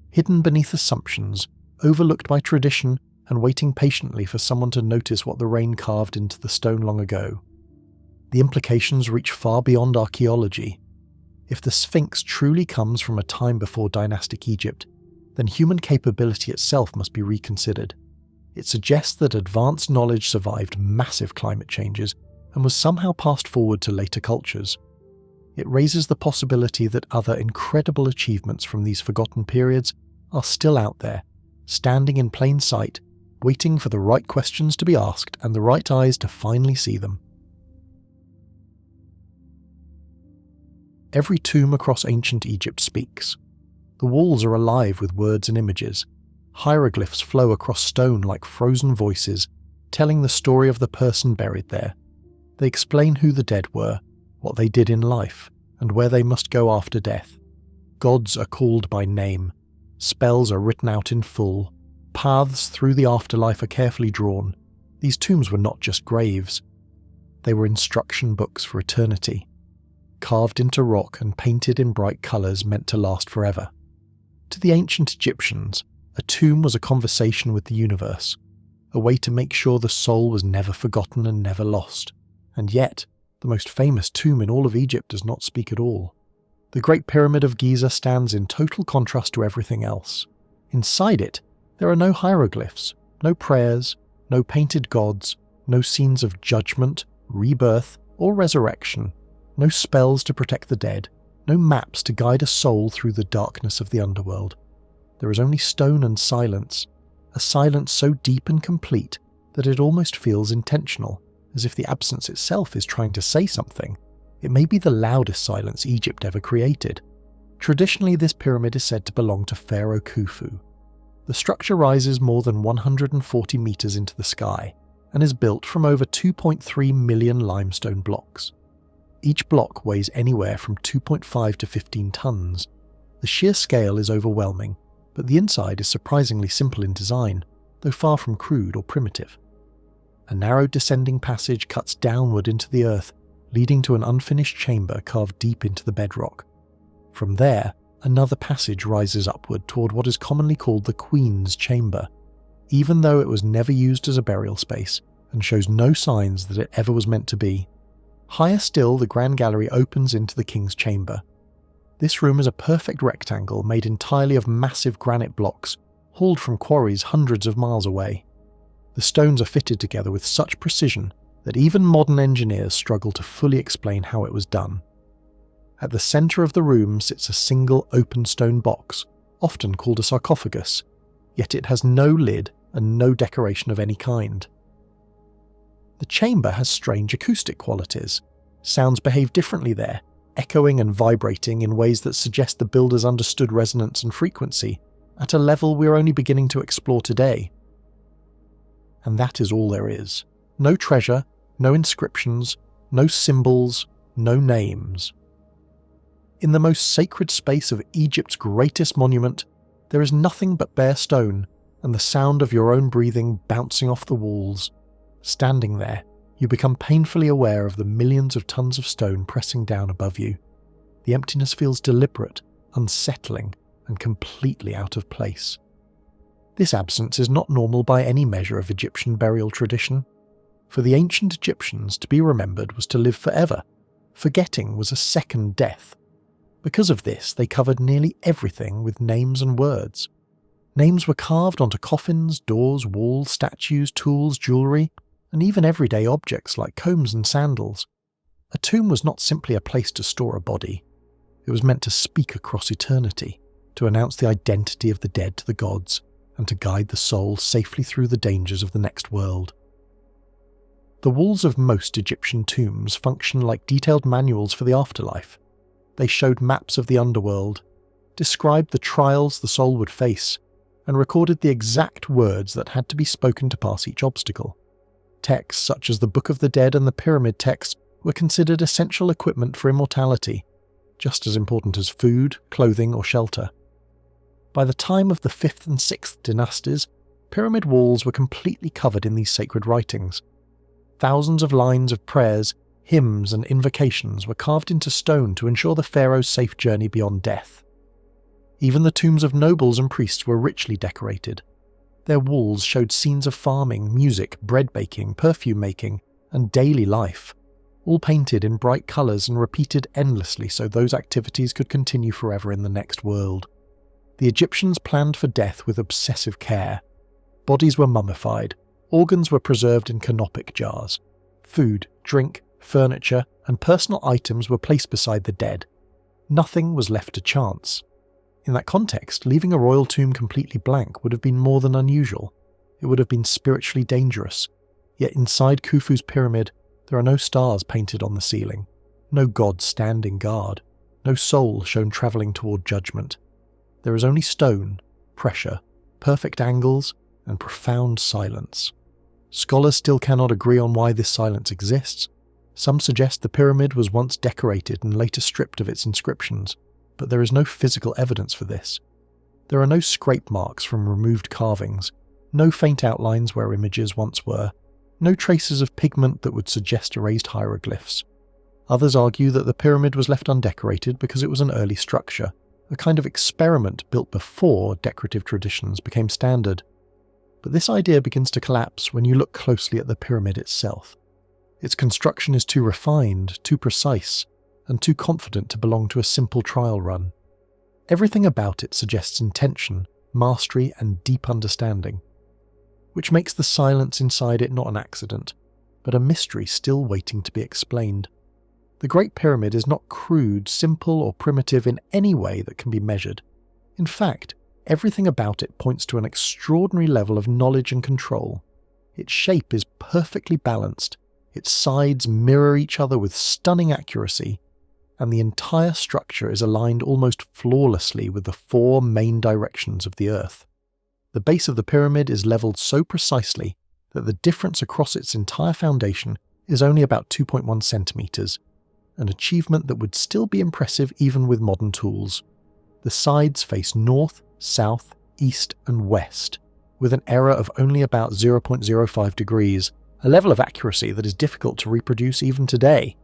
Hidden beneath assumptions, overlooked by tradition, and waiting patiently for someone to notice what the rain carved into the stone long ago. The implications reach far beyond archaeology. If the Sphinx truly comes from a time before dynastic Egypt, then human capability itself must be reconsidered. It suggests that advanced knowledge survived massive climate changes and was somehow passed forward to later cultures. It raises the possibility that other incredible achievements from these forgotten periods are still out there, standing in plain sight, waiting for the right questions to be asked and the right eyes to finally see them. Every tomb across ancient Egypt speaks. The walls are alive with words and images. Hieroglyphs flow across stone like frozen voices, telling the story of the person buried there. They explain who the dead were, what they did in life, and where they must go after death. Gods are called by name. Spells are written out in full. Paths through the afterlife are carefully drawn. These tombs were not just graves. They were instruction books for eternity, carved into rock and painted in bright colours meant to last forever. To the ancient Egyptians, a tomb was a conversation with the universe. a way to make sure the soul was never forgotten and never lost. And yet, the most famous tomb in all of Egypt does not speak at all. The Great Pyramid of Giza stands in total contrast to everything else. Inside it, there are no hieroglyphs, no prayers, no painted gods, no scenes of judgment, rebirth, or resurrection, no spells to protect the dead, no maps to guide a soul through the darkness of the underworld. There is only stone and silence, a silence so deep and complete that it almost feels intentional, as if the absence itself is trying to say something. It may be the loudest silence Egypt ever created. Traditionally, this pyramid is said to belong to Pharaoh Khufu. The structure rises more than 140 meters into the sky and is built from over 2.3 million limestone blocks. Each block weighs anywhere from 2.5 to 15 tons. The sheer scale is overwhelming, but the inside is surprisingly simple in design, though far from crude or primitive. A narrow descending passage cuts downward into the earth, leading to an unfinished chamber carved deep into the bedrock. From there, another passage rises upward toward what is commonly called the Queen's Chamber, even though it was never used as a burial space and shows no signs that it ever was meant to be. Higher still, the Grand Gallery opens into the King's Chamber. This room is a perfect rectangle made entirely of massive granite blocks, hauled from quarries hundreds of miles away. The stones are fitted together with such precision that even modern engineers struggle to fully explain how it was done. At the centre of the room sits a single open stone box, often called a sarcophagus, yet it has no lid and no decoration of any kind. The chamber has strange acoustic qualities. Sounds behave differently there, echoing and vibrating in ways that suggest the builders understood resonance and frequency at a level we're only beginning to explore today. And that is all there is. No treasure, no inscriptions, no symbols, no names. In the most sacred space of Egypt's greatest monument, there is nothing but bare stone and the sound of your own breathing bouncing off the walls. Standing there, you become painfully aware of the millions of tons of stone pressing down above you. The emptiness feels deliberate, unsettling, and completely out of place. This absence is not normal by any measure of Egyptian burial tradition. For the ancient Egyptians, to be remembered was to live forever. Forgetting was a second death. Because of this, they covered nearly everything with names and words. Names were carved onto coffins, doors, walls, statues, tools, jewellery, and even everyday objects like combs and sandals. A tomb was not simply a place to store a body. It was meant to speak across eternity, to announce the identity of the dead to the gods, and to guide the soul safely through the dangers of the next world. The walls of most Egyptian tombs function like detailed manuals for the afterlife. They showed maps of the underworld, described the trials the soul would face, and recorded the exact words that had to be spoken to pass each obstacle. Texts such as the Book of the Dead and the Pyramid Text were considered essential equipment for immortality, just as important as food, clothing, or shelter. By the time of the 5th and 6th dynasties, pyramid walls were completely covered in these sacred writings. Thousands of lines of prayers, hymns, and invocations were carved into stone to ensure the pharaoh's safe journey beyond death. Even the tombs of nobles and priests were richly decorated. Their walls showed scenes of farming, music, bread baking, perfume making, and daily life, all painted in bright colours and repeated endlessly so those activities could continue forever in the next world. The Egyptians planned for death with obsessive care. Bodies were mummified, organs were preserved in canopic jars. Food, drink, furniture, and personal items were placed beside the dead. Nothing was left to chance. In that context, leaving a royal tomb completely blank would have been more than unusual. It would have been spiritually dangerous. Yet inside Khufu's pyramid, there are no stars painted on the ceiling, no god standing guard, no soul shown travelling toward judgment. There is only stone, pressure, perfect angles, and profound silence. Scholars still cannot agree on why this silence exists. Some suggest the pyramid was once decorated and later stripped of its inscriptions, but there is no physical evidence for this. There are no scrape marks from removed carvings, no faint outlines where images once were, no traces of pigment that would suggest erased hieroglyphs. Others argue that the pyramid was left undecorated because it was an early structure, a kind of experiment built before decorative traditions became standard. But this idea begins to collapse when you look closely at the pyramid itself. Its construction is too refined, too precise, and too confident to belong to a simple trial run. Everything about it suggests intention, mastery, and deep understanding, which makes the silence inside it not an accident, but a mystery still waiting to be explained. The Great Pyramid is not crude, simple, or primitive in any way that can be measured. In fact, everything about it points to an extraordinary level of knowledge and control. Its shape is perfectly balanced, its sides mirror each other with stunning accuracy, and the entire structure is aligned almost flawlessly with the 4 main directions of the Earth. The base of the pyramid is levelled so precisely that the difference across its entire foundation is only about 2.1 centimetres, an achievement that would still be impressive even with modern tools. The sides face north, south, east and west, with an error of only about 0.05 degrees, a level of accuracy that is difficult to reproduce even today.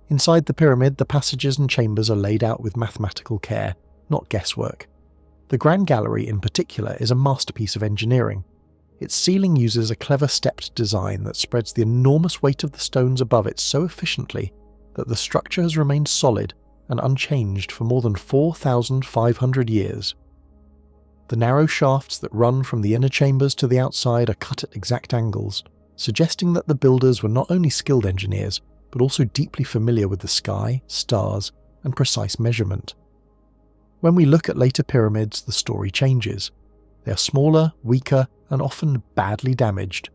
Inside the pyramid, the passages and chambers are laid out with mathematical care, not guesswork. The Grand Gallery in particular is a masterpiece of engineering. Its ceiling uses a clever stepped design that spreads the enormous weight of the stones above it so efficiently that the structure has remained solid and unchanged for more than 4,500 years. The narrow shafts that run from the inner chambers to the outside are cut at exact angles, suggesting that the builders were not only skilled engineers, but also deeply familiar with the sky, stars, and precise measurement. When we look at later pyramids, the story changes. They are smaller, weaker, and often badly damaged.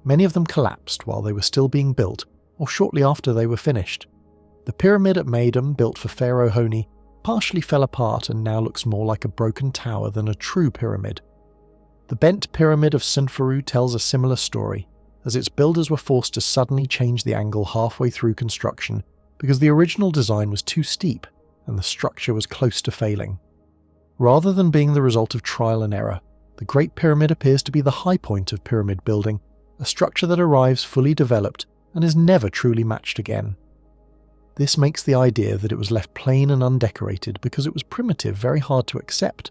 Many of them collapsed while they were still being built, or shortly after they were finished. The pyramid at Meidum, built for Pharaoh Honi, partially fell apart and now looks more like a broken tower than a true pyramid. The bent pyramid of Sunfuru tells a similar story, as its builders were forced to suddenly change the angle halfway through construction because the original design was too steep and the structure was close to failing. Rather than being the result of trial and error, the Great Pyramid appears to be the high point of pyramid building, a structure that arrives fully developed and is never truly matched again. This makes the idea that it was left plain and undecorated because it was primitive very hard to accept.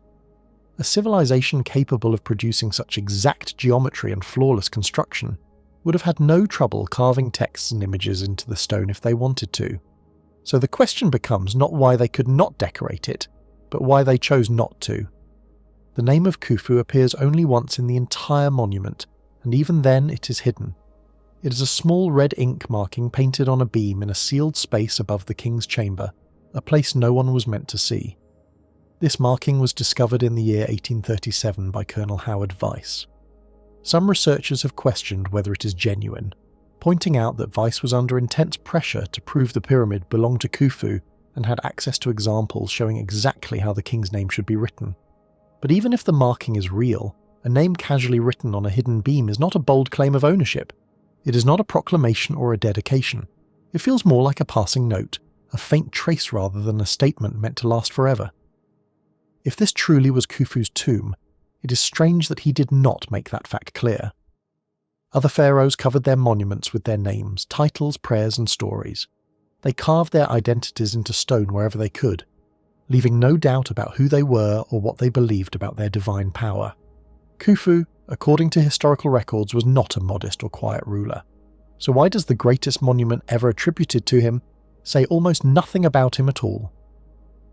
A civilization capable of producing such exact geometry and flawless construction would have had no trouble carving texts and images into the stone if they wanted to. So the question becomes not why they could not decorate it, but why they chose not to. The name of Khufu appears only once in the entire monument, and even then it is hidden. It is a small red ink marking painted on a beam in a sealed space above the king's chamber, a place no one was meant to see. This marking was discovered in the year 1837 by Colonel Howard Vyse. Some researchers have questioned whether it is genuine, pointing out that Vyse was under intense pressure to prove the pyramid belonged to Khufu and had access to examples showing exactly how the king's name should be written. But even if the marking is real, a name casually written on a hidden beam is not a bold claim of ownership. It is not a proclamation or a dedication. It feels more like a passing note, a faint trace rather than a statement meant to last forever. If this truly was Khufu's tomb, it is strange that he did not make that fact clear. Other pharaohs covered their monuments with their names, titles, prayers, and stories. They carved their identities into stone wherever they could, leaving no doubt about who they were or what they believed about their divine power. Khufu, according to historical records, was not a modest or quiet ruler. So why does the greatest monument ever attributed to him say almost nothing about him at all?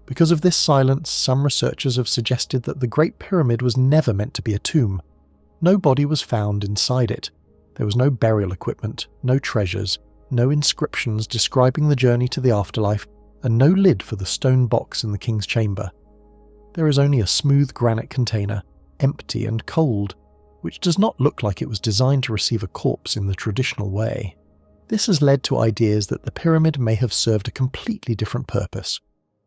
Because of this silence, some researchers have suggested that the Great Pyramid was never meant to be a tomb. No body was found inside it. There was no burial equipment, no treasures, no inscriptions describing the journey to the afterlife, and no lid for the stone box in the king's chamber. There is only a smooth granite container, empty and cold, which does not look like it was designed to receive a corpse in the traditional way. This has led to ideas that the pyramid may have served a completely different purpose,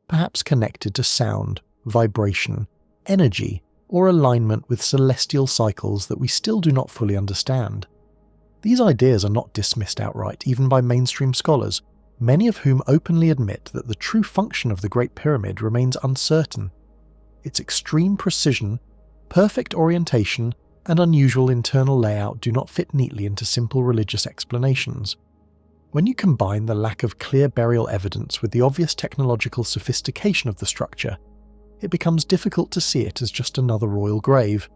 perhaps connected to sound, vibration, energy, or alignment with celestial cycles that we still do not fully understand. These ideas are not dismissed outright, even by mainstream scholars, many of whom openly admit that the true function of the Great Pyramid remains uncertain. Its extreme precision, perfect orientation, and unusual internal layout do not fit neatly into simple religious explanations. When you combine the lack of clear burial evidence with the obvious technological sophistication of the structure, it becomes difficult to see it as just another royal grave.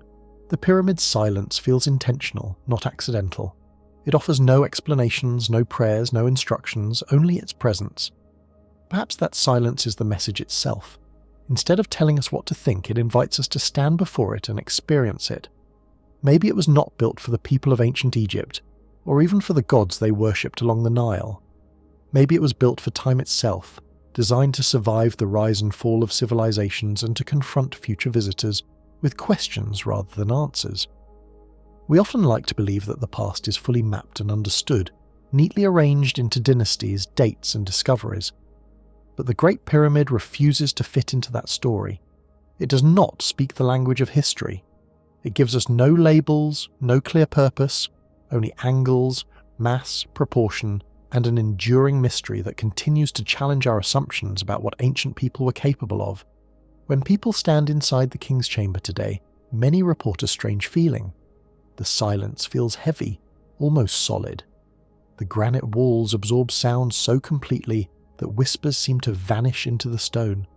The pyramid's silence feels intentional, not accidental. It offers no explanations, no prayers, no instructions, only its presence. Perhaps that silence is the message itself. Instead of telling us what to think, it invites us to stand before it and experience it. Maybe it was not built for the people of ancient Egypt, or even for the gods they worshipped along the Nile. Maybe it was built for time itself, designed to survive the rise and fall of civilizations and to confront future visitors with questions rather than answers. We often like to believe that the past is fully mapped and understood, neatly arranged into dynasties, dates, and discoveries. But the Great Pyramid refuses to fit into that story. It does not speak the language of history. It gives us no labels, no clear purpose, only angles, mass, proportion, and an enduring mystery that continues to challenge our assumptions about what ancient people were capable of. When people stand inside the king's chamber today, many report a strange feeling. The silence feels heavy, almost solid. The granite walls absorb sound so completely that whispers seem to vanish into the stone.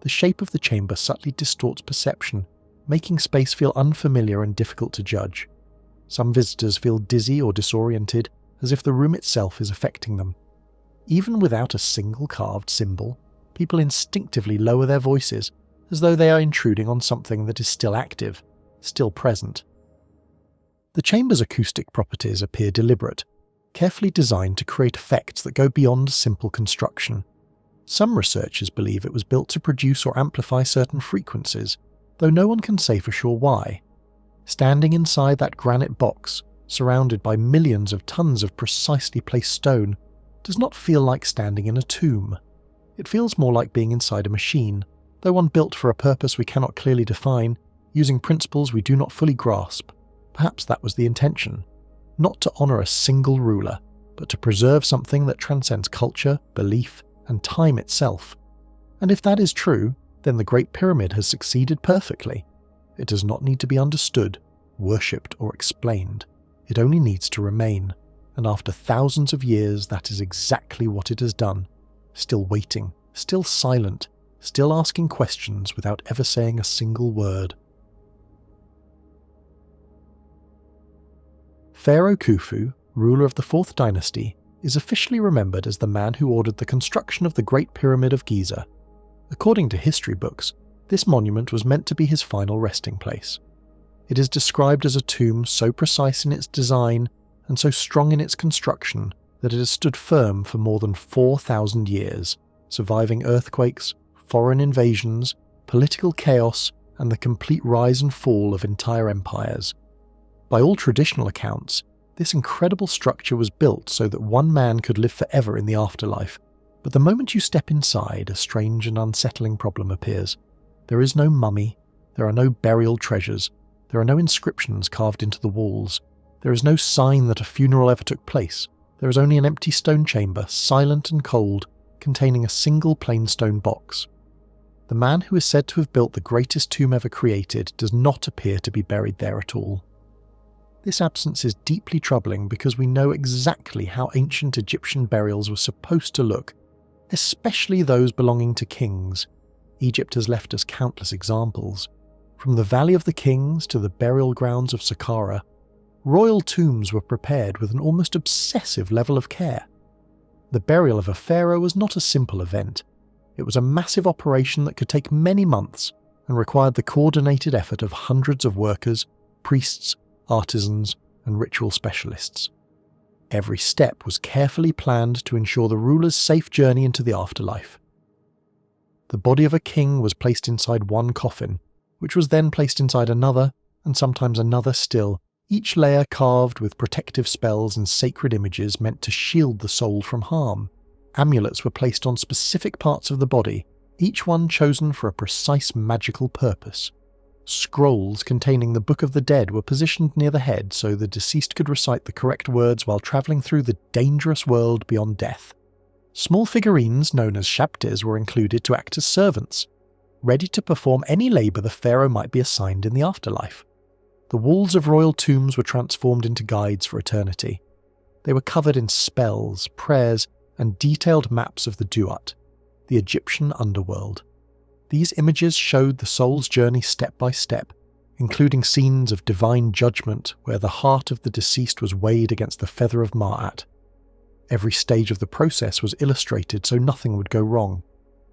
The shape of the chamber subtly distorts perception, making space feel unfamiliar and difficult to judge. Some visitors feel dizzy or disoriented, as if the room itself is affecting them. Even without a single carved symbol, people instinctively lower their voices, as though they are intruding on something that is still active, still present. The chamber's acoustic properties appear deliberate, carefully designed to create effects that go beyond simple construction. Some researchers believe it was built to produce or amplify certain frequencies, though no one can say for sure why. Standing inside that granite box, surrounded by millions of tons of precisely placed stone, does not feel like standing in a tomb. It feels more like being inside a machine, though one built for a purpose we cannot clearly define, using principles we do not fully grasp. Perhaps that was the intention. Not to honour a single ruler, but to preserve something that transcends culture, belief, and time itself. And if that is true, then the Great Pyramid has succeeded perfectly. It does not need to be understood, worshipped, or explained. It only needs to remain, and after thousands of years that is exactly what it has done. Still waiting, still silent, still asking questions without ever saying a single word. Pharaoh Khufu, ruler of the 4th dynasty, is officially remembered as the man who ordered the construction of the Great Pyramid of Giza. According to history books, this monument was meant to be his final resting place. It is described as a tomb so precise in its design and so strong in its construction that it has stood firm for more than 4,000 years, surviving earthquakes, foreign invasions, political chaos, and the complete rise and fall of entire empires. By all traditional accounts, this incredible structure was built so that one man could live forever in the afterlife. But the moment you step inside, a strange and unsettling problem appears. There is no mummy, there are no burial treasures, there are no inscriptions carved into the walls, there is no sign that a funeral ever took place. There is only an empty stone chamber, silent and cold, containing a single plain stone box. The man who is said to have built the greatest tomb ever created does not appear to be buried there at all. This absence is deeply troubling because we know exactly how ancient Egyptian burials were supposed to look, especially those belonging to kings. Egypt has left us countless examples. From the Valley of the Kings to the burial grounds of Saqqara, royal tombs were prepared with an almost obsessive level of care. The burial of a pharaoh was not a simple event. It was a massive operation that could take many months and required the coordinated effort of hundreds of workers, priests, artisans, and ritual specialists. Every step was carefully planned to ensure the ruler's safe journey into the afterlife. The body of a king was placed inside one coffin, which was then placed inside another, and sometimes another still, each layer carved with protective spells and sacred images meant to shield the soul from harm. Amulets were placed on specific parts of the body, each one chosen for a precise magical purpose. Scrolls containing the Book of the Dead were positioned near the head so the deceased could recite the correct words while travelling through the dangerous world beyond death. Small figurines known as shabtis were included to act as servants, ready to perform any labour the pharaoh might be assigned in the afterlife. The walls of royal tombs were transformed into guides for eternity. They were covered in spells, prayers, and detailed maps of the Duat, the Egyptian underworld. These images showed the soul's journey step by step, including scenes of divine judgment where the heart of the deceased was weighed against the feather of Ma'at. Every stage of the process was illustrated so nothing would go wrong.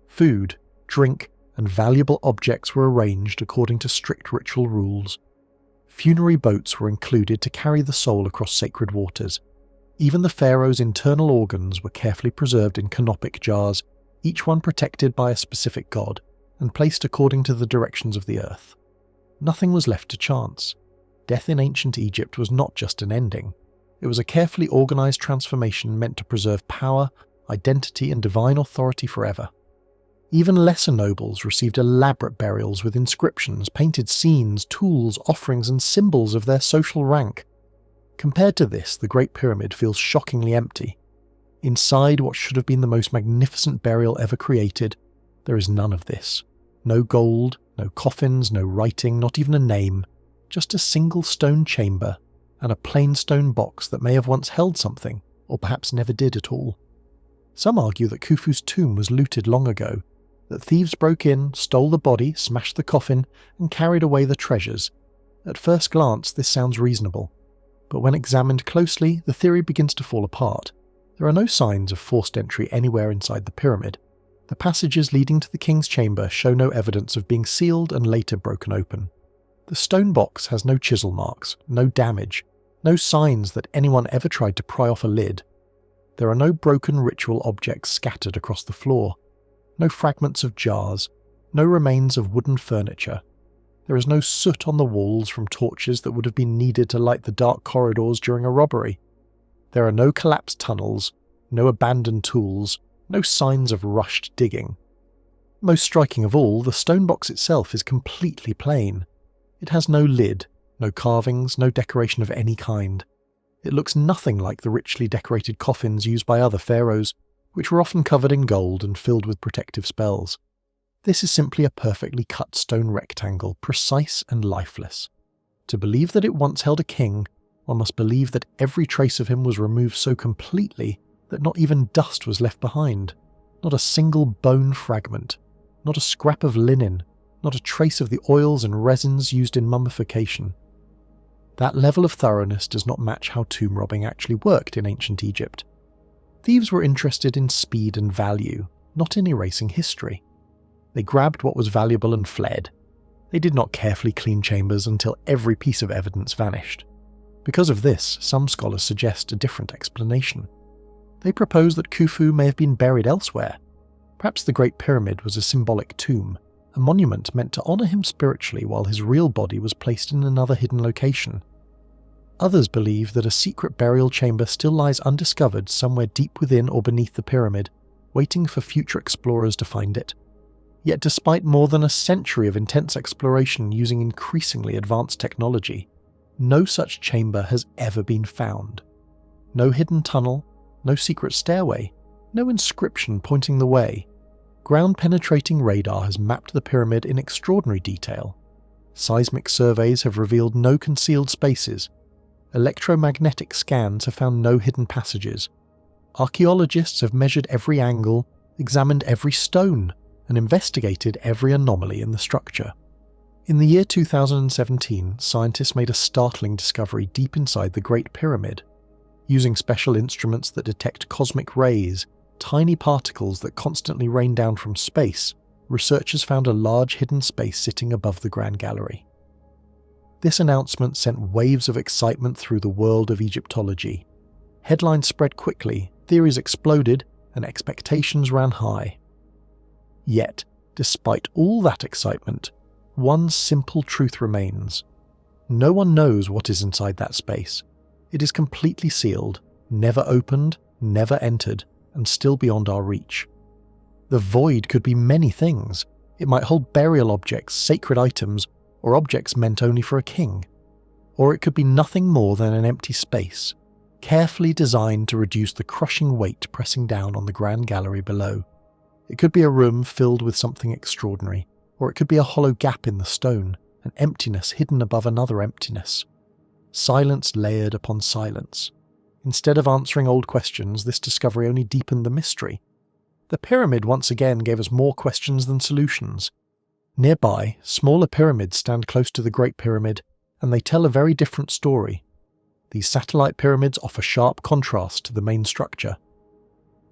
Food, drink, and valuable objects were arranged according to strict ritual rules. Funerary boats were included to carry the soul across sacred waters. Even the pharaoh's internal organs were carefully preserved in canopic jars, each one protected by a specific god, and placed according to the directions of the earth. Nothing was left to chance. Death in ancient Egypt was not just an ending. It was a carefully organised transformation meant to preserve power, identity, and divine authority forever. Even lesser nobles received elaborate burials with inscriptions, painted scenes, tools, offerings, and symbols of their social rank. Compared to this, the Great Pyramid feels shockingly empty. Inside what should have been the most magnificent burial ever created, there is none of this. No gold, no coffins, no writing, not even a name, just a single stone chamber and a plain stone box that may have once held something, or perhaps never did at all. Some argue that Khufu's tomb was looted long ago, that thieves broke in, stole the body, smashed the coffin, and carried away the treasures. At first glance, this sounds reasonable, but when examined closely, the theory begins to fall apart. There are no signs of forced entry anywhere inside the pyramid. The passages leading to the king's chamber show no evidence of being sealed and later broken open. The stone box has no chisel marks, no damage, no signs that anyone ever tried to pry off a lid. There are no broken ritual objects scattered across the floor, no fragments of jars, no remains of wooden furniture. There is no soot on the walls from torches that would have been needed to light the dark corridors during a robbery. There are no collapsed tunnels, no abandoned tools, no signs of rushed digging. Most striking of all, the stone box itself is completely plain. It has no lid, no carvings, no decoration of any kind. It looks nothing like the richly decorated coffins used by other pharaohs, which were often covered in gold and filled with protective spells. This is simply a perfectly cut stone rectangle, precise and lifeless. To believe that it once held a king, one must believe that every trace of him was removed so completely that not even dust was left behind. Not a single bone fragment, not a scrap of linen, not a trace of the oils and resins used in mummification. That level of thoroughness does not match how tomb robbing actually worked in ancient Egypt. Thieves were interested in speed and value, not in erasing history. They grabbed what was valuable and fled. They did not carefully clean chambers until every piece of evidence vanished. Because of this, some scholars suggest a different explanation. They propose that Khufu may have been buried elsewhere. Perhaps the Great Pyramid was a symbolic tomb, a monument meant to honour him spiritually while his real body was placed in another hidden location. Others believe that a secret burial chamber still lies undiscovered somewhere deep within or beneath the pyramid, waiting for future explorers to find it. Yet despite more than a century of intense exploration using increasingly advanced technology, no such chamber has ever been found. No hidden tunnel, no secret stairway, no inscription pointing the way. Ground-penetrating radar has mapped the pyramid in extraordinary detail. Seismic surveys have revealed no concealed spaces. Electromagnetic scans have found no hidden passages. Archaeologists have measured every angle, examined every stone, and investigated every anomaly in the structure. In the year 2017, scientists made a startling discovery deep inside the Great Pyramid. Using special instruments that detect cosmic rays, tiny particles that constantly rain down from space, researchers found a large hidden space sitting above the Grand Gallery. This announcement sent waves of excitement through the world of Egyptology. Headlines spread quickly, theories exploded, and expectations ran high. Yet, despite all that excitement, one simple truth remains. No one knows what is inside that space. It is completely sealed, never opened, never entered, and still beyond our reach. The void could be many things. It might hold burial objects, sacred items, or objects meant only for a king. Or it could be nothing more than an empty space, carefully designed to reduce the crushing weight pressing down on the Grand Gallery below. It could be a room filled with something extraordinary, or it could be a hollow gap in the stone, an emptiness hidden above another emptiness. Silence layered upon silence. Instead of answering old questions, this discovery only deepened the mystery. The pyramid once again gave us more questions than solutions. Nearby, smaller pyramids stand close to the Great Pyramid, and they tell a very different story. These satellite pyramids offer sharp contrast to the main structure.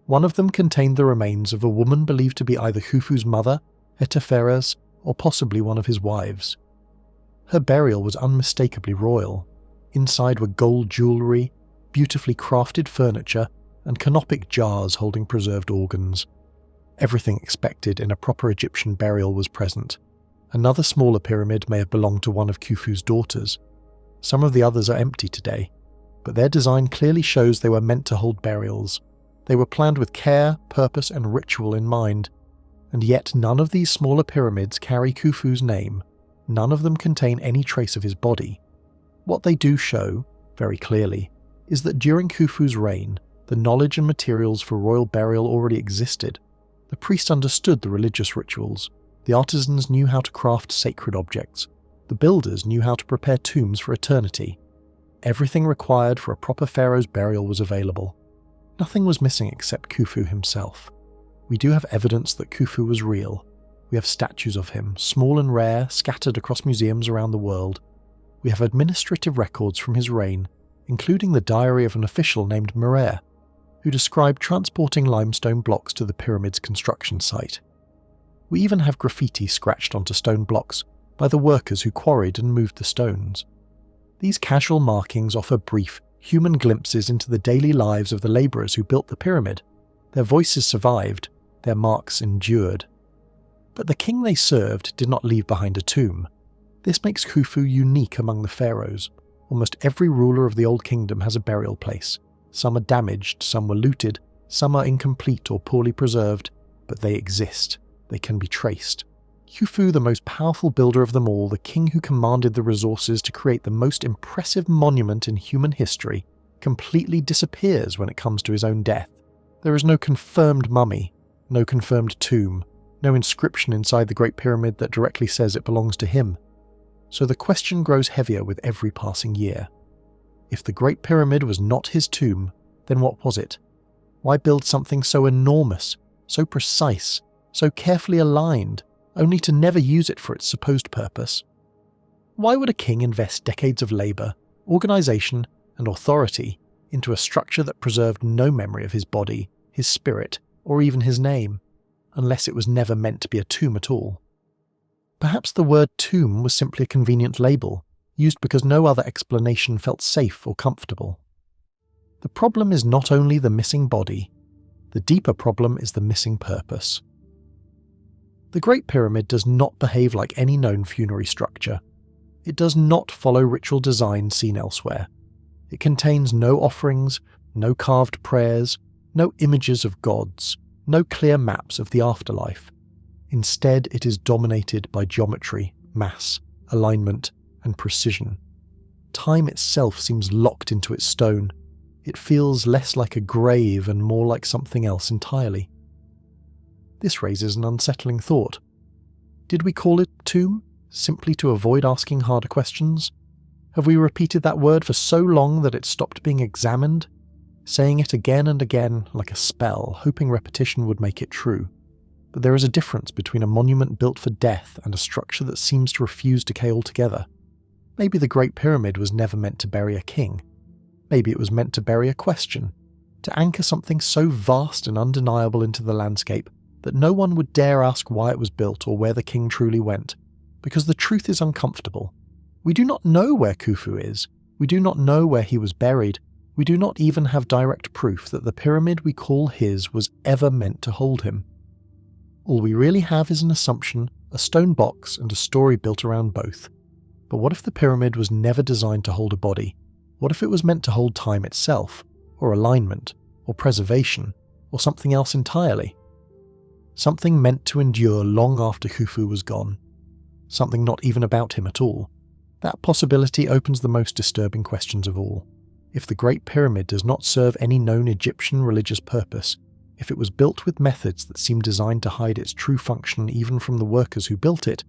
One of them contained the remains of a woman believed to be either Khufu's mother, Hetepheres, or possibly one of his wives. Her burial was unmistakably royal. Inside were gold jewellery, beautifully crafted furniture, and canopic jars holding preserved organs. Everything expected in a proper Egyptian burial was present. Another smaller pyramid may have belonged to one of Khufu's daughters. Some of the others are empty today, but their design clearly shows they were meant to hold burials. They were planned with care, purpose, and ritual in mind, and yet none of these smaller pyramids carry Khufu's name. None of them contain any trace of his body. What they do show, very clearly, is that during Khufu's reign, the knowledge and materials for royal burial already existed. The priests understood the religious rituals, the artisans knew how to craft sacred objects, the builders knew how to prepare tombs for eternity. Everything required for a proper pharaoh's burial was available. Nothing was missing except Khufu himself. We do have evidence that Khufu was real. We have statues of him, small and rare, scattered across museums around the world. We have administrative records from his reign, including the diary of an official named Meera, who described transporting limestone blocks to the pyramid's construction site. We even have graffiti scratched onto stone blocks by the workers who quarried and moved the stones. These casual markings offer brief, human glimpses into the daily lives of the labourers who built the pyramid. Their voices survived, their marks endured. But the king they served did not leave behind a tomb. This makes Khufu unique among the pharaohs. Almost every ruler of the Old Kingdom has a burial place. Some are damaged, some were looted, some are incomplete or poorly preserved, but they exist. They can be traced. Khufu, the most powerful builder of them all, the king who commanded the resources to create the most impressive monument in human history, completely disappears when it comes to his own death. There is no confirmed mummy, no confirmed tomb, no inscription inside the Great Pyramid that directly says it belongs to him. So the question grows heavier with every passing year. If the Great Pyramid was not his tomb, then what was it? Why build something so enormous, so precise, so carefully aligned, only to never use it for its supposed purpose? Why would a king invest decades of labour, organisation, and authority into a structure that preserved no memory of his body, his spirit, or even his name, unless it was never meant to be a tomb at all? Perhaps the word tomb was simply a convenient label, used because no other explanation felt safe or comfortable. The problem is not only the missing body, the deeper problem is the missing purpose. The Great Pyramid does not behave like any known funerary structure. It does not follow ritual design seen elsewhere. It contains no offerings, no carved prayers, no images of gods, no clear maps of the afterlife. Instead, it is dominated by geometry, mass, alignment, and precision. Time itself seems locked into its stone. It feels less like a grave and more like something else entirely. This raises an unsettling thought. Did we call it tomb simply to avoid asking harder questions? Have we repeated that word for so long that it stopped being examined, saying it again and again like a spell, hoping repetition would make it true? But there is a difference between a monument built for death and a structure that seems to refuse decay altogether. Maybe the Great Pyramid was never meant to bury a king. Maybe it was meant to bury a question, to anchor something so vast and undeniable into the landscape that no one would dare ask why it was built or where the king truly went, because the truth is uncomfortable. We do not know where Khufu is. We do not know where he was buried. We do not even have direct proof that the pyramid we call his was ever meant to hold him. All we really have is an assumption, a stone box, and a story built around both. But what if the pyramid was never designed to hold a body? What if it was meant to hold time itself, or alignment, or preservation, or something else entirely? Something meant to endure long after Khufu was gone. Something not even about him at all. That possibility opens the most disturbing questions of all. If the Great Pyramid does not serve any known Egyptian religious purpose, if it was built with methods that seem designed to hide its true function even from the workers who built it,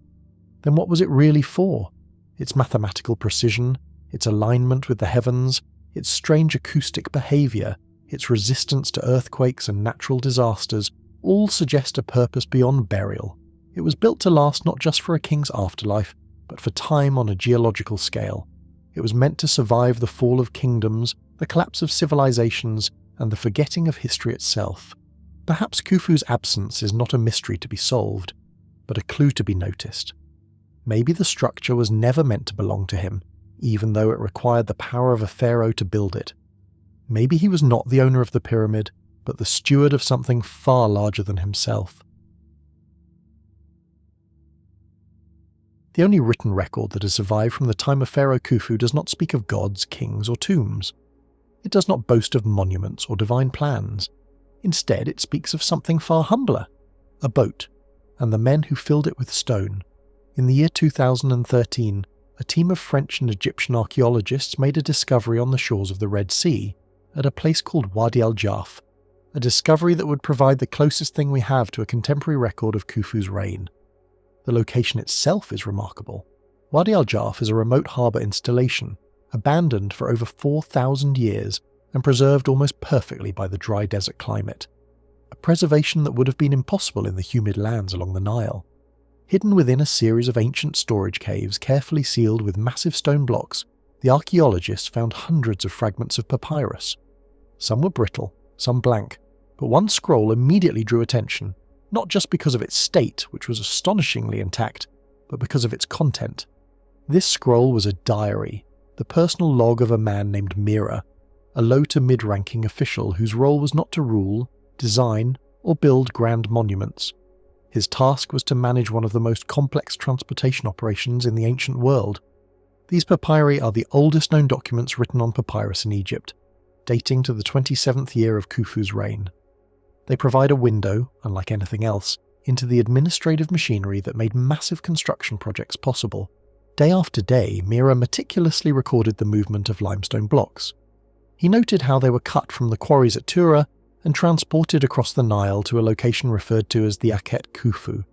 then what was it really for? Its mathematical precision, its alignment with the heavens, its strange acoustic behaviour, its resistance to earthquakes and natural disasters all suggest a purpose beyond burial. It was built to last not just for a king's afterlife, but for time on a geological scale. It was meant to survive the fall of kingdoms, the collapse of civilizations, and the forgetting of history itself. Perhaps Khufu's absence is not a mystery to be solved, but a clue to be noticed. Maybe the structure was never meant to belong to him, even though it required the power of a pharaoh to build it. Maybe he was not the owner of the pyramid, but the steward of something far larger than himself. The only written record that has survived from the time of Pharaoh Khufu does not speak of gods, kings, or tombs. It does not boast of monuments or divine plans. Instead, it speaks of something far humbler, a boat, and the men who filled it with stone. In the year 2013, a team of French and Egyptian archaeologists made a discovery on the shores of the Red Sea, at a place called Wadi al-Jaf, a discovery that would provide the closest thing we have to a contemporary record of Khufu's reign. The location itself is remarkable. Wadi al-Jaf is a remote harbour installation, abandoned for over 4,000 years and preserved almost perfectly by the dry desert climate, a preservation that would have been impossible in the humid lands along the Nile. Hidden within a series of ancient storage caves carefully sealed with massive stone blocks, the archaeologists found hundreds of fragments of papyrus. Some were brittle, some blank, but one scroll immediately drew attention, not just because of its state, which was astonishingly intact, but because of its content. This scroll was a diary, the personal log of a man named Meera, a low to mid-ranking official whose role was not to rule, design, or build grand monuments. His task was to manage one of the most complex transportation operations in the ancient world. These papyri are the oldest known documents written on papyrus in Egypt, dating to the 27th year of Khufu's reign. They provide a window, unlike anything else, into the administrative machinery that made massive construction projects possible. Day after day, Meera meticulously recorded the movement of limestone blocks. He noted how they were cut from the quarries at Tura and transported across the Nile to a location referred to as the Akhet Khufu.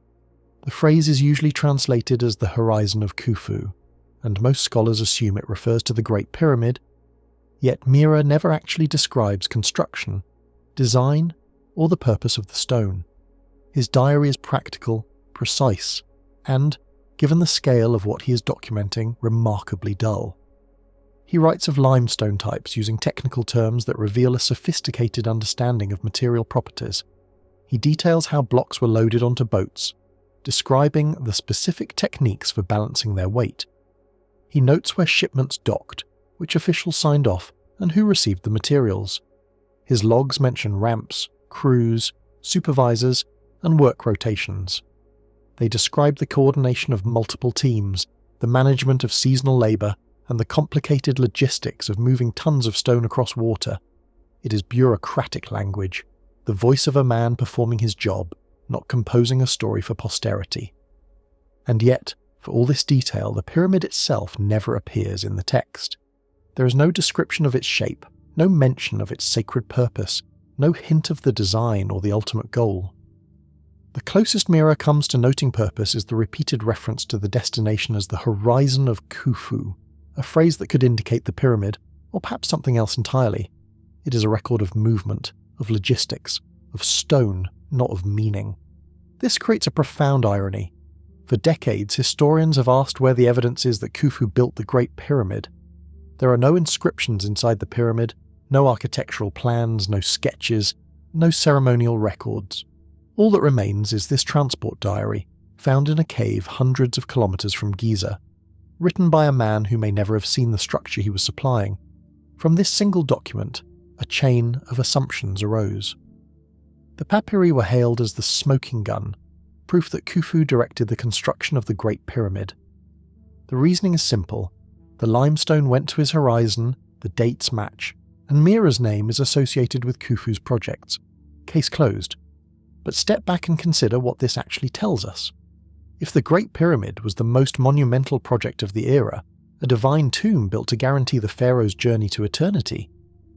The phrase is usually translated as the horizon of Khufu, and most scholars assume it refers to the Great Pyramid, yet Meera never actually describes construction, design, or the purpose of the stone. His diary is practical, precise, and, given the scale of what he is documenting, remarkably dull. He writes of limestone types using technical terms that reveal a sophisticated understanding of material properties. He details how blocks were loaded onto boats, describing the specific techniques for balancing their weight. He notes where shipments docked, which officials signed off, and who received the materials. His logs mention ramps, crews, supervisors, and work rotations. They describe the coordination of multiple teams, the management of seasonal labour, and the complicated logistics of moving tons of stone across water. It is bureaucratic language, the voice of a man performing his job, not composing a story for posterity. And yet, for all this detail, the pyramid itself never appears in the text. There is no description of its shape, no mention of its sacred purpose, no hint of the design or the ultimate goal. The closest Meera comes to noting purpose is the repeated reference to the destination as the horizon of Khufu, a phrase that could indicate the pyramid, or perhaps something else entirely. It is a record of movement, of logistics, of stone, not of meaning. This creates a profound irony. For decades, historians have asked where the evidence is that Khufu built the Great Pyramid. There are no inscriptions inside the pyramid, no architectural plans, no sketches, no ceremonial records. All that remains is this transport diary, found in a cave hundreds of kilometres from Giza, written by a man who may never have seen the structure he was supplying. From this single document, a chain of assumptions arose. The papyri were hailed as the smoking gun, proof that Khufu directed the construction of the Great Pyramid. The reasoning is simple. The limestone went to his horizon, the dates match, and Meera's name is associated with Khufu's projects. Case closed. But step back and consider what this actually tells us. If the Great Pyramid was the most monumental project of the era, a divine tomb built to guarantee the pharaoh's journey to eternity,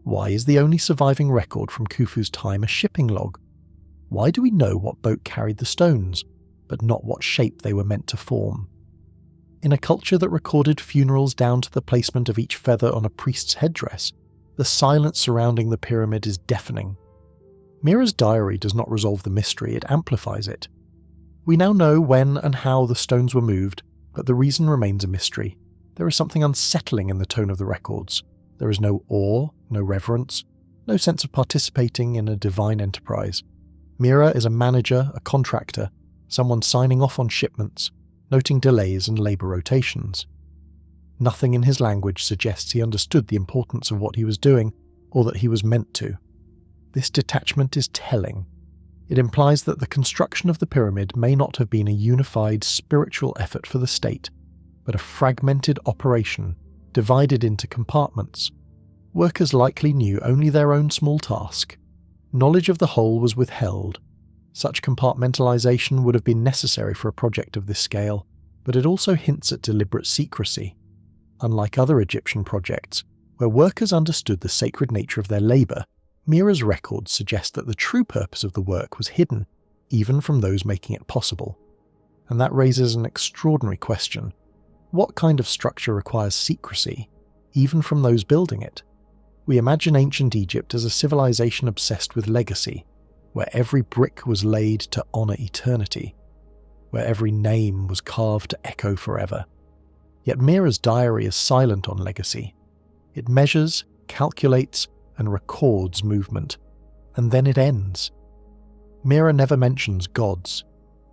why is the only surviving record from Khufu's time a shipping log? Why do we know what boat carried the stones, but not what shape they were meant to form? In a culture that recorded funerals down to the placement of each feather on a priest's headdress, the silence surrounding the pyramid is deafening. Meera's diary does not resolve the mystery, it amplifies it. We now know when and how the stones were moved, but the reason remains a mystery. There is something unsettling in the tone of the records. There is no awe, no reverence, no sense of participating in a divine enterprise. Meera is a manager, a contractor, someone signing off on shipments, noting delays and labour rotations. Nothing in his language suggests he understood the importance of what he was doing, or that he was meant to. This detachment is telling. It implies that the construction of the pyramid may not have been a unified spiritual effort for the state, but a fragmented operation, divided into compartments. Workers likely knew only their own small task. Knowledge of the whole was withheld. Such compartmentalization would have been necessary for a project of this scale, but it also hints at deliberate secrecy. Unlike other Egyptian projects, where workers understood the sacred nature of their labour, Meera's records suggest that the true purpose of the work was hidden, even from those making it possible. And that raises an extraordinary question. What kind of structure requires secrecy, even from those building it? We imagine ancient Egypt as a civilization obsessed with legacy, where every brick was laid to honour eternity, where every name was carved to echo forever. Yet Meera's diary is silent on legacy. It measures, calculates, and records movement, and then it ends. Meera never mentions gods,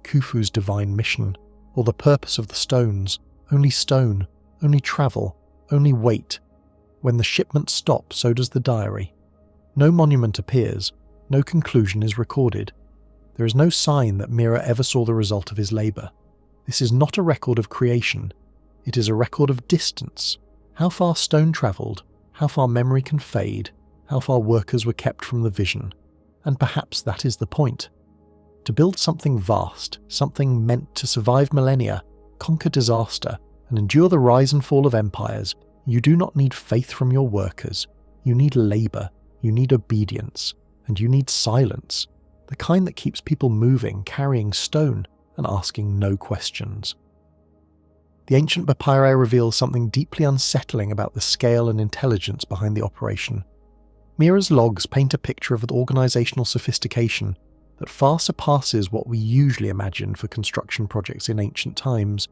Khufu's divine mission, or the purpose of the stones. Only stone, only travel, only weight. When the shipment stops, so does the diary. No monument appears, no conclusion is recorded. There is no sign that Meera ever saw the result of his labour. This is not a record of creation, it is a record of distance. How far stone travelled, how far memory can fade, how far workers were kept from the vision. And perhaps that is the point. To build something vast, something meant to survive millennia, conquer disaster, and endure the rise and fall of empires, you do not need faith from your workers. You need labour, you need obedience, and you need silence, the kind that keeps people moving, carrying stone, and asking no questions. The ancient papyri reveals something deeply unsettling about the scale and intelligence behind the operation. Meera's logs paint a picture of an organisational sophistication that far surpasses what we usually imagine for construction projects in ancient times.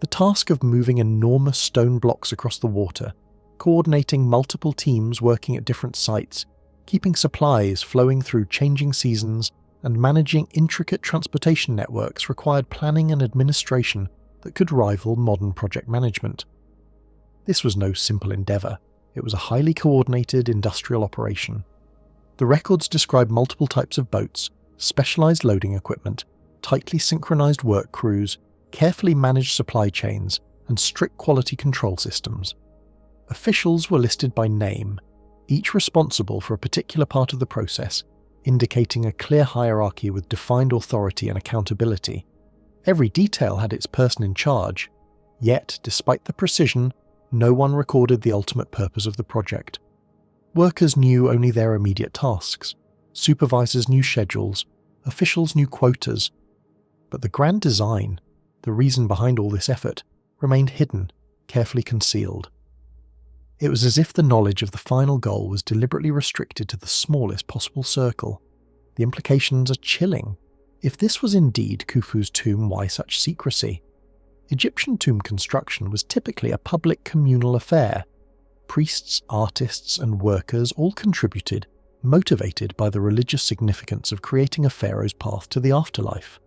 The task of moving enormous stone blocks across the water, coordinating multiple teams working at different sites, keeping supplies flowing through changing seasons, and managing intricate transportation networks required planning and administration that could rival modern project management. This was no simple endeavour. It was a highly coordinated industrial operation. The records describe multiple types of boats, specialised loading equipment, tightly synchronised work crews, carefully managed supply chains, and strict quality control systems. Officials were listed by name, each responsible for a particular part of the process, indicating a clear hierarchy with defined authority and accountability. Every detail had its person in charge, yet, despite the precision, no one recorded the ultimate purpose of the project. Workers knew only their immediate tasks, supervisors knew schedules, officials knew quotas, but the grand design, the reason behind all this effort, remained hidden, carefully concealed. It was as if the knowledge of the final goal was deliberately restricted to the smallest possible circle. The implications are chilling. If this was indeed Khufu's tomb, why such secrecy? Egyptian tomb construction was typically a public communal affair. Priests, artists, and workers all contributed, motivated by the religious significance of creating a pharaoh's path to the afterlife.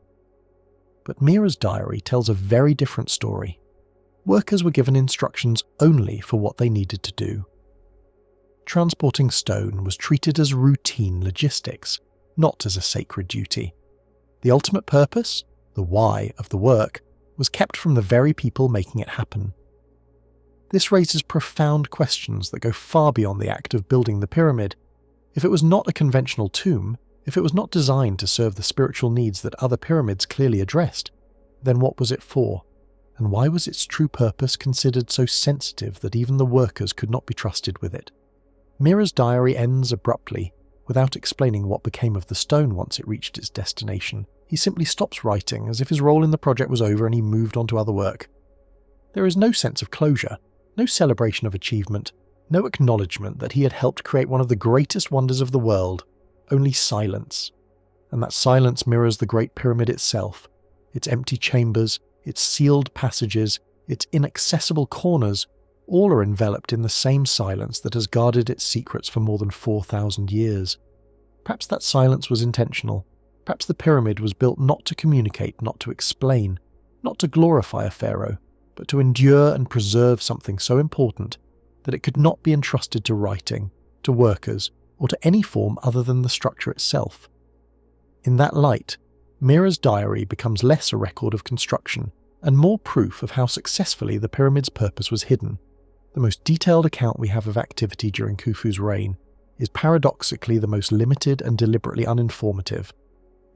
But Meera's diary tells a very different story. Workers were given instructions only for what they needed to do. Transporting stone was treated as routine logistics, not as a sacred duty. The ultimate purpose, the why of the work, was kept from the very people making it happen. This raises profound questions that go far beyond the act of building the pyramid. If it was not a conventional tomb, if it was not designed to serve the spiritual needs that other pyramids clearly addressed, then what was it for? And why was its true purpose considered so sensitive that even the workers could not be trusted with it? Meera's diary ends abruptly, without explaining what became of the stone once it reached its destination. He simply stops writing, as if his role in the project was over and he moved on to other work. There is no sense of closure, no celebration of achievement, no acknowledgement that he had helped create one of the greatest wonders of the world, only silence. And that silence mirrors the Great Pyramid itself, its empty chambers, its sealed passages, its inaccessible corners, all are enveloped in the same silence that has guarded its secrets for more than 4,000 years. Perhaps that silence was intentional. Perhaps the pyramid was built not to communicate, not to explain, not to glorify a pharaoh, but to endure and preserve something so important that it could not be entrusted to writing, to workers, or to any form other than the structure itself. In that light, Meera's diary becomes less a record of construction and more proof of how successfully the pyramid's purpose was hidden. The most detailed account we have of activity during Khufu's reign is paradoxically the most limited and deliberately uninformative.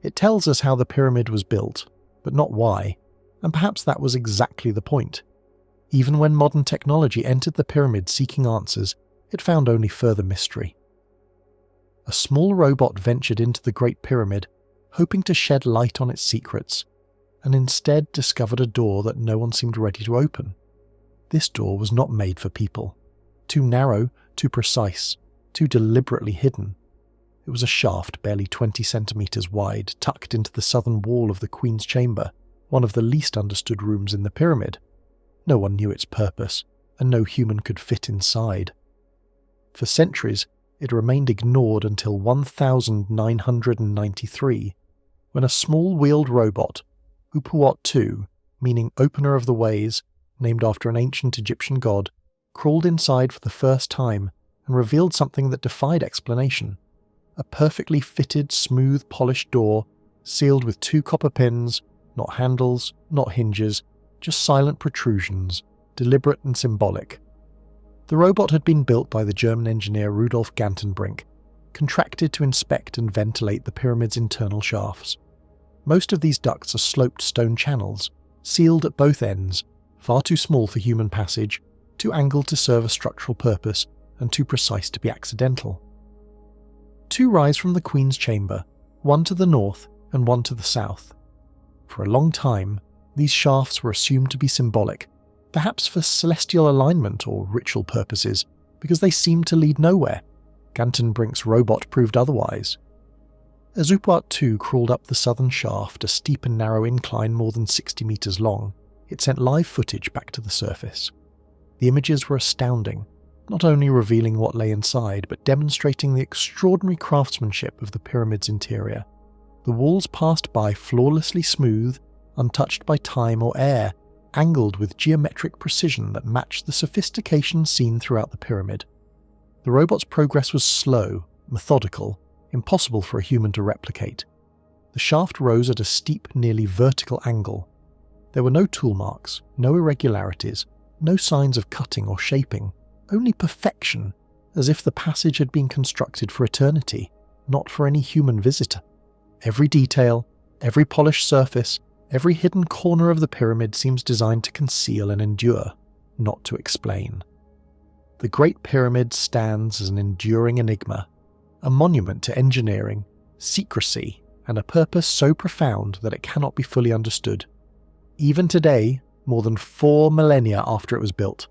It tells us how the pyramid was built, but not why, and perhaps that was exactly the point. Even when modern technology entered the pyramid seeking answers, it found only further mystery. A small robot ventured into the Great Pyramid, hoping to shed light on its secrets, and instead discovered a door that no one seemed ready to open. This door was not made for people. Too narrow, too precise, too deliberately hidden. It was a shaft barely 20 centimeters wide, tucked into the southern wall of the Queen's Chamber, one of the least understood rooms in the pyramid. No one knew its purpose, and no human could fit inside. For centuries, it remained ignored until 1993, when a small wheeled robot, Upuat II, meaning Opener of the Ways, named after an ancient Egyptian god, crawled inside for the first time and revealed something that defied explanation. A perfectly fitted, smooth, polished door, sealed with 2 copper pins, not handles, not hinges, just silent protrusions, deliberate and symbolic. The robot had been built by the German engineer Rudolf Gantenbrink, contracted to inspect and ventilate the pyramid's internal shafts. Most of these ducts are sloped stone channels, sealed at both ends, far too small for human passage, too angled to serve a structural purpose, and too precise to be accidental. 2 rise from the Queen's Chamber, one to the north and one to the south. For a long time, these shafts were assumed to be symbolic, perhaps for celestial alignment or ritual purposes, because they seemed to lead nowhere. Gantenbrink's robot proved otherwise. As Upuat II crawled up the southern shaft, a steep and narrow incline more than 60 meters long, it sent live footage back to the surface. The images were astounding, not only revealing what lay inside, but demonstrating the extraordinary craftsmanship of the pyramid's interior. The walls passed by flawlessly smooth, untouched by time or air, angled with geometric precision that matched the sophistication seen throughout the pyramid. The robot's progress was slow, methodical, impossible for a human to replicate. The shaft rose at a steep, nearly vertical angle. There were no tool marks, no irregularities, no signs of cutting or shaping, only perfection, as if the passage had been constructed for eternity, not for any human visitor. Every detail, every polished surface, every hidden corner of the pyramid seems designed to conceal and endure, not to explain. The Great Pyramid stands as an enduring enigma, a monument to engineering, secrecy, and a purpose so profound that it cannot be fully understood. Even today, more than 4 millennia after it was built,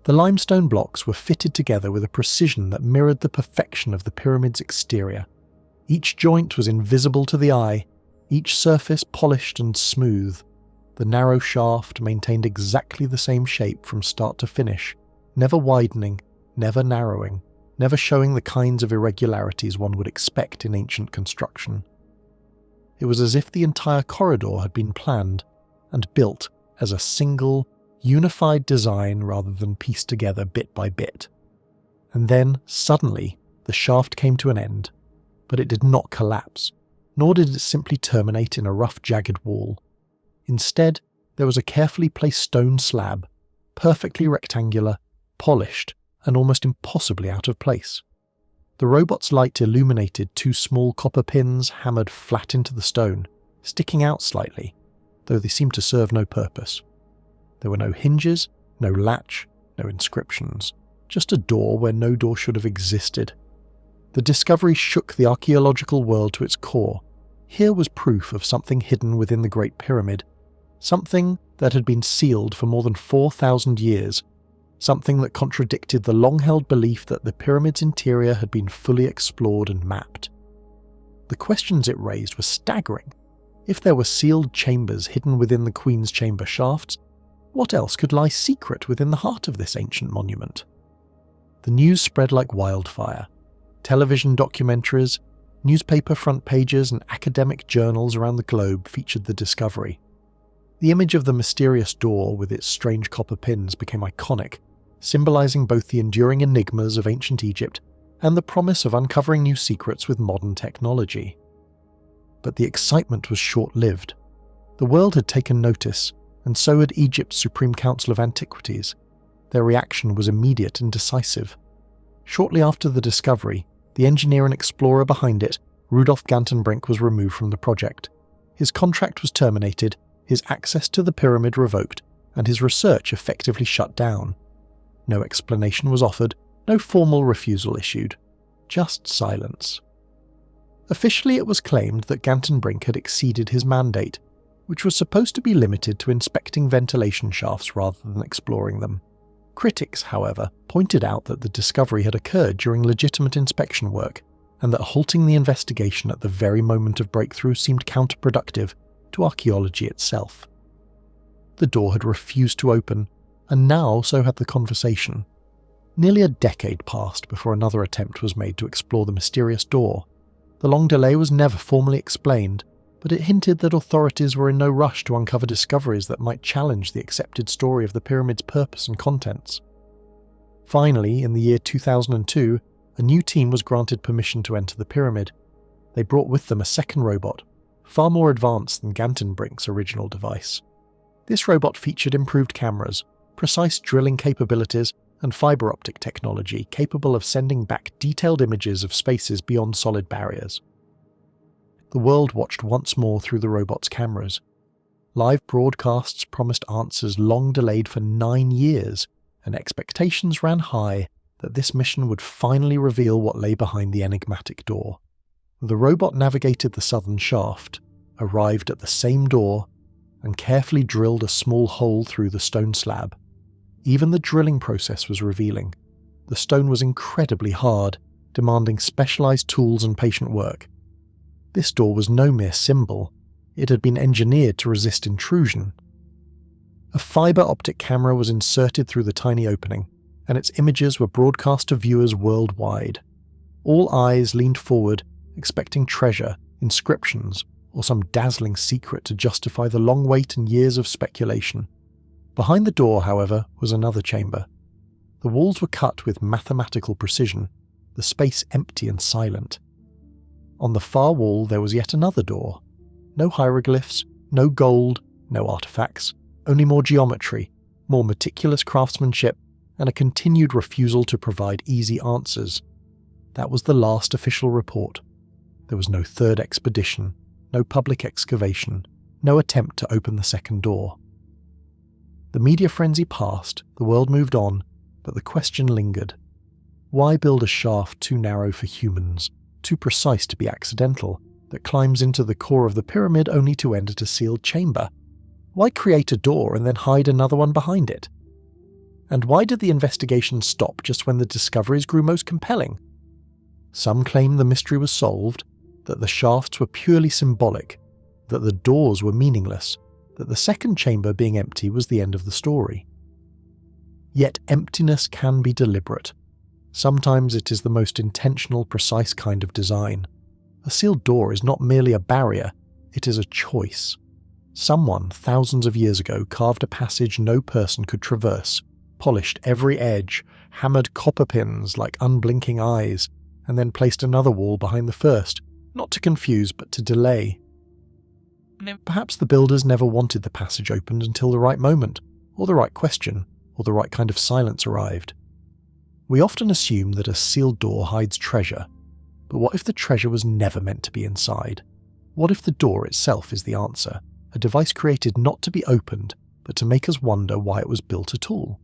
the limestone blocks were fitted together with a precision that mirrored the perfection of the pyramid's exterior. Each joint was invisible to the eye, each surface polished and smooth. The narrow shaft maintained exactly the same shape from start to finish, never widening, never narrowing, never showing the kinds of irregularities one would expect in ancient construction. It was as if the entire corridor had been planned and built as a single, unified design rather than pieced together bit by bit. And then, suddenly, the shaft came to an end, but it did not collapse, nor did it simply terminate in a rough, jagged wall. Instead, there was a carefully placed stone slab, perfectly rectangular, polished, and almost impossibly out of place. The robot's light illuminated 2 small copper pins hammered flat into the stone, sticking out slightly, though they seemed to serve no purpose. There were no hinges, no latch, no inscriptions, just a door where no door should have existed. The discovery shook the archaeological world to its core. Here was proof of something hidden within the Great Pyramid, something that had been sealed for more than 4,000 years, something that contradicted the long-held belief that the pyramid's interior had been fully explored and mapped. The questions it raised were staggering. If there were sealed chambers hidden within the Queen's chamber shafts, what else could lie secret within the heart of this ancient monument? The news spread like wildfire. Television documentaries, newspaper front pages and academic journals around the globe featured the discovery. The image of the mysterious door with its strange copper pins became iconic, symbolizing both the enduring enigmas of ancient Egypt and the promise of uncovering new secrets with modern technology. But the excitement was short-lived. The world had taken notice, and so had Egypt's Supreme Council of Antiquities. Their reaction was immediate and decisive. Shortly after the discovery, the engineer and explorer behind it, Rudolf Gantenbrink, was removed from the project. His contract was terminated, his access to the pyramid revoked, and his research effectively shut down. No explanation was offered, no formal refusal issued. Just silence. Officially, it was claimed that Gantenbrink had exceeded his mandate, which was supposed to be limited to inspecting ventilation shafts rather than exploring them. Critics, however, pointed out that the discovery had occurred during legitimate inspection work, and that halting the investigation at the very moment of breakthrough seemed counterproductive to archaeology itself. The door had refused to open, and now so had the conversation. Nearly a decade passed before another attempt was made to explore the mysterious door. The long delay was never formally explained, but it hinted that authorities were in no rush to uncover discoveries that might challenge the accepted story of the pyramid's purpose and contents. Finally, in the year 2002, a new team was granted permission to enter the pyramid. They brought with them a second robot, far more advanced than Gantenbrink's original device. This robot featured improved cameras, precise drilling capabilities, and fiber optic technology capable of sending back detailed images of spaces beyond solid barriers. The world watched once more through the robot's cameras. Live broadcasts promised answers long delayed for 9 years, and expectations ran high that this mission would finally reveal what lay behind the enigmatic door. The robot navigated the southern shaft, arrived at the same door, and carefully drilled a small hole through the stone slab. Even the drilling process was revealing. The stone was incredibly hard, demanding specialized tools and patient work. This door was no mere symbol. It had been engineered to resist intrusion. A fiber optic camera was inserted through the tiny opening, and its images were broadcast to viewers worldwide. All eyes leaned forward, expecting treasure, inscriptions, or some dazzling secret to justify the long wait and years of speculation. Behind the door, however, was another chamber. The walls were cut with mathematical precision, the space empty and silent. On the far wall there was yet another door. No hieroglyphs, no gold, no artifacts, only more geometry, more meticulous craftsmanship, and a continued refusal to provide easy answers. That was the last official report. There was no third expedition, no public excavation, no attempt to open the second door. The media frenzy passed, the world moved on, but the question lingered. Why build a shaft too narrow for humans, too precise to be accidental, that climbs into the core of the pyramid only to end at a sealed chamber? Why create a door and then hide another one behind it? And why did the investigation stop just when the discoveries grew most compelling? Some claim the mystery was solved, that the shafts were purely symbolic, that the doors were meaningless, that the second chamber being empty was the end of the story. Yet emptiness can be deliberate. Sometimes it is the most intentional, precise kind of design. A sealed door is not merely a barrier, it is a choice. Someone, thousands of years ago, carved a passage no person could traverse, polished every edge, hammered copper pins like unblinking eyes, and then placed another wall behind the first, not to confuse but to delay. Perhaps the builders never wanted the passage opened until the right moment, or the right question, or the right kind of silence arrived. We often assume that a sealed door hides treasure, but what if the treasure was never meant to be inside? What if the door itself is the answer, a device created not to be opened, but to make us wonder why it was built at all?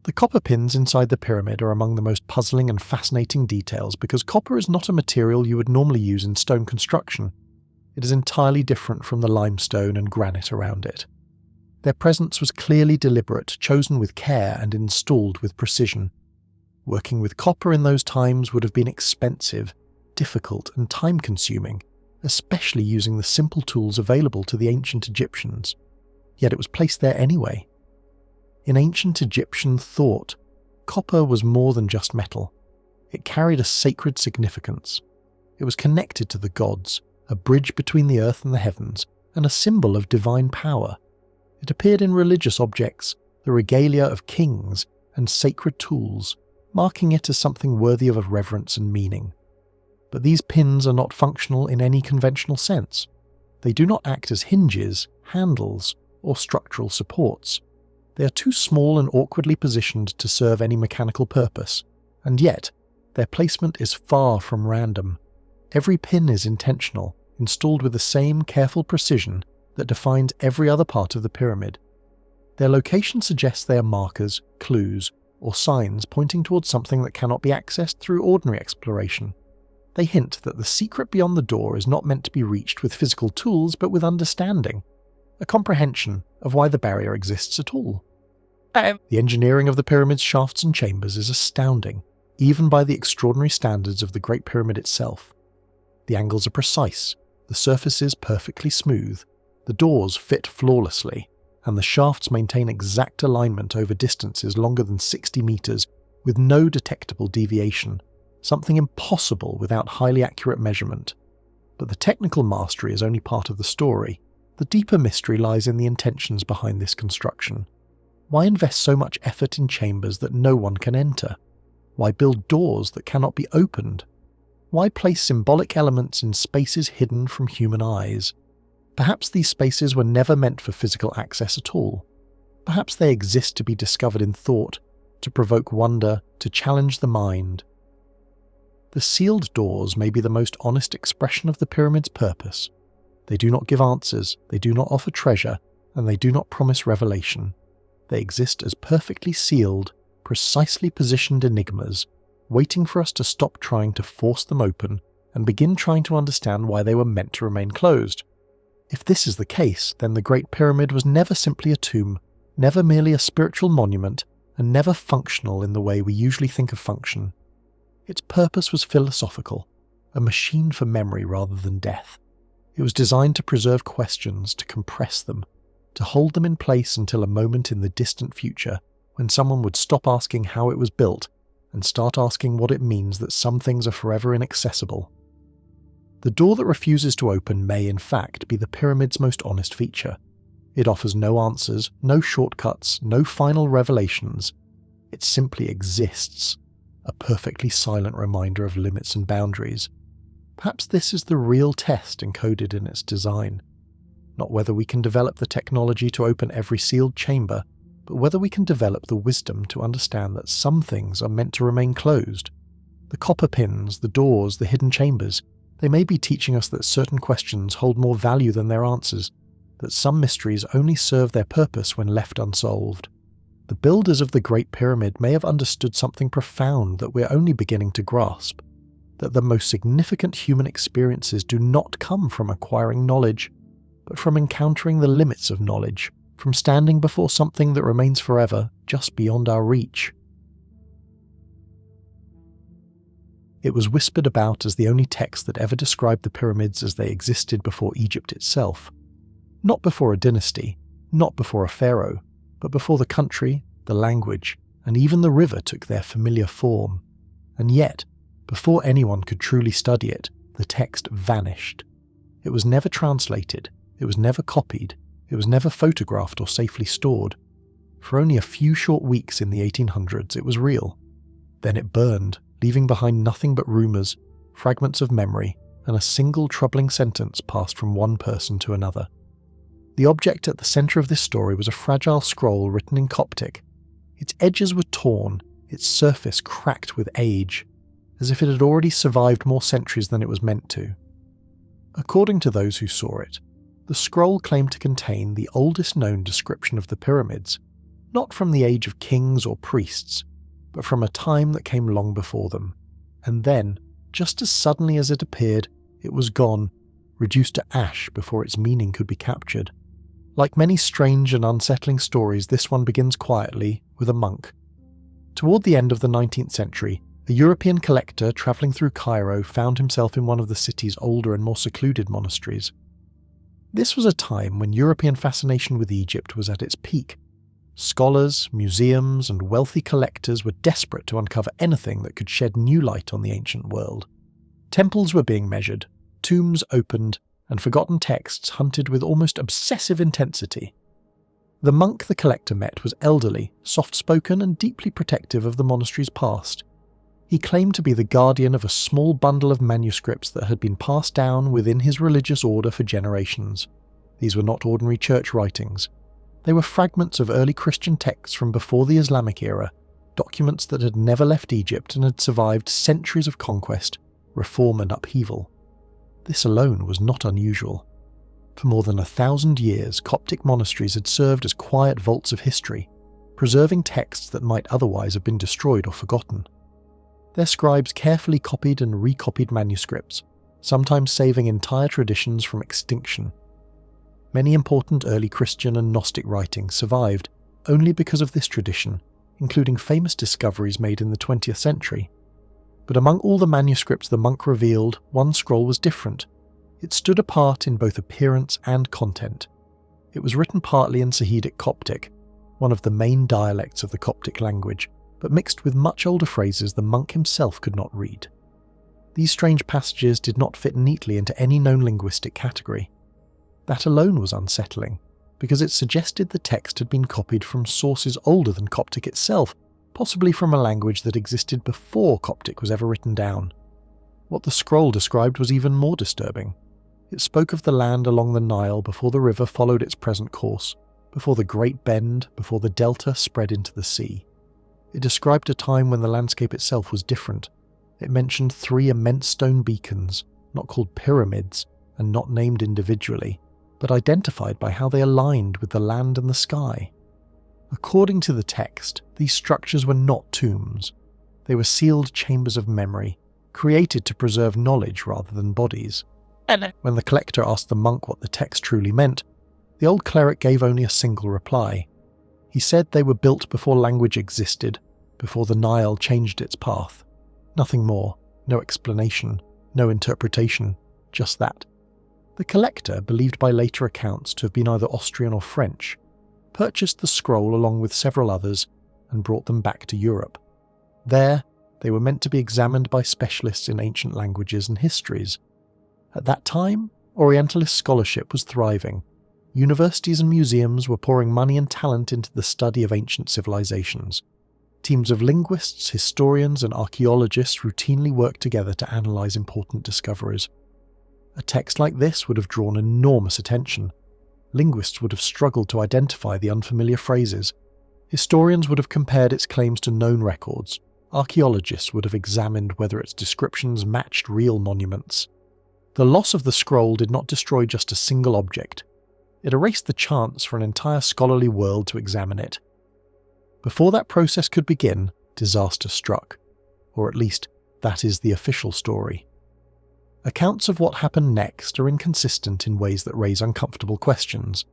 The copper pins inside the pyramid are among the most puzzling and fascinating details because copper is not a material you would normally use in stone construction. It is entirely different from the limestone and granite around it. Their presence was clearly deliberate, chosen with care and installed with precision. Working with copper in those times would have been expensive, difficult and time-consuming, especially using the simple tools available to the ancient Egyptians. Yet it was placed there anyway. In ancient Egyptian thought, copper was more than just metal. It carried a sacred significance. It was connected to the gods, a bridge between the earth and the heavens, and a symbol of divine power. It appeared in religious objects, the regalia of kings, and sacred tools, marking it as something worthy of reverence and meaning. But these pins are not functional in any conventional sense. They do not act as hinges, handles, or structural supports. They are too small and awkwardly positioned to serve any mechanical purpose, and yet their placement is far from random. Every pin is intentional, installed with the same careful precision that defines every other part of the pyramid. Their location suggests they are markers, clues, or signs pointing towards something that cannot be accessed through ordinary exploration. They hint that the secret beyond the door is not meant to be reached with physical tools but with understanding, a comprehension of why the barrier exists at all. The engineering of the pyramid's shafts and chambers is astounding, even by the extraordinary standards of the Great Pyramid itself. The angles are precise, the surfaces perfectly smooth, the doors fit flawlessly, and the shafts maintain exact alignment over distances longer than 60 meters with no detectable deviation, something impossible without highly accurate measurement. But the technical mastery is only part of the story. The deeper mystery lies in the intentions behind this construction. Why invest so much effort in chambers that no one can enter? Why build doors that cannot be opened? Why place symbolic elements in spaces hidden from human eyes? Perhaps these spaces were never meant for physical access at all. Perhaps they exist to be discovered in thought, to provoke wonder, to challenge the mind. The sealed doors may be the most honest expression of the pyramid's purpose. They do not give answers, they do not offer treasure, and they do not promise revelation. They exist as perfectly sealed, precisely positioned enigmas, waiting for us to stop trying to force them open and begin trying to understand why they were meant to remain closed. If this is the case, then the Great Pyramid was never simply a tomb, never merely a spiritual monument, and never functional in the way we usually think of function. Its purpose was philosophical, a machine for memory rather than death. It was designed to preserve questions, to compress them, to hold them in place until a moment in the distant future when someone would stop asking how it was built and start asking what it means that some things are forever inaccessible. The door that refuses to open may, in fact, be the pyramid's most honest feature. It offers no answers, no shortcuts, no final revelations. It simply exists, a perfectly silent reminder of limits and boundaries. Perhaps this is the real test encoded in its design. Not whether we can develop the technology to open every sealed chamber, but whether we can develop the wisdom to understand that some things are meant to remain closed. The copper pins, the doors, the hidden chambers, they may be teaching us that certain questions hold more value than their answers, that some mysteries only serve their purpose when left unsolved. The builders of the Great Pyramid may have understood something profound that we're only beginning to grasp, that the most significant human experiences do not come from acquiring knowledge, but from encountering the limits of knowledge, from standing before something that remains forever just beyond our reach. It was whispered about as the only text that ever described the pyramids as they existed before Egypt itself. Not before a dynasty, not before a pharaoh, but before the country, the language, and even the river took their familiar form. And yet, before anyone could truly study it, the text vanished. It was never translated, it was never copied, it was never photographed or safely stored. For only a few short weeks in the 1800s it was real. Then it burned, leaving behind nothing but rumours, fragments of memory, and a single troubling sentence passed from one person to another. The object at the centre of this story was a fragile scroll written in Coptic. Its edges were torn, its surface cracked with age, as if it had already survived more centuries than it was meant to. According to those who saw it, the scroll claimed to contain the oldest known description of the pyramids, not from the age of kings or priests, but from a time that came long before them. And then, just as suddenly as it appeared, it was gone, reduced to ash before its meaning could be captured. Like many strange and unsettling stories, this one begins quietly, with a monk. Toward the end of the 19th century, A European collector travelling through Cairo found himself in one of the city's older and more secluded monasteries. This was a time when European fascination with Egypt was at its peak. Scholars, museums, and wealthy collectors were desperate to uncover anything that could shed new light on the ancient world. Temples were being measured, tombs opened, and forgotten texts hunted with almost obsessive intensity. The monk the collector met was elderly, soft-spoken, and deeply protective of the monastery's past. He claimed to be the guardian of a small bundle of manuscripts that had been passed down within his religious order for generations. These were not ordinary church writings. They were fragments of early Christian texts from before the Islamic era, documents that had never left Egypt and had survived centuries of conquest, reform and upheaval. This alone was not unusual. For more than 1,000 years, Coptic monasteries had served as quiet vaults of history, preserving texts that might otherwise have been destroyed or forgotten. Their scribes carefully copied and recopied manuscripts, sometimes saving entire traditions from extinction. Many important early Christian and Gnostic writings survived only because of this tradition, including famous discoveries made in the 20th century. But among all the manuscripts the monk revealed, one scroll was different. It stood apart in both appearance and content. It was written partly in Sahidic Coptic, one of the main dialects of the Coptic language, but mixed with much older phrases the monk himself could not read. These strange passages did not fit neatly into any known linguistic category. That alone was unsettling, because it suggested the text had been copied from sources older than Coptic itself, possibly from a language that existed before Coptic was ever written down. What the scroll described was even more disturbing. It spoke of the land along the Nile before the river followed its present course, before the Great Bend, before the delta spread into the sea. It described a time when the landscape itself was different. It mentioned 3 immense stone beacons, not called pyramids, and not named individually, but identified by how they aligned with the land and the sky. According to the text, these structures were not tombs. They were sealed chambers of memory, created to preserve knowledge rather than bodies. When the collector asked the monk what the text truly meant, the old cleric gave only a single reply. He said they were built before language existed, before the Nile changed its path. Nothing more, no explanation, no interpretation, just that. The collector, believed by later accounts to have been either Austrian or French, purchased the scroll along with several others and brought them back to Europe. There, they were meant to be examined by specialists in ancient languages and histories. At that time, Orientalist scholarship was thriving. Universities and museums were pouring money and talent into the study of ancient civilizations. Teams of linguists, historians, and archaeologists routinely worked together to analyze important discoveries. A text like this would have drawn enormous attention. Linguists would have struggled to identify the unfamiliar phrases. Historians would have compared its claims to known records. Archaeologists would have examined whether its descriptions matched real monuments. The loss of the scroll did not destroy just a single object. It erased the chance for an entire scholarly world to examine it. Before that process could begin, disaster struck. Or at least, that is the official story. Accounts of what happened next are inconsistent in ways that raise uncomfortable questions.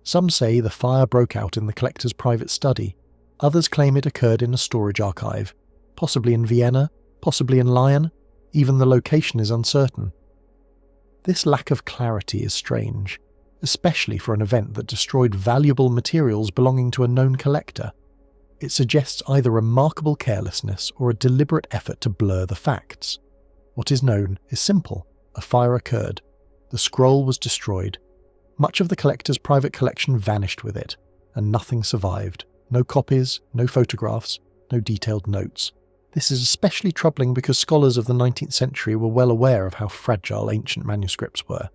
Some say the fire broke out in the collector's private study. Others claim it occurred in a storage archive, possibly in Vienna, possibly in Lyon. Even the location is uncertain. This lack of clarity is strange, especially for an event that destroyed valuable materials belonging to a known collector. It suggests either remarkable carelessness or a deliberate effort to blur the facts. What is known is simple. A fire occurred. The scroll was destroyed. Much of the collector's private collection vanished with it, and nothing survived. No copies, no photographs, no detailed notes. This is especially troubling because scholars of the 19th century were well aware of how fragile ancient manuscripts were.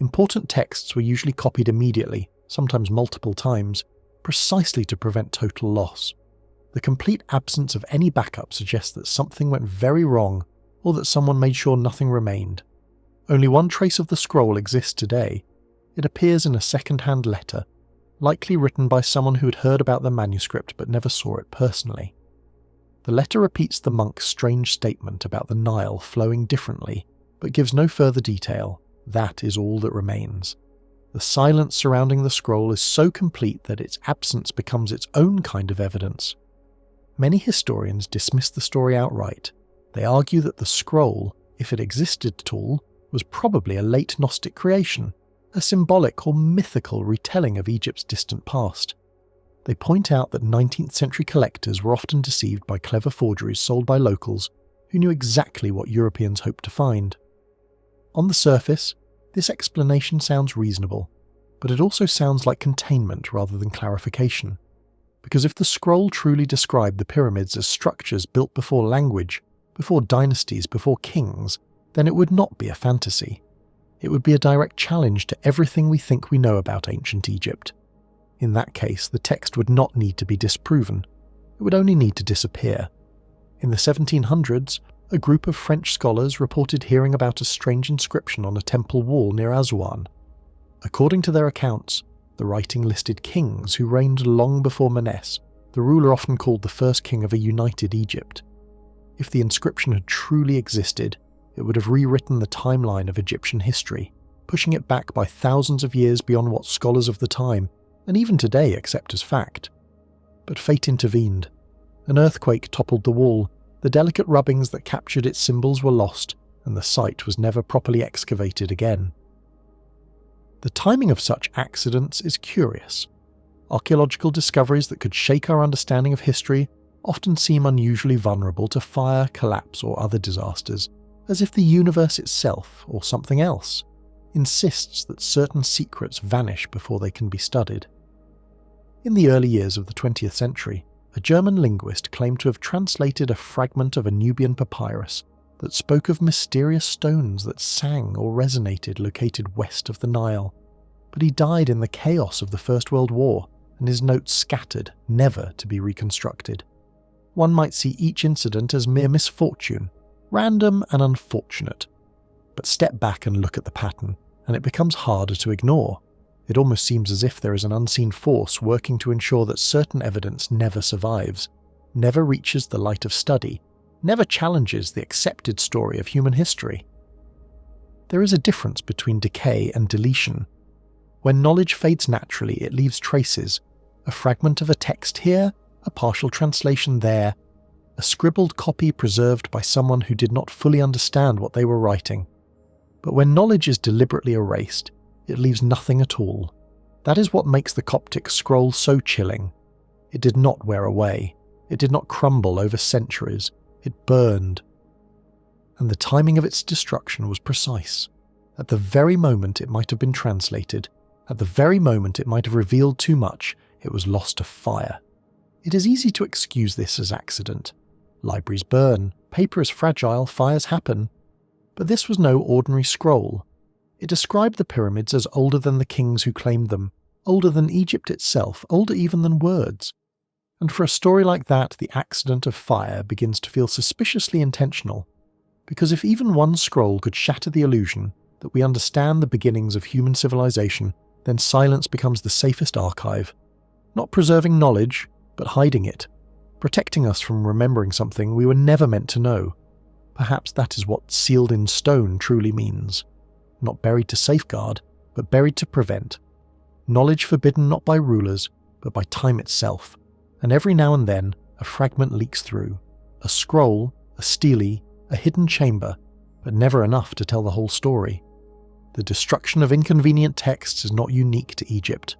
Important texts were usually copied immediately, sometimes multiple times, precisely to prevent total loss. The complete absence of any backup suggests that something went very wrong, or that someone made sure nothing remained. Only one trace of the scroll exists today. It appears in a second-hand letter, likely written by someone who had heard about the manuscript but never saw it personally. The letter repeats the monk's strange statement about the Nile flowing differently, but gives no further detail. That is all that remains. The silence surrounding the scroll is so complete that its absence becomes its own kind of evidence. Many historians dismiss the story outright. They argue that the scroll, if it existed at all, was probably a late Gnostic creation, a symbolic or mythical retelling of Egypt's distant past. They point out that 19th century collectors were often deceived by clever forgeries sold by locals who knew exactly what Europeans hoped to find. On the surface, this explanation sounds reasonable, but it also sounds like containment rather than clarification. Because if the scroll truly described the pyramids as structures built before language, before dynasties, before kings, then it would not be a fantasy. It would be a direct challenge to everything we think we know about ancient Egypt. In that case, the text would not need to be disproven. It would only need to disappear. In the 1700s, a group of French scholars reported hearing about a strange inscription on a temple wall near Aswan. According to their accounts, the writing listed kings who reigned long before Menes, the ruler often called the first king of a united Egypt. If the inscription had truly existed, it would have rewritten the timeline of Egyptian history, pushing it back by thousands of years beyond what scholars of the time, and even today, accept as fact. But fate intervened. An earthquake toppled the wall, the delicate rubbings that captured its symbols were lost, and the site was never properly excavated again. The timing of such accidents is curious. Archaeological discoveries that could shake our understanding of history often seem unusually vulnerable to fire, collapse, or other disasters, as if the universe itself, or something else, insists that certain secrets vanish before they can be studied. In the early years of the 20th century, a German linguist claimed to have translated a fragment of a Nubian papyrus that spoke of mysterious stones that sang or resonated located west of the Nile. But he died in the chaos of the First World War, and his notes scattered, never to be reconstructed. One might see each incident as mere misfortune, random and unfortunate. But step back and look at the pattern, and it becomes harder to ignore. It almost seems as if there is an unseen force working to ensure that certain evidence never survives, never reaches the light of study, never challenges the accepted story of human history. There is a difference between decay and deletion. When knowledge fades naturally, it leaves traces, a fragment of a text here, a partial translation there, a scribbled copy preserved by someone who did not fully understand what they were writing. But when knowledge is deliberately erased, it leaves nothing at all. That is what makes the Coptic scroll so chilling. It did not wear away. It did not crumble over centuries. It burned. And the timing of its destruction was precise. At the very moment it might have been translated, at the very moment it might have revealed too much, it was lost to fire. It is easy to excuse this as accident. Libraries burn, paper is fragile, fires happen. But this was no ordinary scroll. It described the pyramids as older than the kings who claimed them, older than Egypt itself, older even than words. And for a story like that, the accident of fire begins to feel suspiciously intentional. Because if even one scroll could shatter the illusion that we understand the beginnings of human civilization, then silence becomes the safest archive. Not preserving knowledge, but hiding it, protecting us from remembering something we were never meant to know. Perhaps that is what sealed in stone truly means. Not buried to safeguard, but buried to prevent. Knowledge forbidden not by rulers, but by time itself. And every now and then, a fragment leaks through. A scroll, a stelely, a hidden chamber, but never enough to tell the whole story. The destruction of inconvenient texts is not unique to Egypt.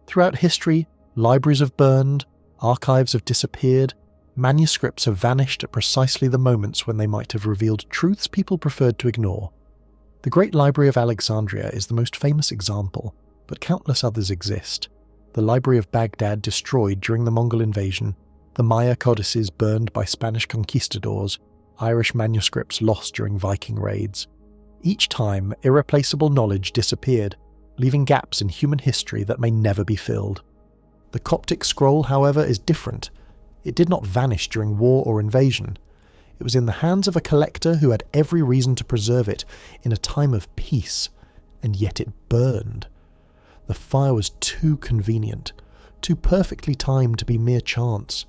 Throughout history, libraries have burned, archives have disappeared, manuscripts have vanished at precisely the moments when they might have revealed truths people preferred to ignore. The Great Library of Alexandria is the most famous example, but countless others exist. The Library of Baghdad destroyed during the Mongol invasion, the Maya codices burned by Spanish conquistadors, Irish manuscripts lost during Viking raids. Each time, irreplaceable knowledge disappeared, leaving gaps in human history that may never be filled. The Coptic scroll, however, is different. It did not vanish during war or invasion. It was in the hands of a collector who had every reason to preserve it in a time of peace, and yet it burned. The fire was too convenient, too perfectly timed to be mere chance.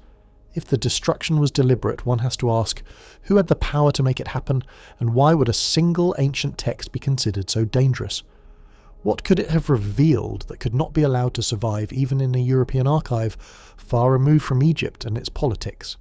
If the destruction was deliberate, one has to ask, who had the power to make it happen, and why would a single ancient text be considered so dangerous? What could it have revealed that could not be allowed to survive even in a European archive far removed from Egypt and its politics?